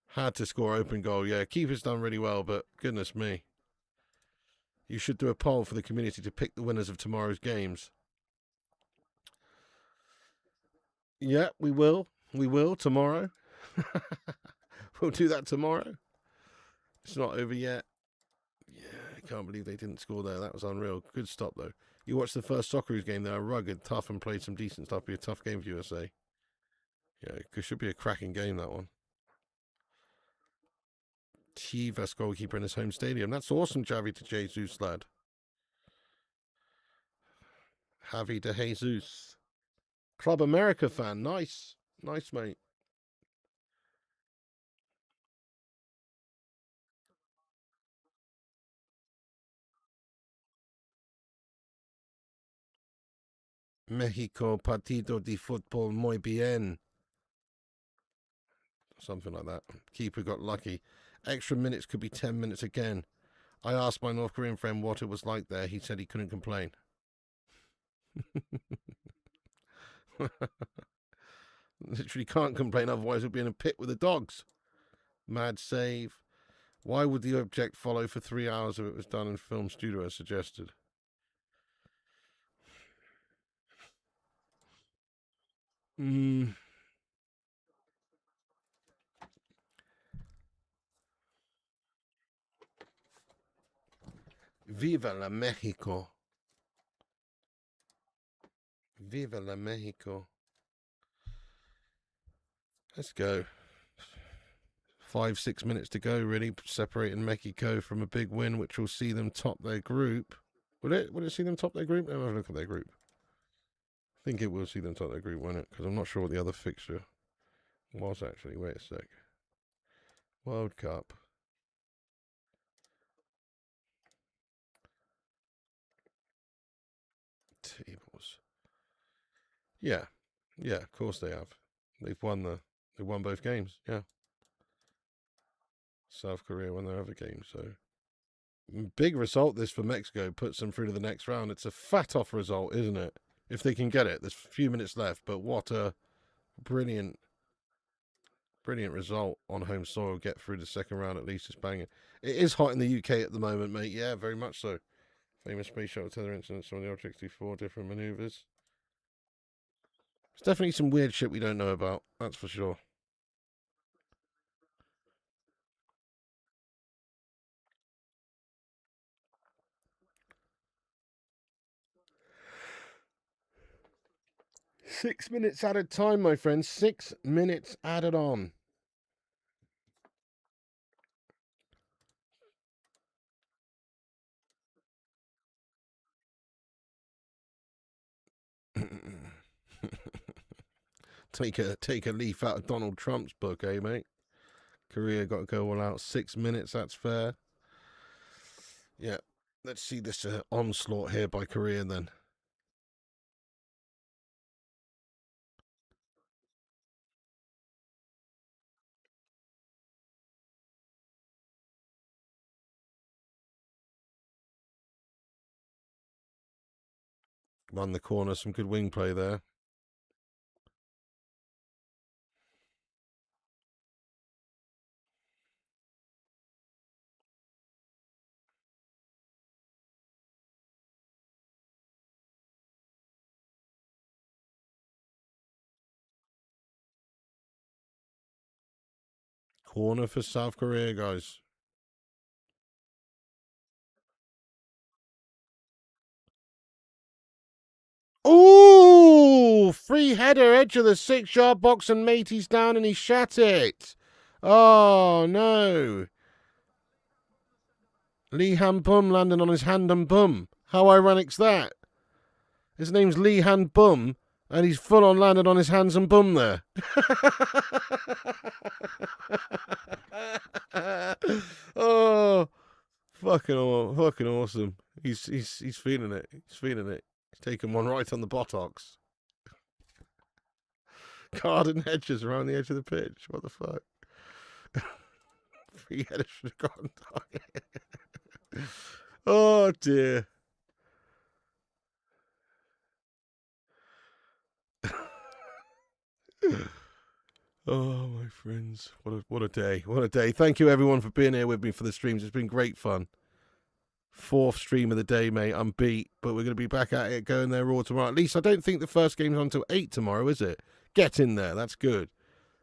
Had to score open goal. Yeah, keeper's done really well, but goodness me. You should do a poll for the community to pick the winners of tomorrow's games. Yeah, we will. We will tomorrow. We'll do that tomorrow. It's not over yet. Yeah, I can't believe they didn't score there. That was unreal. Good stop, though. You watched the first Socceroos game. They were rugged, tough, and played some decent stuff. Be a tough game for USA. Yeah, it should be a cracking game, that one. Chivas goalkeeper in his home stadium. That's awesome, Javi de Jesus, lad. Javi de Jesus. Club America fan. Nice. Nice, mate. Mexico partido de fútbol muy bien. Something like that. Keeper got lucky. Extra minutes could be 10 minutes again. I asked my North Korean friend what it was like there. He said he couldn't complain. Literally can't complain, otherwise he'll be in a pit with the dogs. Mad save. Why would the object follow for 3 hours if it was done in film studio as suggested? Viva la Mexico. Viva la Mexico. Let's go. 5-6 minutes to go, really, separating Mexico from a big win, which will see them top their group. Would it see them top their group? Let me have a look at their group. I think it will see them top their group, won't it? Because I'm not sure what the other fixture was, actually. Wait a sec. World Cup. Tables. Yeah. Yeah, of course they have. They've won both games, yeah. South Korea won their other game, so big result this for Mexico, puts them through to the next round. It's a fat off result, isn't it? If they can get it. There's a few minutes left, but what a brilliant result on home soil. Get through the second round at least. It's banging. It is hot in the UK at the moment, mate. Yeah, very much so. Famous space shuttle tether incidents on the objects do 4 different maneuvers. There's definitely some weird shit we don't know about, that's for sure. Six minutes added time, my friends. 6 minutes added on. Take a leaf out of Donald Trump's book, eh, mate? Korea got to go all out. 6 minutes, that's fair. Yeah, let's see this onslaught here by Korea then. Run the corner, some good wing play there. Corner for South Korea, guys. Ooh! Free header, edge of the 6-yard box, and Matey's down and he shat it. Oh, no. Lee Han Bum landing on his hand and bum. How ironic's that? His name's Lee Han Bum, and he's full on landed on his hands and bum there. Oh, fucking awesome. He's feeling it. He's feeling it. He's taking one right on the buttocks. Garden hedges around the edge of the pitch. What the fuck? Free header should have gone. Oh dear. Oh, my friends, what a day! What a day! Thank you everyone for being here with me for the streams. It's been great fun. 4th stream of the day, mate. I'm beat, but we're going to be back at it, going there raw tomorrow. At least I don't think the first game's on until 8 tomorrow, is it? Get in there. That's good.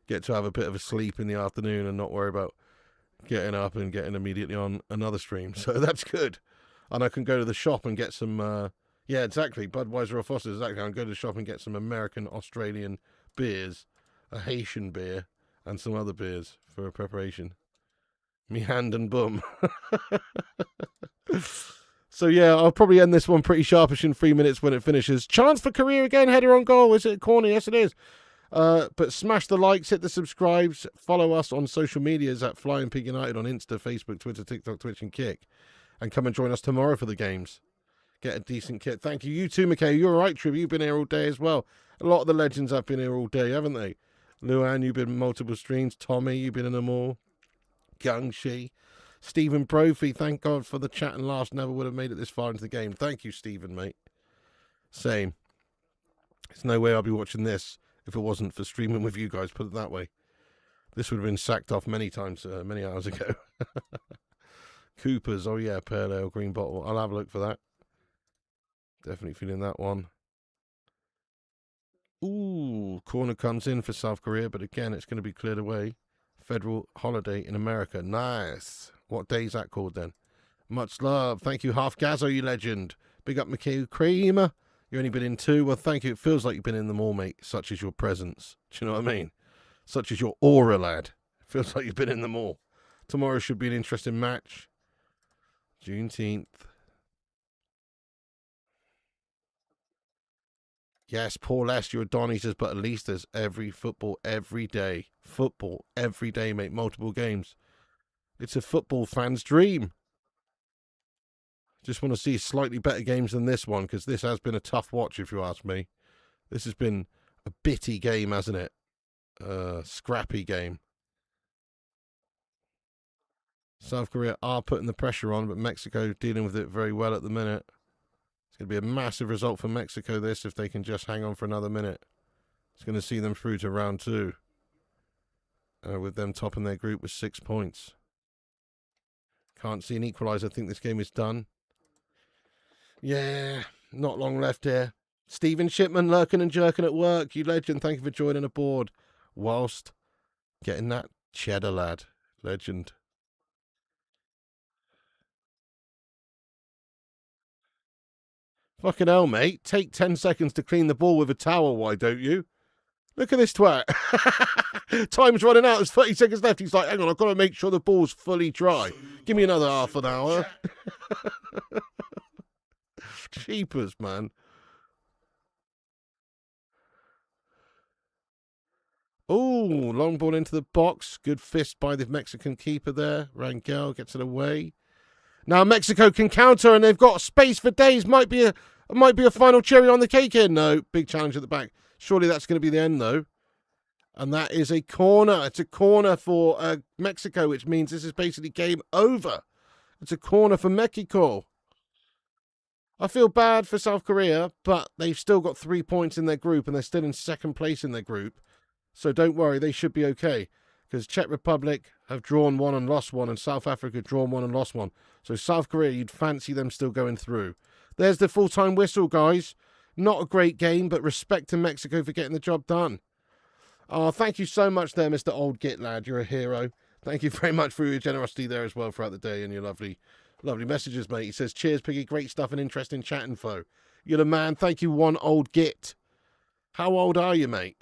Get to have a bit of a sleep in the afternoon and not worry about getting up and getting immediately on another stream. So that's good. And I can go to the shop and get some, yeah, exactly. Budweiser or Foster's, exactly. I can go to the shop and get some American, Australian beers, a Haitian beer, and some other beers for a preparation. Me hand and bum. So yeah, I'll probably end this one pretty sharpish in 3 minutes when it finishes. Chance for Korea again, header on goal. Is it a corner? Yes, it is. But smash the likes, hit the subscribes, follow us on social medias at Flying Pig United on Insta, Facebook, Twitter, TikTok, Twitch, and Kick. And come and join us tomorrow for the games. Get a decent kit. Thank you. You too, McKay. You're right, Trib. You've been here all day as well. A lot of the legends have been here all day, haven't they? Luan, you've been in multiple streams. Tommy, you've been in them all. Gangshi. Stephen Brophy, thank God for the chat and laughs. Never would have made it this far into the game. Thank you, Stephen, mate. Same. There's no way I'll be watching this if it wasn't for streaming with you guys, put it that way. This would have been sacked off many times, many hours ago. Cooper's, oh yeah, pale ale, green bottle. I'll have a look for that. Definitely feeling that one. Ooh, corner comes in for South Korea, but again, it's going to be cleared away. Federal holiday in America. Nice. What day is that called then? Much love. Thank you, Half Gazzo, you legend. Big up, McKay Creamer. You've only been in 2. Well, thank you. It feels like you've been in them all, mate. Such is your presence. Do you know what I mean? Such is your aura, lad. Feels like you've been in them all. Tomorrow should be an interesting match. Juneteenth. Yes, Paul S. You're Adonis, but at least there's every football every day. Football every day, mate. Multiple games. It's a football fan's dream. Just want to see slightly better games than this one, because this has been a tough watch, if you ask me. This has been a bitty game, hasn't it? Scrappy game. South Korea are putting the pressure on, but Mexico dealing with it very well at the minute. It's going to be a massive result for Mexico, this, if they can just hang on for another minute. It's going to see them through to round 2. With them topping their group with 6 points. Can't see an equaliser. I think this game is done. Yeah, not long left here. Stephen Shipman lurking and jerking at work. You legend, thank you for joining aboard. Whilst getting that cheddar, lad. Legend. Fucking hell, mate. Take 10 seconds to clean the ball with a towel, why don't you? Look at this twat. Time's running out. There's 30 seconds left. He's like, hang on, I've got to make sure the ball's fully dry. Give me another half an hour. Cheapers, man. Oh, long ball into the box. Good fist by the Mexican keeper there. Rangel gets it away. Now Mexico can counter, and they've got space for days. Might be a final cherry on the cake here. No, big challenge at the back. Surely that's going to be the end, though. And that is a corner. It's a corner for Mexico, which means this is basically game over. It's a corner for Mexico. I feel bad for South Korea, but they've still got 3 points in their group, and they're still in second place in their group. So don't worry, they should be okay. Because Czech Republic have drawn 1 and lost 1, and South Africa drawn 1 and lost 1. So South Korea, you'd fancy them still going through. There's the full-time whistle, guys. Not a great game, but respect to Mexico for getting the job done. Oh, thank you so much there, Mr. Old Git Lad. You're a hero. Thank you very much for your generosity there as well throughout the day and your lovely messages, mate. He says, cheers, Piggy. Great stuff and interesting chat info. You're the man. Thank you, one Old Git. How old are you, mate?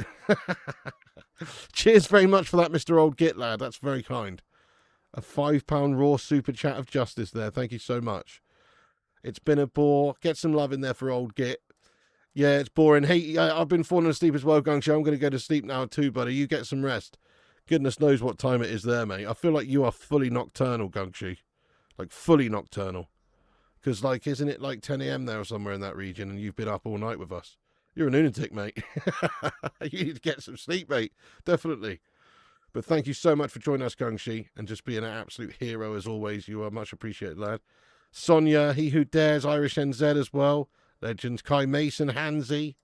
Cheers very much for that, Mr. Old Git Lad. That's very kind. A £5 raw super chat of justice there. Thank you so much. It's been a bore. Get some love in there for Old Git. Yeah, it's boring. Hey, I've been falling asleep as well, Gungshu. I'm going to go to sleep now too, buddy. You get some rest. Goodness knows what time it is there, mate. I feel like you are fully nocturnal, Gungshu. Like, fully nocturnal. Because, like, isn't it like 10 a.m. there or somewhere in that region, and you've been up all night with us? You're a lunatic, mate. You need to get some sleep, mate. Definitely. But thank you so much for joining us, Gungshu, and just being an absolute hero as always. You are much appreciated, lad. Sonia, He Who Dares, Irish NZ as well. Legends, Kai Mason, Hansi.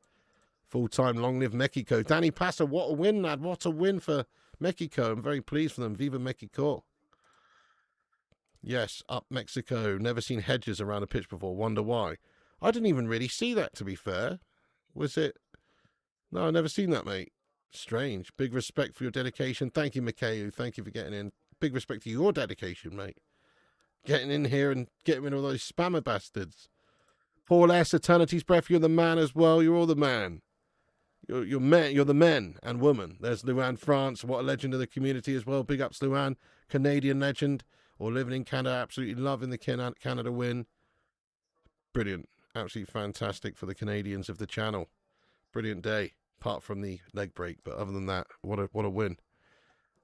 Full-time, long live Mexico. Danny Passer, what a win, lad. What a win for Mexico. I'm very pleased for them. Viva Mexico. Yes, up Mexico. Never seen hedges around a pitch before. Wonder why. I didn't even really see that, to be fair. Was it? No, I've never seen that, mate. Strange. Big respect for your dedication. Thank you, Mikhail. Thank you for getting in. Big respect to your dedication, mate. Getting in here and getting rid of those spammer bastards. Paul S. Eternity's Breath, you're the man as well. You're all the man. You're men. You're the men and woman. There's Luan France. What a legend of the community as well. Big ups, Luan. Canadian legend. Or living in Canada. Absolutely loving the Canada win. Brilliant. Absolutely fantastic for the Canadians of the channel. Brilliant day. Apart from the leg break. But other than that, what a win.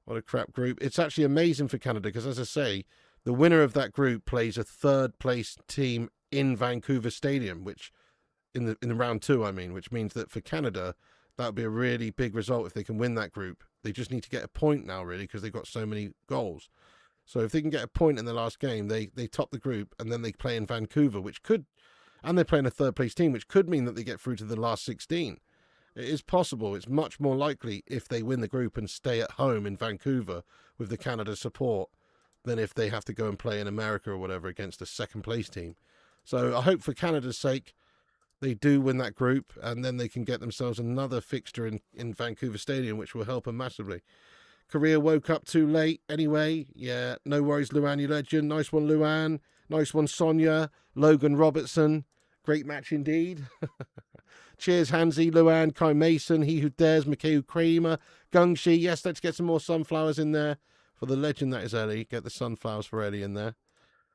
What a crap group. It's actually amazing for Canada because, as I say, the winner of that group plays a third-place team in Vancouver Stadium, which in the round 2, I mean, which means that for Canada, that would be a really big result if they can win that group. They just need to get a point now, really, because they've got so many goals. So if they can get a point in the last game, they top the group, and then they play in Vancouver, which could, and they're playing a third-place team, which could mean that they get through to the last 16. It is possible. It's much more likely if they win the group and stay at home in Vancouver with the Canada support than if they have to go and play in America or whatever against a second-place team. So I hope for Canada's sake they do win that group, and then they can get themselves another fixture in Vancouver Stadium, which will help them massively. Korea woke up too late anyway. Yeah, no worries, Luan, you legend. Nice one, Luan. Nice one, Sonia. Logan Robertson. Great match indeed. Cheers, Hansi, Luan, Kai Mason, He Who Dares, Mikhail Kramer, Gungshi. Yes, let's get some more sunflowers in there for the legend that is Ellie. Get the sunflowers for Ellie in there.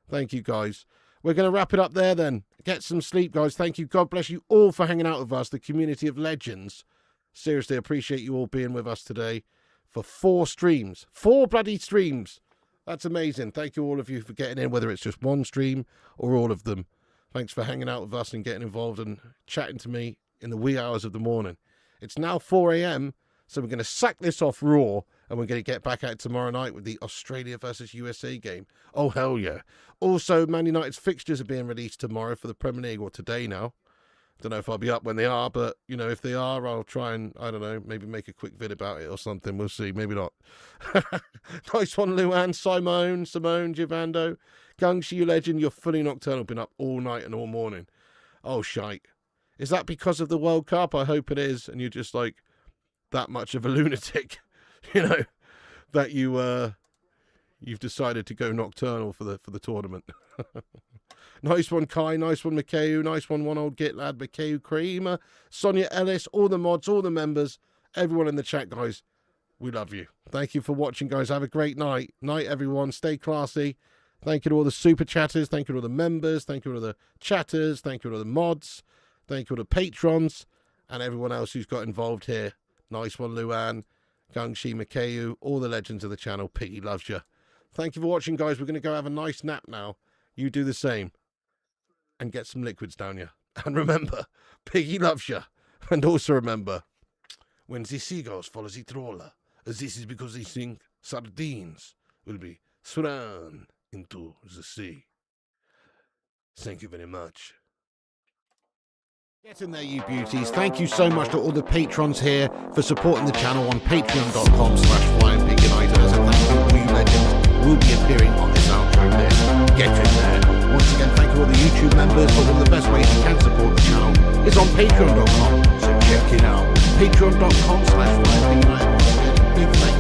Thank you, guys. We're going to wrap it up there then. Get some sleep, guys. Thank you. God bless you all for hanging out with us, the community of legends. Seriously, appreciate you all being with us today for 4 streams. 4 bloody streams. That's amazing. Thank you all of you for getting in, whether it's just one stream or all of them. Thanks for hanging out with us and getting involved and chatting to me in the wee hours of the morning. It's now 4 a.m., so we're going to sack this off Raw, and we're going to get back out tomorrow night with the Australia versus USA game. Oh, hell yeah. Also, Man United's fixtures are being released tomorrow for the Premier League, or today now. Don't know if I'll be up when they are, but, you know, if they are, I'll try and, I don't know, maybe make a quick vid about it or something. We'll see. Maybe not. Nice one, Luan, Simone, Givando. Gungshi, you legend, you're fully nocturnal. Been up all night and all morning. Oh, shite. Is that because of the World Cup? I hope it is. And you're just, like, that much of a lunatic, you know, that you've decided to go nocturnal for the tournament. Nice one, Kai. Nice one, Mikhail. Nice one, old git lad, Mikhail Kramer, Sonia Ellis, all the mods, all the members, everyone in the chat, guys. We love you. Thank you for watching, guys. Have a great night. Night, everyone. Stay classy. Thank you to all the super chatters. Thank you to all the members. Thank you to all the chatters. Thank you to all the mods. Thank you to the patrons and everyone else who's got involved here. Nice one, Luan, Gungshi, Mikhail, all the legends of the channel. Piggy loves you. Thank you for watching, guys. We're going to go have a nice nap now. You do the same. And get some liquids down you. And remember, Piggy loves you. And also remember, when the seagulls follow the trawler, this is because they think sardines will be thrown into the sea. Thank you very much. Get in there, you beauties. Thank you so much to all the patrons here for supporting the channel on patreon.com/FlyingPigUnited. As a thank you, all you legends will be appearing on this outro list. Get in there. Once again, thank you all the YouTube members, but one of the best ways you can support the channel is on patreon.com. So check it out. Patreon.com/FlyingPigUnited. Big thank